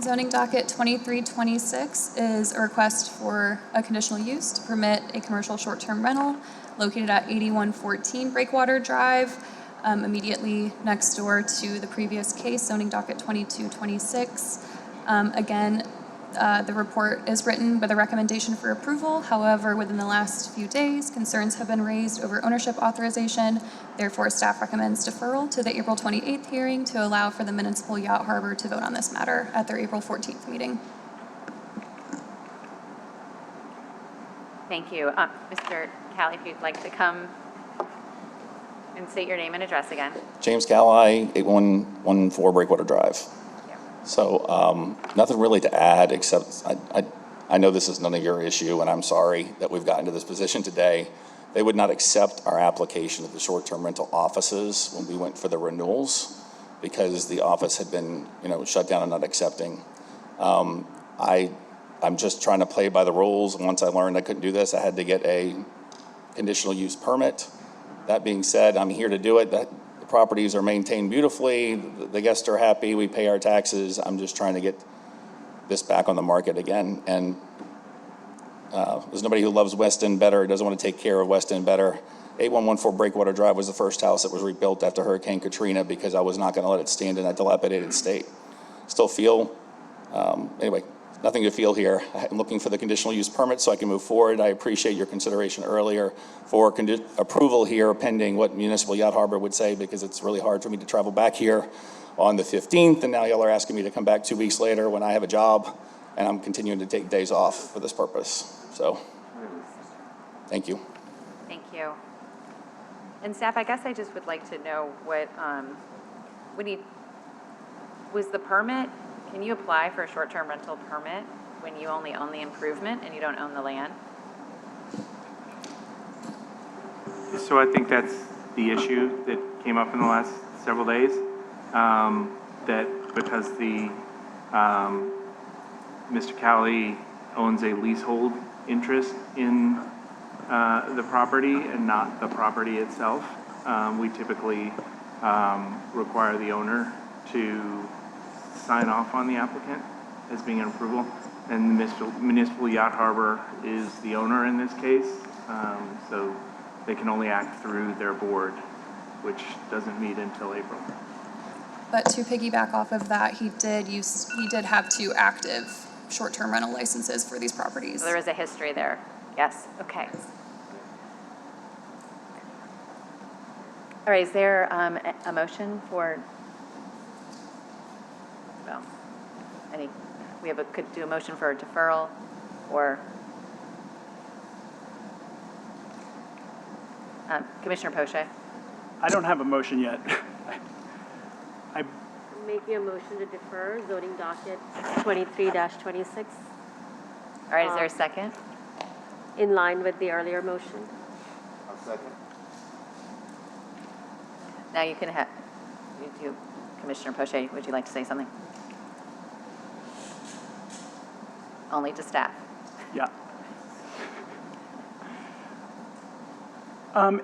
Zoning docket 2326 is a request for a conditional use to permit a commercial short-term rental located at 8114 Breakwater Drive, immediately next door to the previous case, zoning docket 2226. Again, the report is written with a recommendation for approval. However, within the last few days, concerns have been raised over ownership authorization. Therefore, staff recommends deferral to the April 28th hearing to allow for the Municipal Yacht Harbor to vote on this matter at their April 14th meeting. Thank you. Mr. Callie, if you'd like to come and state your name and address again. James Callai, 8114 Breakwater Drive. So nothing really to add, except I know this is none of your issue, and I'm sorry that we've gotten to this position today. They would not accept our application of the short-term rental offices when we went for the renewals because the office had been, shut down and not accepting. I'm just trying to play by the rules. And once I learned I couldn't do this, I had to get a conditional use permit. That being said, I'm here to do it. The properties are maintained beautifully, the guests are happy, we pay our taxes. I'm just trying to get this back on the market again. And there's nobody who loves West End better, doesn't want to take care of West End better. 8114 Breakwater Drive was the first house that was rebuilt after Hurricane Katrina because I was not going to let it stand in that dilapidated state. Still feel, anyway, nothing to feel here. I'm looking for the conditional use permit so I can move forward. I appreciate your consideration earlier for approval here pending what Municipal Yacht Harbor would say, because it's really hard for me to travel back here on the 15th, and now y'all are asking me to come back 2 weeks later when I have a job and I'm continuing to take days off for this purpose. So, thank you. Thank you. And staff, I guess I just would like to know what, was the permit, can you apply for a short-term rental permit when you only own the improvement and you don't own the land? So I think that's the issue that came up in the last several days, that because Mr. Cowley owns a leasehold interest in the property and not the property itself, we typically require the owner to sign off on the applicant as being an approval. And the Municipal Yacht Harbor is the owner in this case, so they can only act through their board, which doesn't meet until April. But to piggyback off of that, he did have 2 active short-term rental licenses for these properties. So there is a history there. Yes, okay. All right, is there a motion for, well, could do a motion for a deferral or Commissioner Poche? I don't have a motion yet. Making a motion to defer zoning docket 23-26. All right, is there a second? In line with the earlier motion. I'll second. Now you can have, Commissioner Poche, would you like to say something? Only to staff. Yeah.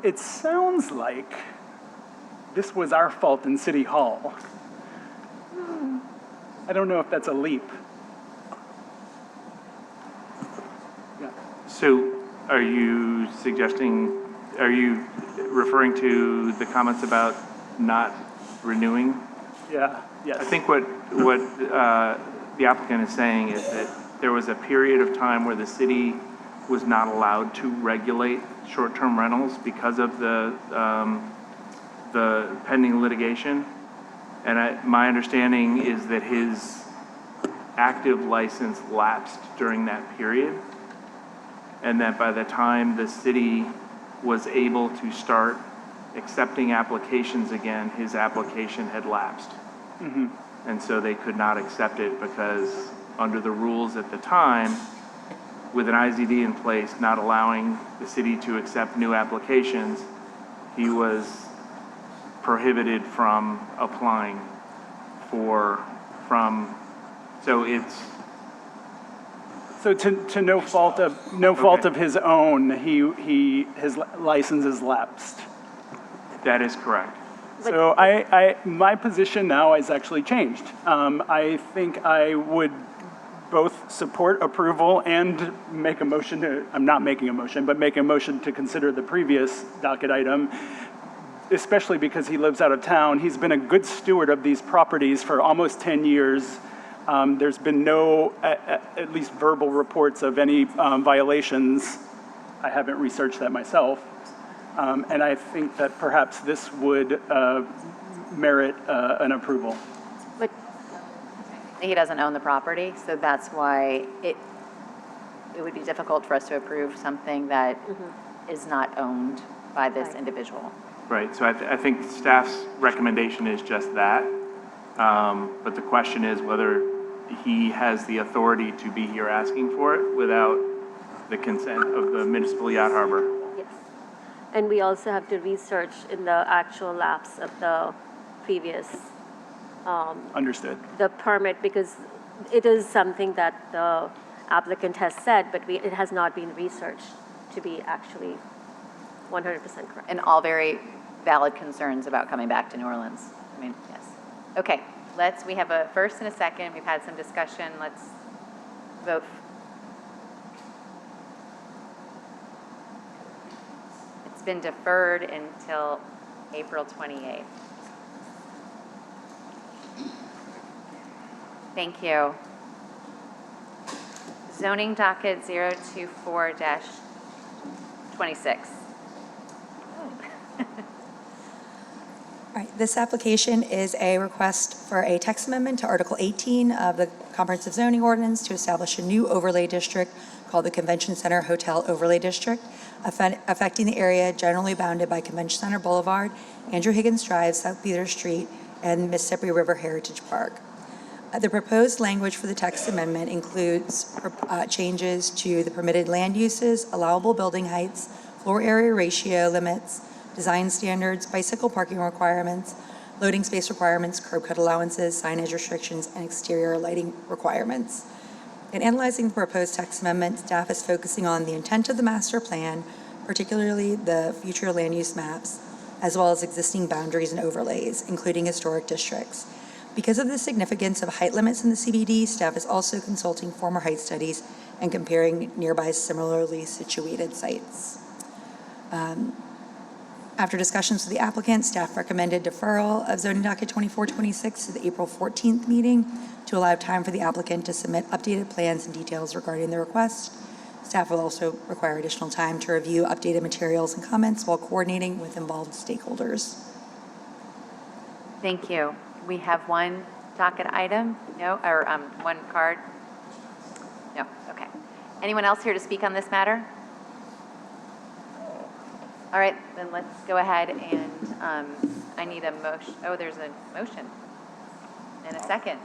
It sounds like this was our fault in City Hall. I don't know if that's a leap. Yeah. So are you referring to the comments about not renewing? Yeah, yes. I think what the applicant is saying is that there was a period of time where the city was not allowed to regulate short-term rentals because of the pending litigation. And my understanding is that his active license lapsed during that period, and that by the time the city was able to start accepting applications again, his application had lapsed. Mm-hmm. And so they could not accept it because under the rules at the time, with an IZD in place not allowing the city to accept new applications, he was prohibited from applying So to no fault of his own, his license is lapsed. That is correct. So my position now has actually changed. I think I would both support approval and make a motion to, I'm not making a motion, but make a motion to consider the previous docket item, especially because he lives out of town. He's been a good steward of these properties for almost 10 years. There's been no, at least verbal reports of any violations. I haven't researched that myself. And I think that perhaps this would merit an approval. But he doesn't own the property, so that's why it would be difficult for us to approve something that is not owned by this individual. Right, so I think staff's recommendation is just that. But the question is whether he has the authority to be here asking for it without the consent of the Municipal Yacht Harbor. Yes. And we also have to research in the actual lapse of the previous Understood. the permit, because it is something that the applicant has said, but it has not been researched to be actually 100% correct. And all very valid concerns about coming back to New Orleans. I mean, yes. Okay, we have a first and a second. We've had some discussion. Let's vote. It's been deferred until April 28th. Thank you. Zoning docket 024-26. All right, this application is a request for a text amendment to Article 18 of the Comprehensive Zoning Ordinance to establish a new overlay district called the Convention Center Hotel Overlay District, affecting the area generally bounded by Convention Center Boulevard, Andrew Higgins Drive, South Theater Street, and Mississippi River Heritage Park. The proposed language for the text amendment includes changes to the permitted land uses, allowable building heights, floor area ratio limits, design standards, bicycle parking requirements, loading space requirements, curb cut allowances, signage restrictions, and exterior lighting requirements. In analyzing the proposed text amendment, staff is focusing on the intent of the master plan, particularly the future land use maps, as well as existing boundaries and overlays, including historic districts. Because of the significance of height limits in the CBD, staff is also consulting former height studies and comparing nearby similarly situated sites. After discussions with the applicant, staff recommended deferral of zoning docket 2426 to the April 14th meeting to allow time for the applicant to submit updated plans and details regarding the request. Staff will also require additional time to review updated materials and comments while coordinating with involved stakeholders. Thank you. We have one docket item? No, or one card? No, okay. Anyone else here to speak on this matter? All right, then let's go ahead and I need a motion. Oh, there's a motion and a second.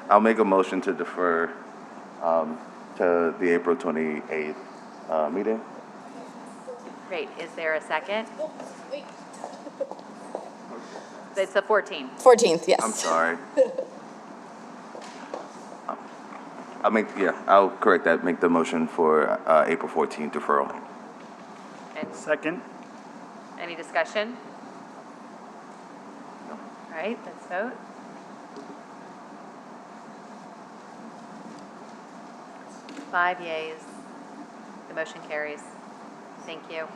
I'll make a motion to defer to the April 28th meeting. Great. Is there a second? It's the 14th. 14th, yes. I'm sorry. I'll correct that, make the motion for April 14th deferral. And Second. any discussion? All right, let's vote. Five yeas. The motion carries. Thank you.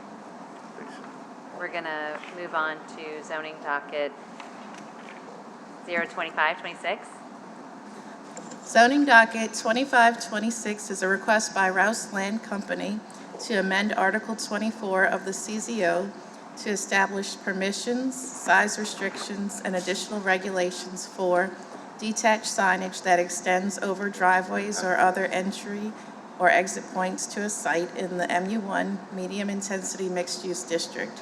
We're going to move on to zoning docket 02526. Zoning docket 2526 is a request by Rouse Land Company to amend Article 24 of the CZO to establish permissions, size restrictions, and additional regulations for detached signage that extends over driveways or other entry or exit points to a site in the MU1 Medium Intensity Mixed Use District.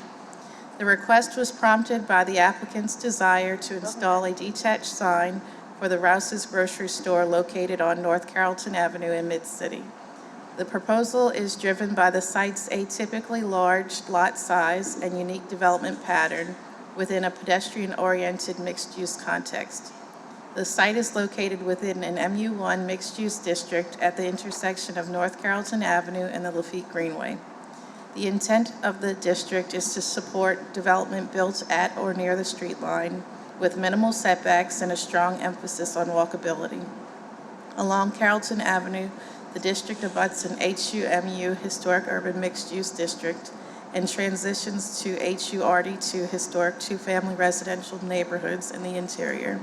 The request was prompted by the applicant's desire to install a detached sign for the Rouse's grocery store located on North Carrollton Avenue in Mid-City. The proposal is driven by the site's atypically large lot size and unique development pattern within a pedestrian-oriented mixed-use context. The site is located within an MU1 mixed-use district at the intersection of North Carrollton Avenue and the Lafitte Greenway. The intent of the district is to support development built at or near the street line with minimal setbacks and a strong emphasis on walkability. Along Carrollton Avenue, the district abuts an HUMU Historic Urban Mixed-Use District and transitions to HURD2 Historic Two-Family Residential Neighborhoods in the interior,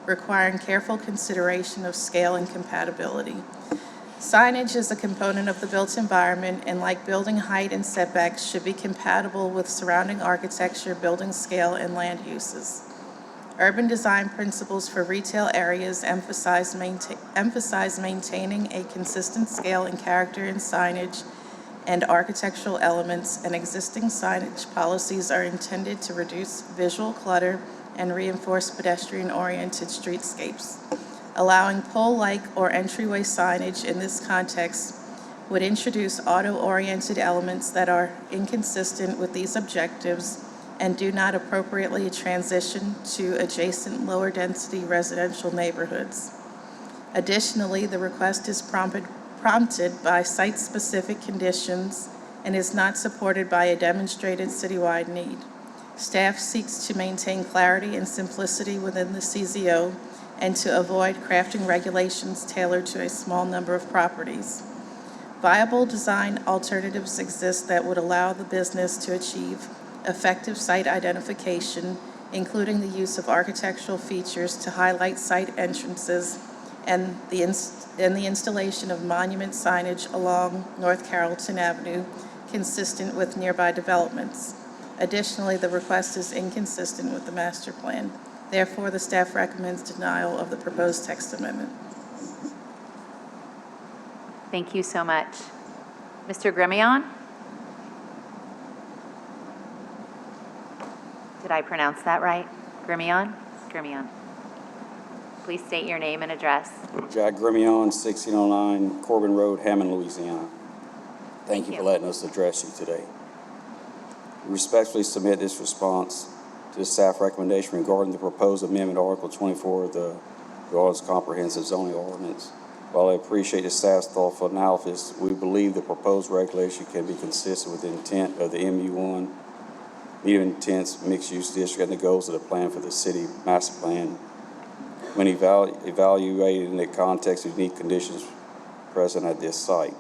requiring careful consideration of scale and compatibility. Signage is a component of the built environment and, like building height and setbacks, should be compatible with surrounding architecture, building scale, and land uses. Urban design principles for retail areas emphasize maintaining a consistent scale and character in signage and architectural elements, and existing signage policies are intended to reduce visual clutter and reinforce pedestrian-oriented streetscapes. Allowing pole-like or entryway signage in this context would introduce auto-oriented elements that are inconsistent with these objectives and do not appropriately transition to adjacent lower-density residential neighborhoods. Additionally, the request is prompted by site-specific conditions and is not supported by a demonstrated citywide need. Staff seeks to maintain clarity and simplicity within the CZO and to avoid crafting regulations tailored to a small number of properties. Viable design alternatives exist that would allow the business to achieve effective site identification, including the use of architectural features to highlight site entrances and the installation of monument signage along North Carrollton Avenue consistent with nearby developments. Additionally, the request is inconsistent with the master plan. Therefore, the staff recommends denial of the proposed text amendment. Thank you so much. Mr. Gremion? Did I pronounce that right? Gremion? Gremion. Please state your name and address. Jack Gremion, 1609 Corbin Road, Hammond, Louisiana. Thank you for letting us address you today. We respectfully submit this response to the staff recommendation regarding the proposed amendment to Article 24 of the Orleans Comprehensive Zoning Ordinance. While I appreciate the staff's thoughtful analysis, we believe the proposed regulation can be consistent with the intent of the MU1, medium intense mixed-use district, and the goals of the plan for the city master plan when evaluated in the context of unique conditions present at this site.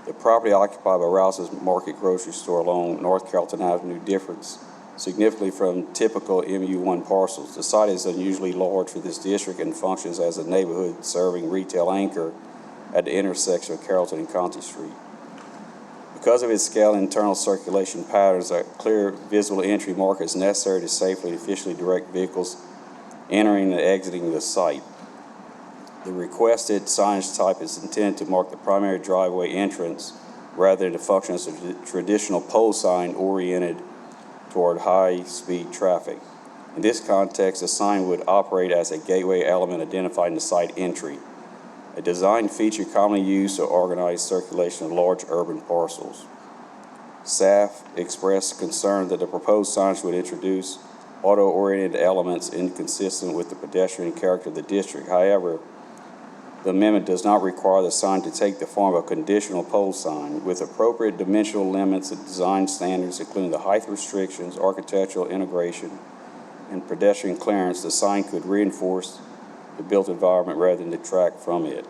The property occupied by Rouse's Market Grocery Store along North Carrollton Avenue differs significantly from typical MU1 parcels. The site is unusually large for this district and functions as a neighborhood serving retail anchor at the intersection of Carrollton and Conti Street. Because of its scale and internal circulation patterns, a clear visible entry marker is necessary to safely and efficiently direct vehicles entering and exiting the site. The requested signage type is intended to mark the primary driveway entrance rather than to function as a traditional pole sign oriented toward high-speed traffic. In this context, the sign would operate as a gateway element identifying the site entry, a design feature commonly used to organize circulation of large urban parcels. Staff expressed concern that the proposed signage would introduce auto-oriented elements inconsistent with the pedestrian character of the district. However, the amendment does not require the sign to take the form of a conditional pole sign. With appropriate dimensional limits and design standards, including the height restrictions, architectural integration, and pedestrian clearance, the sign could reinforce the built environment rather than detract from it.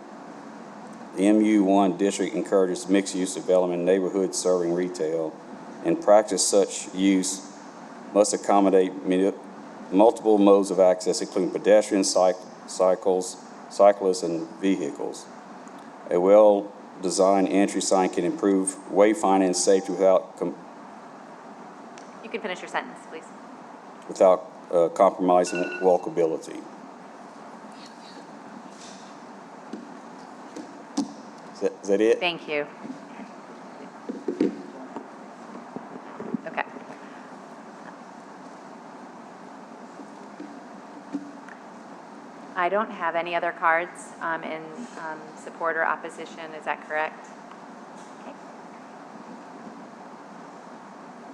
The MU1 district encourages mixed-use development in neighborhoods serving retail. In practice, such use must accommodate multiple modes of access, including pedestrians, cyclists, and vehicles. A well-designed entry sign can improve wayfinding and safety without You can finish your sentence, please. compromising walkability. Is that it? Thank you. Okay. I don't have any other cards in support or opposition. Is that correct? Okay.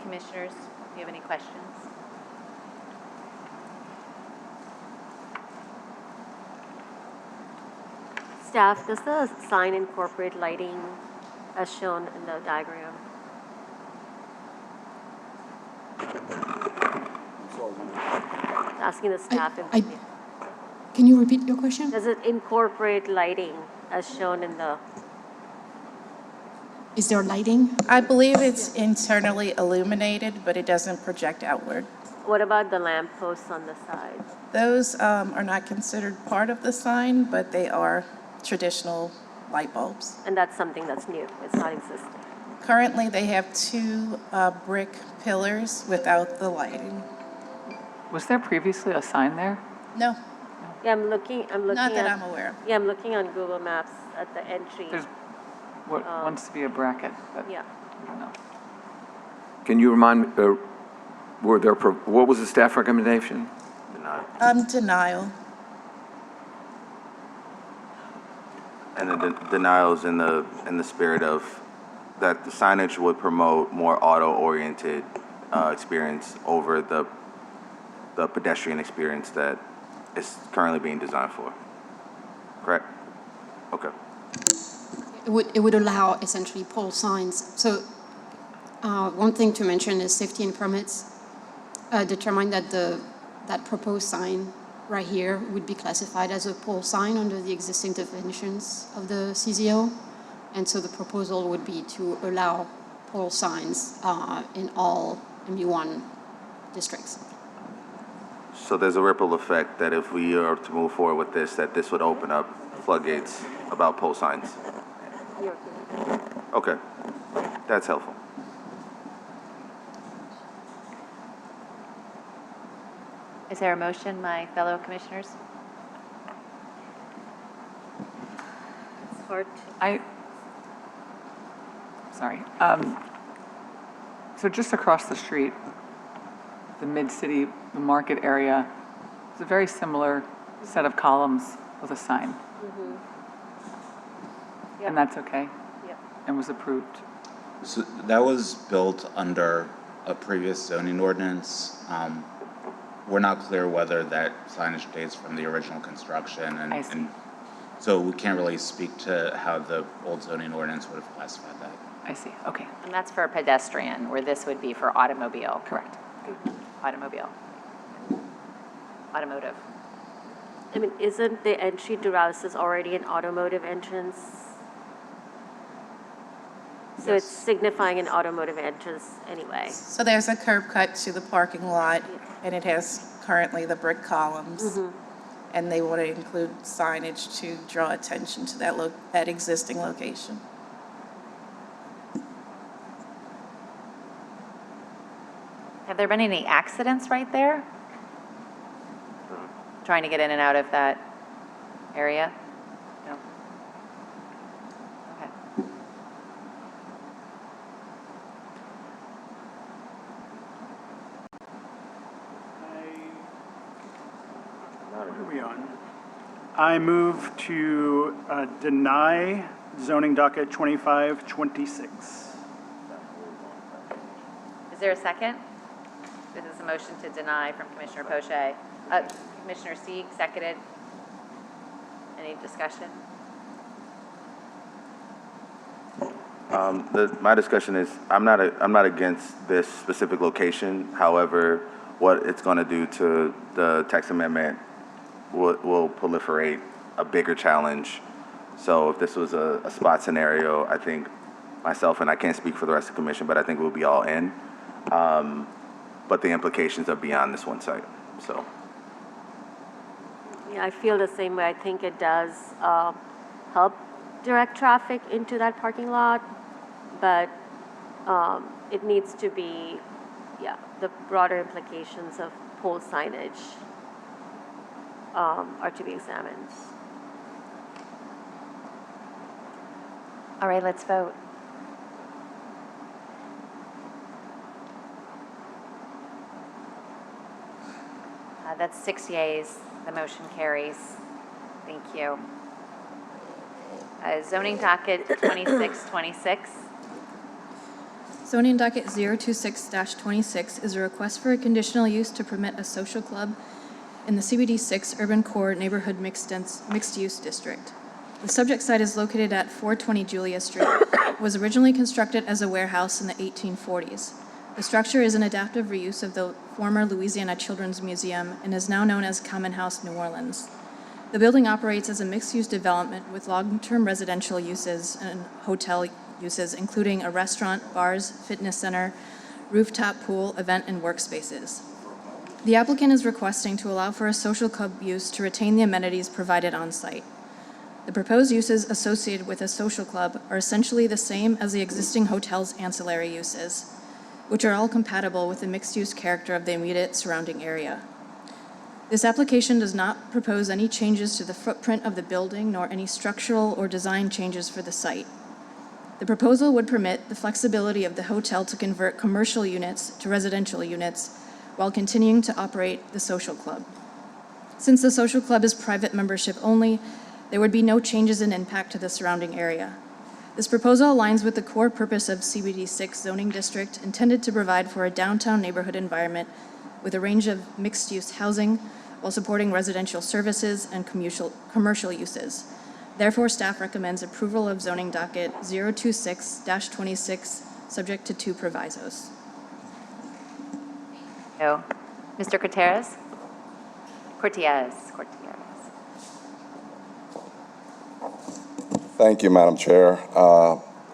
Commissioners, do you have any questions? Staff, does the sign incorporate lighting as shown in the diagram? Asking the staff. Can you repeat your question? Does it incorporate lighting as shown in the? Is there lighting? I believe it's internally illuminated, but it doesn't project outward. What about the lamp posts on the side? Those are not considered part of the sign, but they are traditional light bulbs. And that's something that's new, it's not existing. Currently, they have two brick pillars without the lighting. Was there previously a sign there? No. Yeah, I'm looking Not that at, I'm aware of. Yeah, I'm looking on Google Maps at the entry. There's what wants to be a bracket, but Yeah. I don't know. Can you remind me, what was the staff recommendation? Denial. And the denials in the spirit of that the signage would promote more auto-oriented experience over the pedestrian experience that is currently being designed for. Correct? Okay. It would allow essentially pole signs. So One thing to mention is safety and permits determine that that proposed sign right here would be classified as a pole sign under the existing definitions of the CZO. And so the proposal would be to allow pole signs in all MU1 districts. So there's a ripple effect that if we are to move forward with this, that this would open up floodgates about pole signs. Okay, that's helpful. Is there a motion, my fellow commissioners? Support. Sorry. So just across the street, the mid-city, the market area, it's a very similar set of columns with a sign. And that's okay? Yep. And was approved? So that was built under a previous zoning ordinance. We're not clear whether that signage dates from the original construction, I see. and so we can't really speak to how the old zoning ordinance would have classified that. I see, okay. And that's for pedestrian, where this would be for automobile. Correct. Automobile. Automotive. I mean, isn't the entry to Rouse's already an automotive entrance? So it's signifying an automotive entrance anyway. So there's a curb cut to the parking lot, and it has currently the brick columns. And they want to include signage to draw attention to that existing location. Have there been any accidents right there? Trying to get in and out of that area? No? Okay. What are we on? I move to deny zoning docket 2526. Is there a second? This is a motion to deny from Commissioner Poche. Commissioner Sieg, seconded. Any discussion? My discussion is, I'm not against this specific location. However, what it's going to do to the text amendment will proliferate a bigger challenge. So if this was a spot scenario, I think myself, and I can't speak for the rest of the commission, but I think we'll be all in. But the implications are beyond this one site, so. Yeah, I feel the same way. I think it does help direct traffic into that parking lot, but it needs to be, the broader implications of pole signage are to be examined. All right, let's vote. That's 6 yeas. The motion carries. Thank you. Zoning docket 2626. Zoning docket 026-26 is a request for a conditional use to permit a social club in the CBD 6 Urban Core Neighborhood Mixed-Use District. The subject site is located at 420 Julia Street. It was originally constructed as a warehouse in the 1840s. The structure is an adaptive reuse of the former Louisiana Children's Museum and is now known as Common House New Orleans. The building operates as a mixed-use development with long-term residential uses and hotel uses, including a restaurant, bars, fitness center, rooftop pool, event, and workspaces. The applicant is requesting to allow for a social club use to retain the amenities provided on site. The proposed uses associated with a social club are essentially the same as the existing hotel's ancillary uses, which are all compatible with the mixed-use character of the immediate surrounding area. This application does not propose any changes to the footprint of the building nor any structural or design changes for the site. The proposal would permit the flexibility of the hotel to convert commercial units to residential units while continuing to operate the social club. Since the social club is private membership only, there would be no changes in impact to the surrounding area. This proposal aligns with the core purpose of CBD 6 zoning district, intended to provide for a downtown neighborhood environment with a range of mixed-use housing while supporting residential services and commercial uses. Therefore, staff recommends approval of zoning docket 026-26 subject to 2 provisos. No. Mr. Cortez? Cortez. Thank you, Madam Chair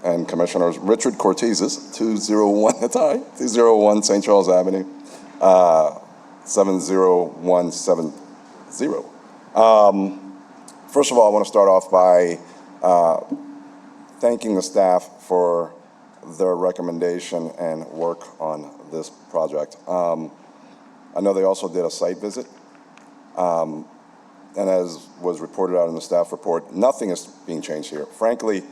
and Commissioners. Richard Cortez, 201 St. Charles Avenue, 70170. First of all, I want to start off by thanking the staff for their recommendation and work on this project. I know they also did a site visit. And as was reported out in the staff report, nothing is being changed here. Frankly,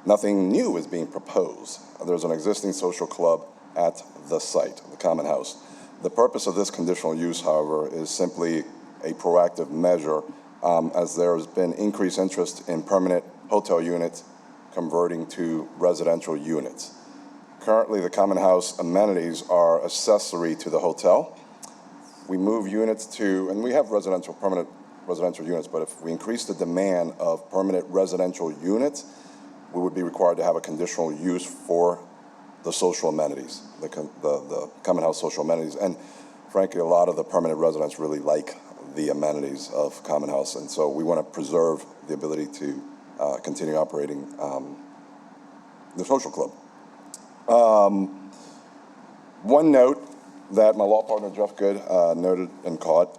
nothing new is being proposed. There's an existing social club at the site, the Common House. The purpose of this conditional use, however, is simply a proactive measure as there has been increased interest in permanent hotel units converting to residential units. Currently, the Common House amenities are accessory to the hotel. We move units to, and we have permanent residential units, but if we increase the demand of permanent residential units, we would be required to have a conditional use for the social amenities, the Common House social amenities. And frankly, a lot of the permanent residents really like the amenities of Common House, and so we want to preserve the ability to continue operating the social club. One note that my law partner Jeff Good noted and caught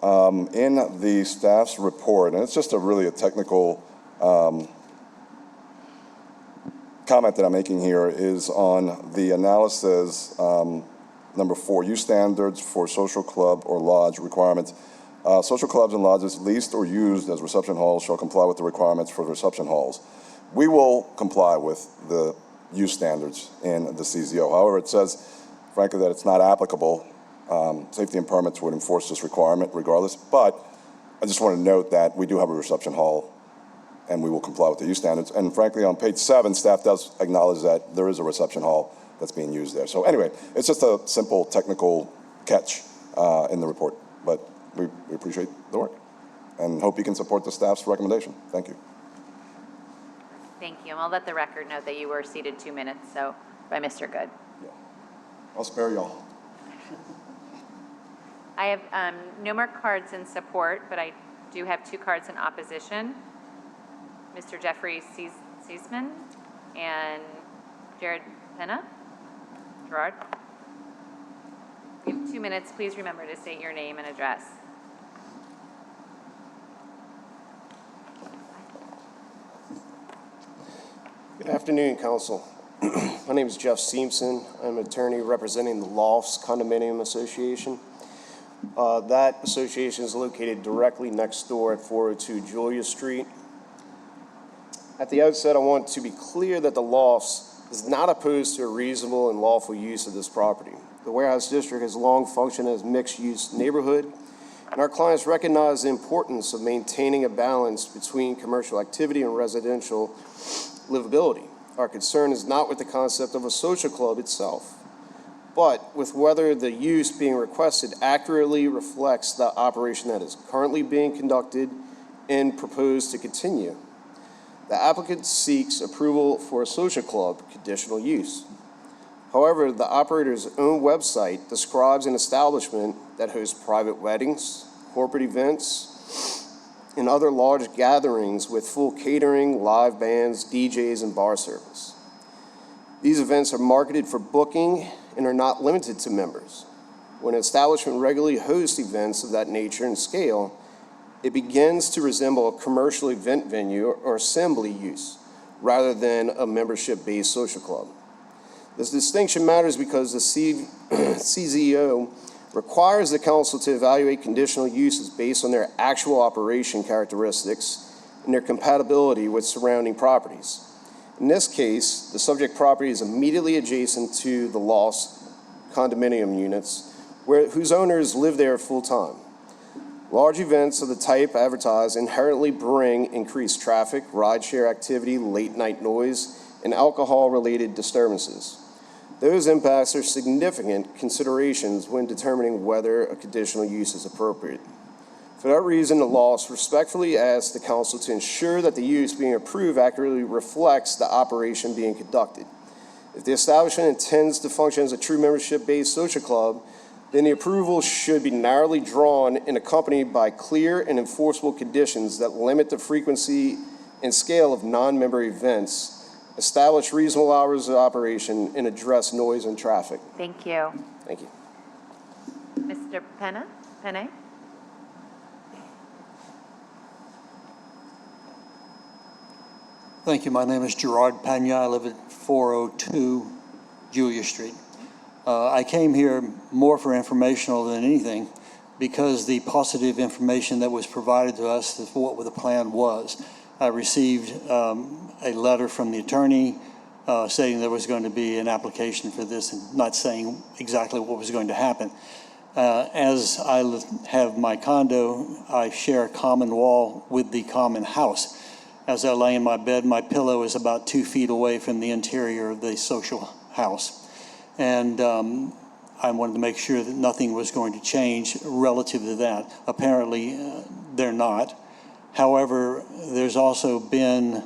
in the staff's report, and it's just really a technical comment that I'm making here, is on the analysis, number 4, use standards for social club or lodge requirements. Social clubs and lodges leased or used as reception halls shall comply with the requirements for reception halls. We will comply with the use standards in the CZO. However, it says, frankly, that it's not applicable. Safety and permits would enforce this requirement regardless, but I just want to note that we do have a reception hall and we will comply with the use standards. And frankly, on page 7, staff does acknowledge that there is a reception hall that's being used there. So anyway, it's just a simple technical catch in the report, but we appreciate the work and hope you can support the staff's recommendation. Thank you. Thank you. And I'll let the record note that you were seated 2 minutes, so by Mr. Good. I'll spare y'all. I have no more cards in support, but I do have 2 cards in opposition. Mr. Jeffrey Seisman and Jared Penna. Gerard. You have 2 minutes. Please remember to state your name and address. Good afternoon, Council. My name is Jeff Seamson. I'm an attorney representing the Lofts Condominium Association. That association is located directly next door at 402 Julia Street. At the outset, I want to be clear that the Lofts is not opposed to a reasonable and lawful use of this property. The Warehouse District has long functioned as a mixed-use neighborhood, and our clients recognize the importance of maintaining a balance between commercial activity and residential livability. Our concern is not with the concept of a social club itself, but with whether the use being requested accurately reflects the operation that is currently being conducted and proposed to continue. The applicant seeks approval for a social club conditional use. However, the operator's own website describes an establishment that hosts private weddings, corporate events, and other large gatherings with full catering, live bands, DJs, and bar service. These events are marketed for booking and are not limited to members. When an establishment regularly hosts events of that nature and scale, it begins to resemble a commercial event venue or assembly use rather than a membership-based social club. This distinction matters because the CZO requires the council to evaluate conditional uses based on their actual operation characteristics and their compatibility with surrounding properties. In this case, the subject property is immediately adjacent to the Lofts condominium units whose owners live there full-time. Large events of the type advertised inherently bring increased traffic, rideshare activity, late-night noise, and alcohol-related disturbances. Those impacts are significant considerations when determining whether a conditional use is appropriate. For that reason, the Lofts respectfully ask the council to ensure that the use being approved accurately reflects the operation being conducted. If the establishment intends to function as a true membership-based social club, then the approval should be narrowly drawn and accompanied by clear and enforceable conditions that limit the frequency and scale of non-member events, establish reasonable hours of operation, and address noise and traffic. Thank you. Thank you. Mr. Penne? Thank you. My name is Gerard Pena. I live at 402 Julia Street. I came here more for informational than anything because the positive information that was provided to us is what the plan was. I received a letter from the attorney saying there was going to be an application for this and not saying exactly what was going to happen. As I have my condo, I share a common wall with the common house. As I lay in my bed, my pillow is about 2 feet away from the interior of the social house. And I wanted to make sure that nothing was going to change relative to that. Apparently, they're not. However, there's also been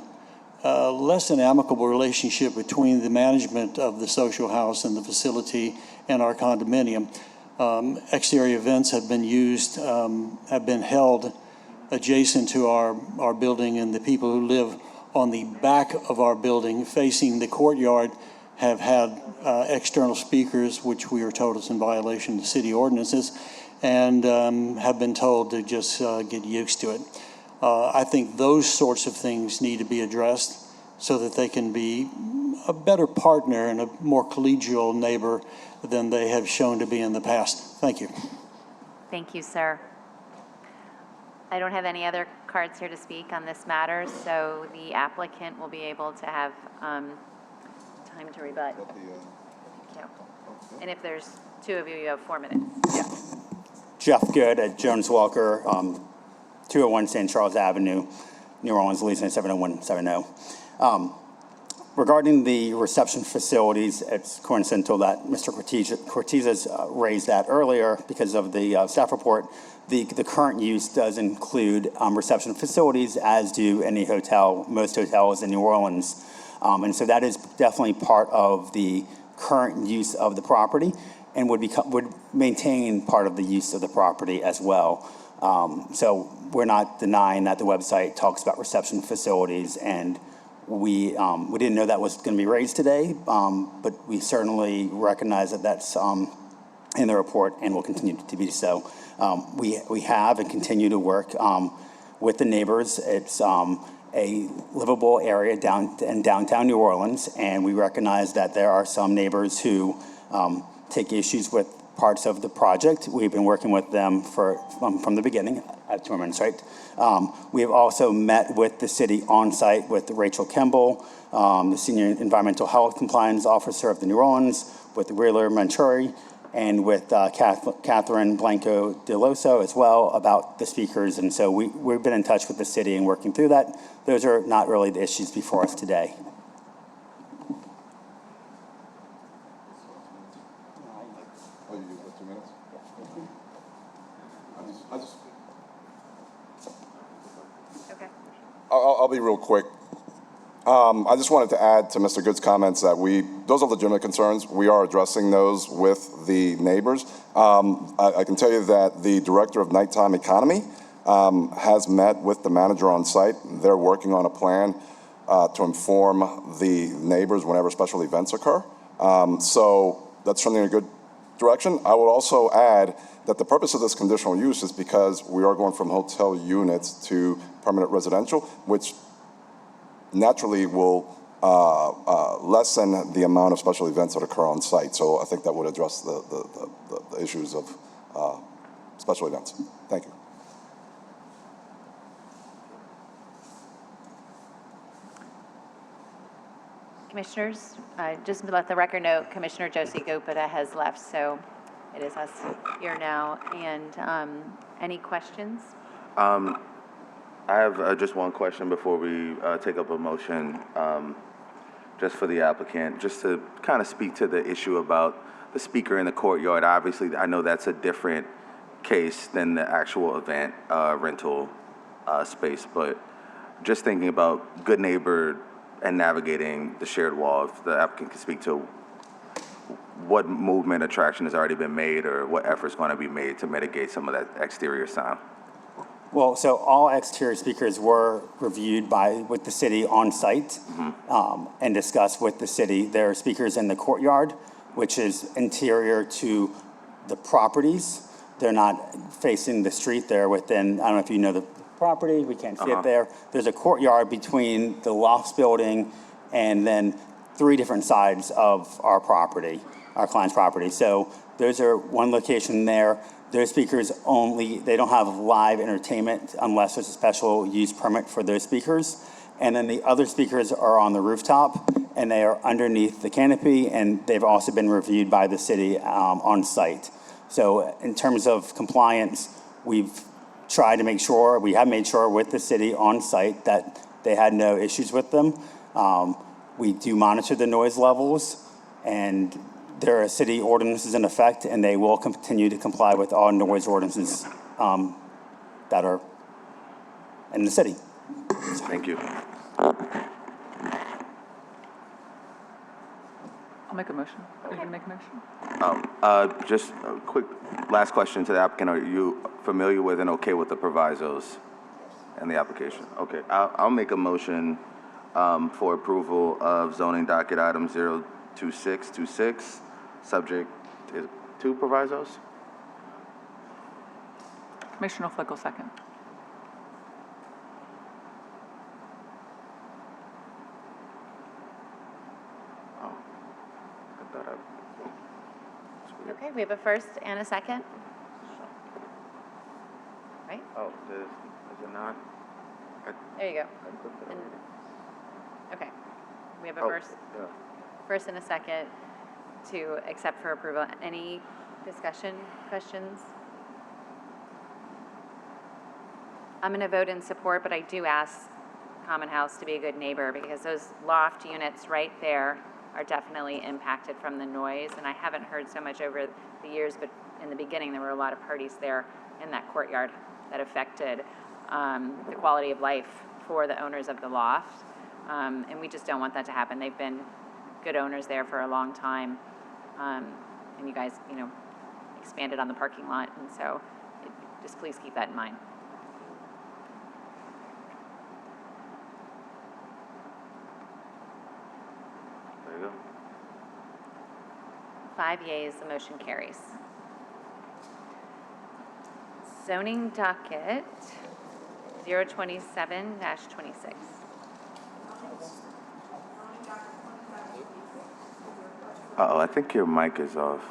less than amicable relationship between the management of the social house and the facility and our condominium. Exterior events have been used, have been held adjacent to our building, and the people who live on the back of our building facing the courtyard have had external speakers, which we are told is in violation of the city ordinances, and have been told to just get used to it. I think those sorts of things need to be addressed so that they can be a better partner and a more collegial neighbor than they have shown to be in the past. Thank you. Thank you, sir. I don't have any other cards here to speak on this matter, so the applicant will be able to have time to rebut. Thank you. And if there's two of you, you have 4 minutes. Jeff Good at Jones Walker, 201 St. Charles Avenue, New Orleans, Louisiana 70170. Regarding the reception facilities, it's coincidental that Mr. Cortez raised that earlier because of the staff report. The current use does include reception facilities, as do most hotels in New Orleans. And so that is definitely part of the current use of the property and would maintain part of the use of the property as well. So we're not denying that the website talks about reception facilities, and we didn't know that was going to be raised today, but we certainly recognize that that's in the report and will continue to be so. We have and continue to work with the neighbors. It's a livable area in downtown New Orleans, and we recognize that there are some neighbors who take issues with parts of the project. We've been working with them from the beginning at 2 minutes, right? We have also met with the city on site with Rachel Kemble, the Senior Environmental Health Compliance Officer of the New Orleans, with Wheeler Manchuri, and with Catherine Blanco DeLoso as well about the speakers. And so we've been in touch with the city and working through that. Those are not really the issues before us today. I'll be real quick. I just wanted to add to Mr. Good's comments that those are legitimate concerns. We are addressing those with the neighbors. I can tell you that the director of nighttime economy has met with the manager on site. They're working on a plan to inform the neighbors whenever special events occur. So that's something in a good direction. I would also add that the purpose of this conditional use is because we are going from hotel units to permanent residential, which naturally will lessen the amount of special events that occur on site. So I think that would address the issues of special events. Thank you. Commissioners, just to let the record know, Commissioner Josie Gopada has left, so it is us here now. And any questions? I have just one question before we take up a motion, just for the applicant, just to kind of speak to the issue about the speaker in the courtyard. Obviously, I know that's a different case than the actual event rental space, but just thinking about good neighbor and navigating the shared wall. If the applicant can speak to what movement attraction has already been made or what effort's going to be made to mitigate some of that exterior sound. Well, so all exterior speakers were reviewed with the city on site and discussed with the city. There are speakers in the courtyard, which is interior to the properties. They're not facing the street. They're within, I don't know if you know the property, we can't see it there. There's a courtyard between the Lofts building and then 3 different sides of our property, our client's property. So those are one location there. Those speakers only, they don't have live entertainment unless there's a special use permit for those speakers. And then the other speakers are on the rooftop and they are underneath the canopy, and they've also been reviewed by the city on site. So in terms of compliance, we've tried to make sure, we have made sure with the city on site that they had no issues with them. We do monitor the noise levels, and there are city ordinances in effect, and they will continue to comply with all noise ordinances that are in the city. Thank you. I'll make a motion. Are you going to make a motion? Just a quick last question to the applicant. Are you familiar with and okay with the provisos and the application? Okay, I'll make a motion for approval of zoning docket item 02626, subject to 2 provisos. Commissioner Flickle, second. Okay, we have a first and a second. Right? Oh, is it not? There you go. Okay, we have a first and a second to accept for approval. Any discussion, questions? I'm going to vote in support, but I do ask Common House to be a good neighbor because those loft units right there are definitely impacted from the noise. And I haven't heard so much over the years, but in the beginning there were a lot of parties there in that courtyard that affected the quality of life for the owners of the loft. And we just don't want that to happen. They've been good owners there for a long time. And you guys, expanded on the parking lot. And so just please keep that in mind. There you go. 5 yeas, the motion carries. Zoning docket 027-26. Uh-oh, I think your mic is off.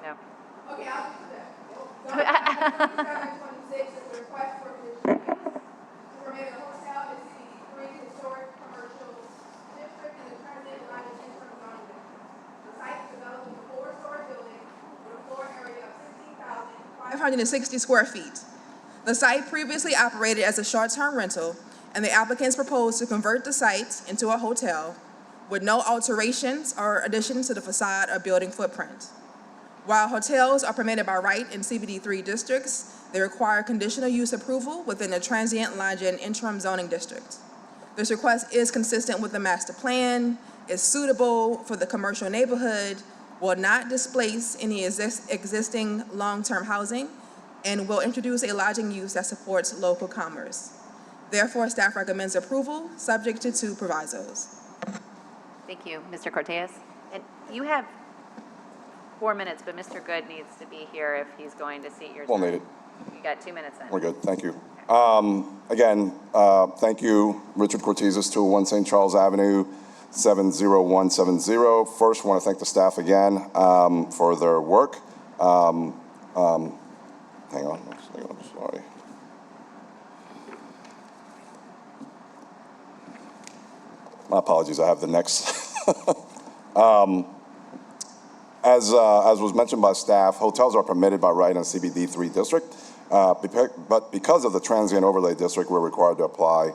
No. Okay, I'll do that. 2726 is a request for permission to permit a hotel in CBD3 historic commercial district in the Trinidad United interim zoning district. The site is developing a 4-story building with a floor area of 16,560 square feet. The site previously operated as a short-term rental, and the applicants propose to convert the site into a hotel with no alterations or additions to the facade or building footprint. While hotels are permitted by right in CBD3 districts, they require conditional use approval within the transient lodging interim zoning district. This request is consistent with the master plan, is suitable for the commercial neighborhood, will not displace any existing long-term housing, and will introduce a lodging use that supports local commerce. Therefore, staff recommends approval, subject to 2 provisos. Thank you, Mr. Cortez. And you have 4 minutes, but Mr. Good needs to be here if he's going to seat your We'll time. need it. You got 2 minutes then. We're good, thank you. Again, thank you, Richard Cortizes, 201 St. Charles Avenue, 70170. First, want to thank the staff again for their work. Hang on, sorry. My apologies, I have the next. As was mentioned by staff, hotels are permitted by right in CBD3 district, But because of the transient overlay district, we're required to apply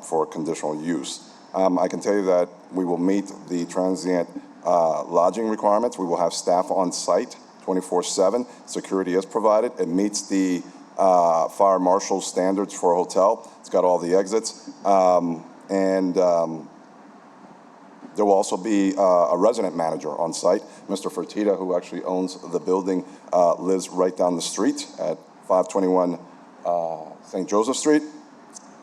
for conditional use. I can tell you that we will meet the transient lodging requirements. We will have staff on site 24/7. Security is provided. It meets the fire marshal standards for a hotel. It's got all the exits. There will also be a resident manager on site. Mr. Fertitta, who actually owns the building, lives right down the street at 521 St. Joseph Street.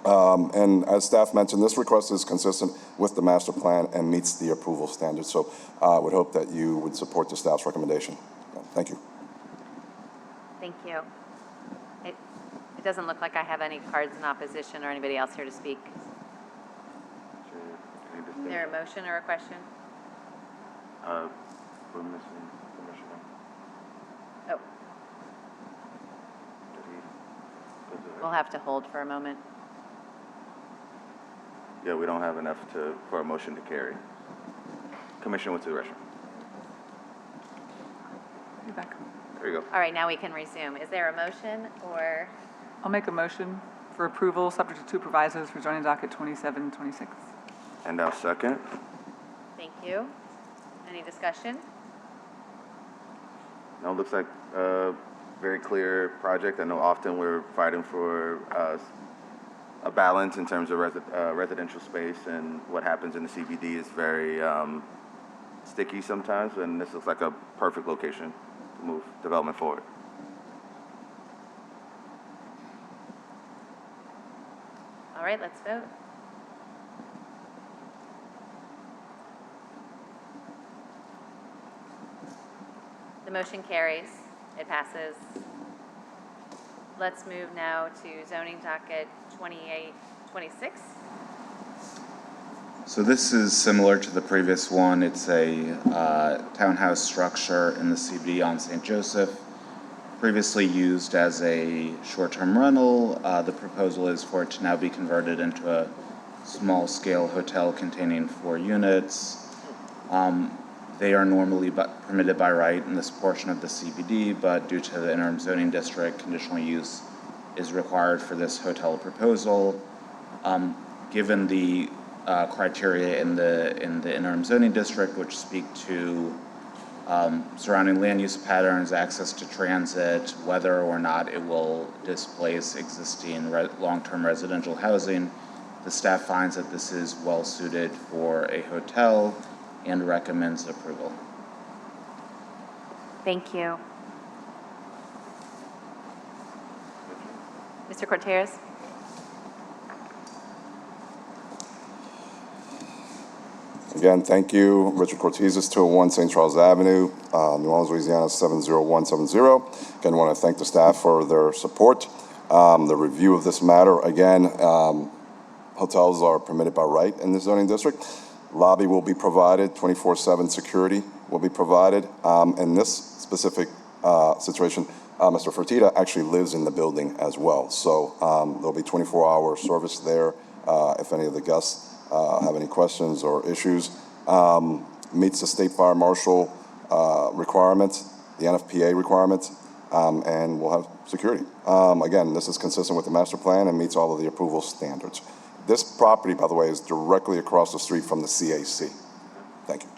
And as staff mentioned, this request is consistent with the master plan and meets the approval standards. So I would hope that you would support the staff's recommendation. Thank you. Thank you. It doesn't look like I have any cards in opposition or anybody else here to speak. Is there a motion or a question? We're missing Commissioner. Oh. We'll have to hold for a moment. Yeah, we don't have enough for a motion to carry. Commissioner went to the restroom. You're back. There you go. All right, now we can resume. Is there a motion or? I'll make a motion for approval, subject to two provisos for zoning docket 2726. And I'll second. Thank you. Any discussion? No, it looks like a very clear project. I know often we're fighting for a balance in terms of residential space, and what happens in the CBD is very sticky sometimes, and this looks like a perfect location to move development forward. All right, let's vote. The motion carries. It passes. Let's move now to zoning docket 2826. So this is similar to the previous one. It's a townhouse structure in the CBD on St. Joseph, previously used as a short-term rental. The proposal is for it to now be converted into a small-scale hotel containing 4 units. They are normally permitted by right in this portion of the CBD, but due to the interim zoning district, conditional use is required for this hotel proposal. Given the criteria in the interim zoning district, which speak to surrounding land use patterns, access to transit, whether or not it will displace existing long-term residential housing, the staff finds that this is well suited for a hotel and recommends approval. Thank you. Mr. Cortez? Again, thank you. Richard Cortez, 201 St. Charles Avenue, New Orleans, Louisiana, 70170. Again, I want to thank the staff for their support. The review of this matter, again, hotels are permitted by right in the zoning district. Lobby will be provided, 24/7 security will be provided. In this specific situation, Mr. Fertitta actually lives in the building as well. So there'll be 24-hour service there if any of the guests have any questions or issues. Meets the state fire marshal requirements, the NFPA requirements, and we'll have security. Again, this is consistent with the master plan and meets all of the approval standards. This property, by the way, is directly across the street from the CAC. Thank you.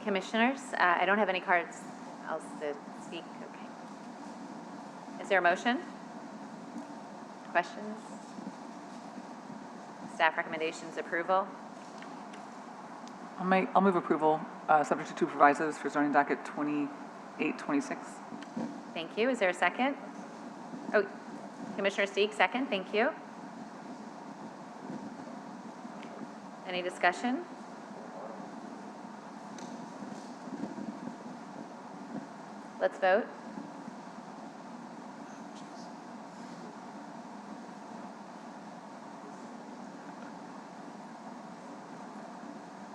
Commissioners, I don't have any cards else to speak. Okay. Is there a motion? Questions? Staff recommendations, approval? I'll move approval, subject to two provisos for zoning docket 2826. Thank you. Is there a second? Oh, Commissioner Steek, second. Thank you. Any discussion? Let's vote.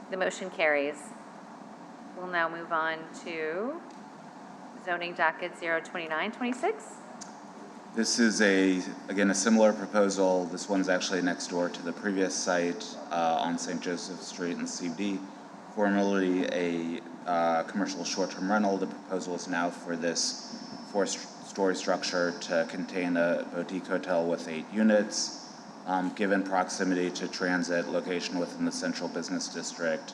The motion carries. We'll now move on to zoning docket 02926. This is again, a similar proposal. This one's actually next door to the previous site on St. Joseph Street in CBD, formerly a commercial short-term rental. The proposal is now for this four-story structure to contain a boutique hotel with 8 units. Given proximity to transit, location within the central business district,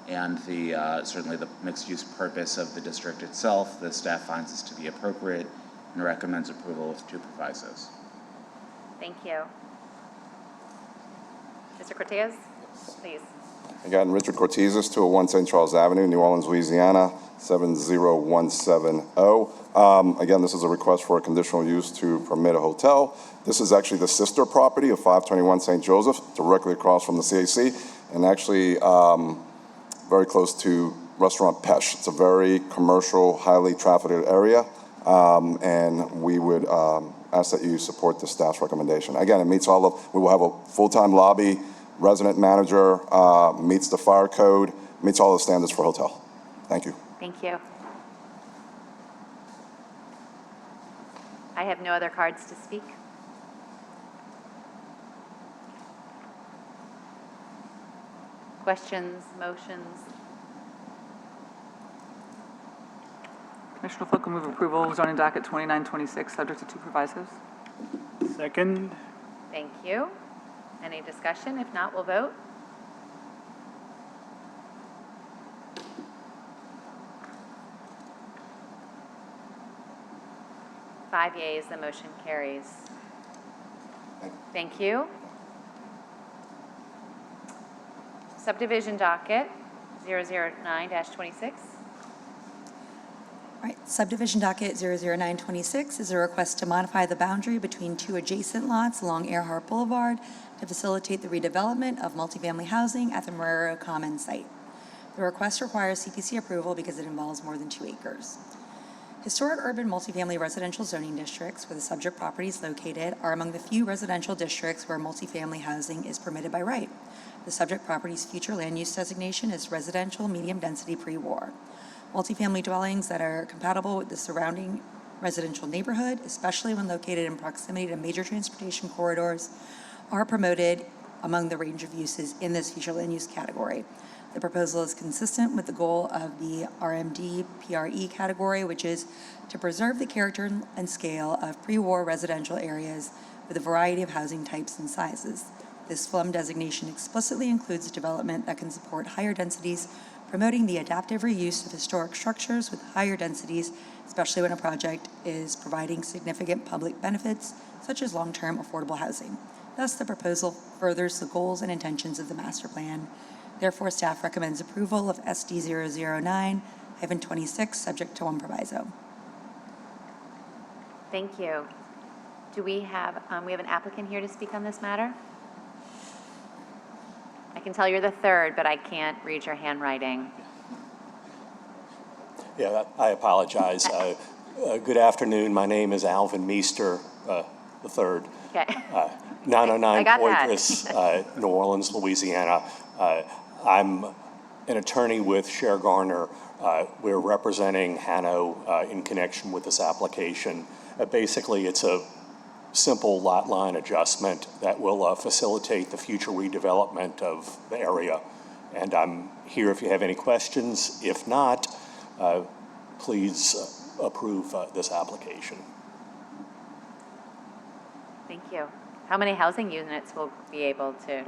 and certainly the mixed-use purpose of the district itself, the staff finds this to be appropriate and recommends approval with 2 provisos. Thank you. Mr. Cortez, please. Again, Richard Cortizes, 201 St. Charles Avenue, New Orleans, Louisiana, 70170. Again, this is a request for a conditional use to permit a hotel. This is actually the sister property of 521 St. Joseph, directly across from the CAC, and actually very close to Restaurant Pesh. It's a very commercial, highly trafficked area, and we would ask that you support the staff's recommendation. Again, it meets we will have a full-time lobby, resident manager, meets the fire code, meets all the standards for a hotel. Thank you. Thank you. I have no other cards to speak. Questions, motions? Commissioner Flick will move approval of zoning docket 2926, subject to 2 provisos. Second. Thank you. Any discussion? If not, we'll vote. Five yeas, the motion carries. Thank you. Subdivision docket 009-26. All right, subdivision docket 00926 is a request to modify the boundary between 2 adjacent lots along Earhart Boulevard to facilitate the redevelopment of multifamily housing at the Marrero Commons site. The request requires CPC approval because it involves more than 2 acres. Historic urban multifamily residential zoning districts where the subject property is located are among the few residential districts where multifamily housing is permitted by right. The subject property's future land use designation is residential medium density pre-war. Multifamily dwellings that are compatible with the surrounding residential neighborhood, especially when located in proximity to major transportation corridors, are promoted among the range of uses in this future land use category. The proposal is consistent with the goal of the RMD PRE category, which is to preserve the character and scale of pre-war residential areas with a variety of housing types and sizes. This FLUM designation explicitly includes development that can support higher densities, promoting the adaptive reuse of historic structures with higher densities, especially when a project is providing significant public benefits, such as long-term affordable housing. Thus, the proposal furthers the goals and intentions of the master plan. Therefore, staff recommends approval of SD 009-26, subject to 1 proviso. Thank you. Do we have an applicant here to speak on this matter? I can tell you're the third, but I can't read your handwriting. Yeah, I apologize. Good afternoon. My name is Alvin Meester, the third. Okay. 909 Poitras, New Orleans, Louisiana. I'm an attorney with Cher Garner. We're representing Hano in connection with this application. Basically, it's a simple lot line adjustment that will facilitate the future redevelopment of the area. And I'm here if you have any questions. If not, please approve this application. Thank you. How many housing units will be able to?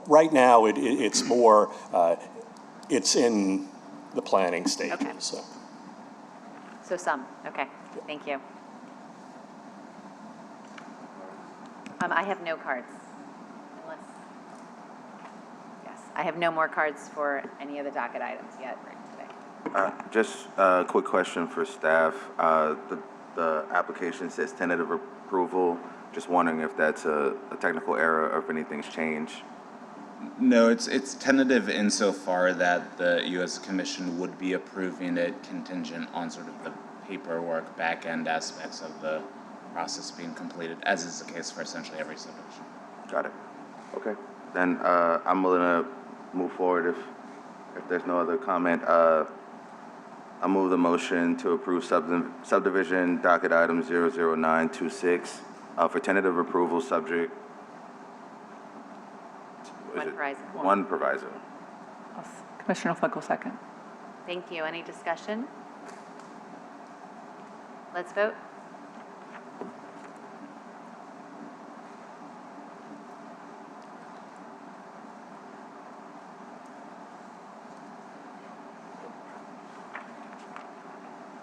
Right now, it's more, it's in the planning stages. Okay. So some, okay, thank you. I have no cards, yes, I have no more cards for any of the docket items yet today. Just a quick question for staff. The application says tentative approval. Just wondering if that's a technical error or if anything's changed. No, it's tentative insofar that the U.S. Commission would be approving it contingent on sort of the paperwork, back-end aspects of the process being completed, as is the case for essentially every subdivision. Got it. Okay. Then I'm willing to move forward if there's no other comment. I move the motion to approve subdivision docket item 00926 for tentative approval subject. One proviso. One proviso. Commissioner Flick will second. Thank you. Any discussion? Let's vote.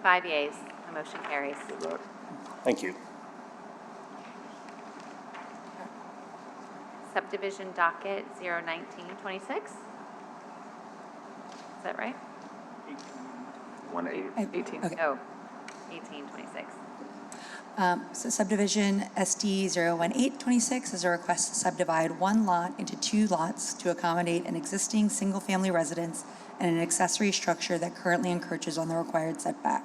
Five yeas. The motion carries. Thank you. Subdivision docket 01926. Is that right? 18. Okay. Oh, 1826. So subdivision SD 01826 is a request to subdivide one lot into two lots to accommodate an existing single-family residence and an accessory structure that currently encroaches on the required setback.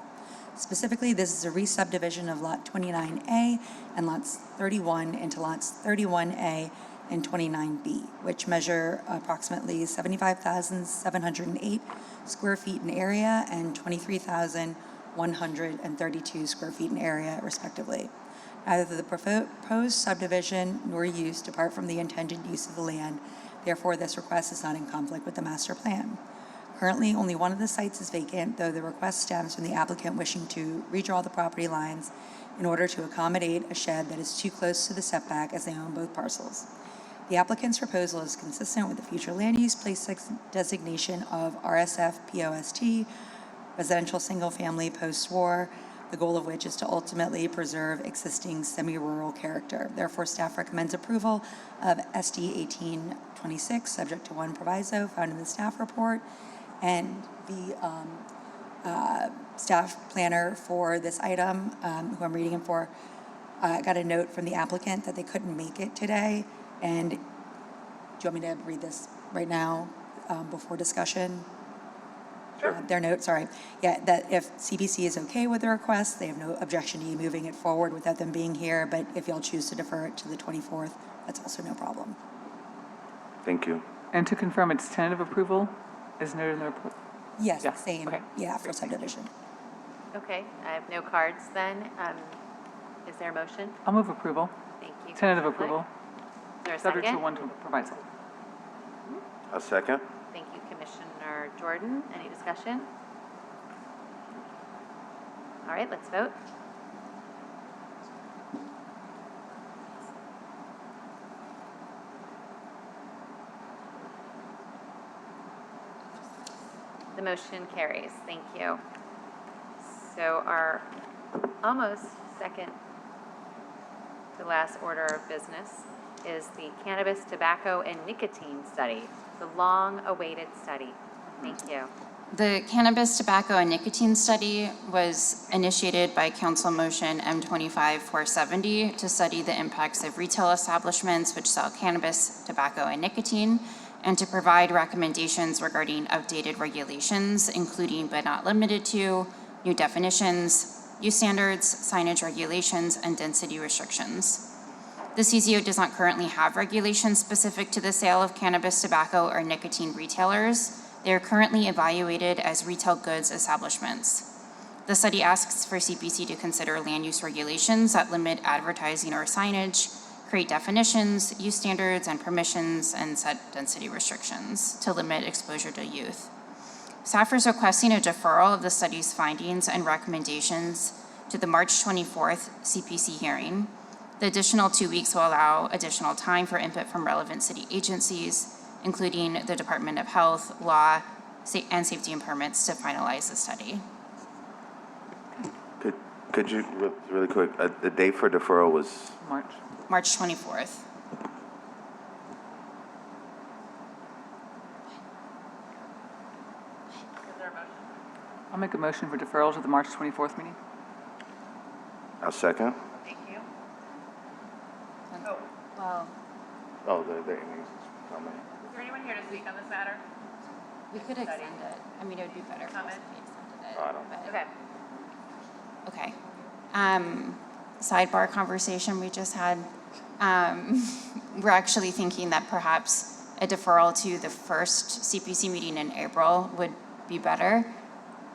Specifically, this is a re-subdivision of Lot 29A and Lots 31 into Lots 31A and 29B, which measure approximately 75,708 square feet in area and 23,132 square feet in area, respectively. Neither the proposed subdivision nor use depart from the intended use of the land. Therefore, this request is not in conflict with the master plan. Currently, only one of the sites is vacant, though the request stems from the applicant wishing to redraw the property lines in order to accommodate a shed that is too close to the setback as they own both parcels. The applicant's proposal is consistent with the future land use place designation of RSF POST, residential single-family post-war, the goal of which is to ultimately preserve existing semi-rural character. Therefore, staff recommends approval of SD 1826, subject to one proviso found in the staff report. And the staff planner for this item, who I'm reading it for, got a note from the applicant that they couldn't make it today. And do you want me to read this right now before discussion? Sure. Their note, sorry. Yeah, that if CPC is okay with the request, they have no objection to you moving it forward without them being here. But if y'all choose to defer it to the 24th, that's also no problem. Thank you. And to confirm, it's tentative approval as noted in the report? Yes, Yeah, same. okay. Yeah, for subdivision. Okay, I have no cards then. Is there a motion? I'll move approval. Thank you. Tentative Commissioner approval. Flick. Is there a Subject to second? one proviso. A second? Thank you, Commissioner Jordan. Any discussion? All right, let's vote. The motion carries. Thank you. So our almost second to last order of business is the cannabis, tobacco, and nicotine study, the long-awaited study. Thank you. The cannabis, tobacco, and nicotine study was initiated by Council Motion M25-470 to study the impacts of retail establishments which sell cannabis, tobacco, and nicotine, and to provide recommendations regarding updated regulations, including but not limited to new definitions, use standards, signage regulations, and density restrictions. The CZO does not currently have regulations specific to the sale of cannabis, tobacco, or nicotine retailers. They are currently evaluated as retail goods establishments. The study asks for CPC to consider land use regulations that limit advertising or signage, create definitions, use standards and permissions, and set density restrictions to limit exposure to youth. Staff is requesting a deferral of the study's findings and recommendations to the March 24th CPC hearing. The additional 2 weeks will allow additional time for input from relevant city agencies, including the Department of Health, Law, and Safety and Permits to finalize the study. Could you, really quick, the date for deferral was? March 24th. I'll make a motion for deferral to the March 24th meeting. A second? Thank you. Well, Oh, the evenings is coming. Is there anyone here to speak on this matter? we could extend it. I mean, it would be better for us if we extended it. I don't- but- Okay. Okay. Sidebar conversation we just had. We're actually thinking that perhaps a deferral to the first CPC meeting in April would be better.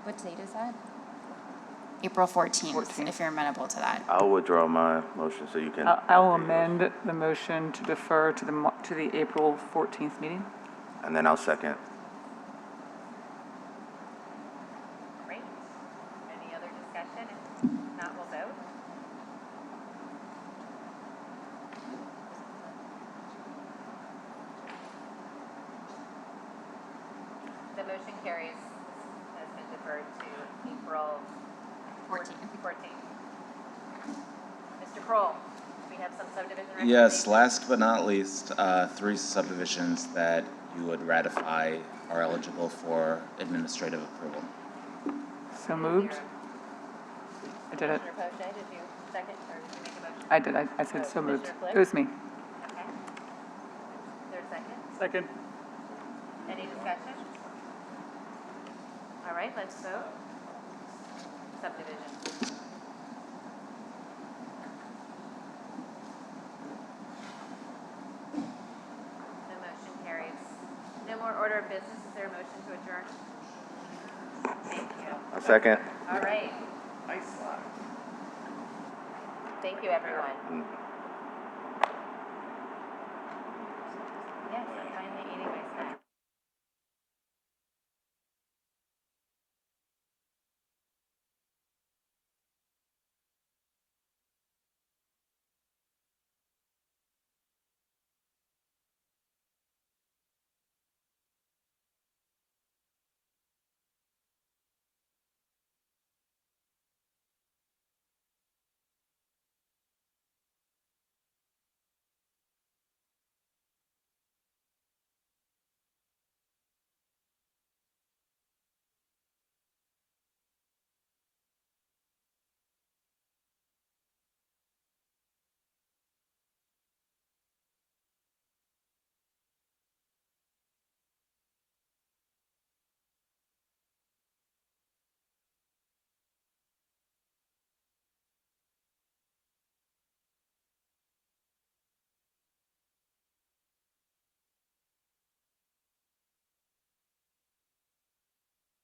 What date is that? April 14th, if you're amenable to that. I'll withdraw my motion so you can. I'll amend the motion to defer to the April 14th meeting. And then I'll second. carries. This has been deferred to April 14th. Mr. Kroll, we have some subdivision recommendations. Yes, last but not least, 3 subdivisions that you would ratify are eligible for administrative approval. So moved. I did it. Commissioner Poche, did you second, or did you make a motion? I did. I said so moved. Commissioner Flick? It was me. Okay. Is there a second? Second. Any discussion? All right, let's vote. Subdivision. The motion carries. No more order of business. Is there a motion to adjourn? Thank you. A second. All right. Thank you, everyone.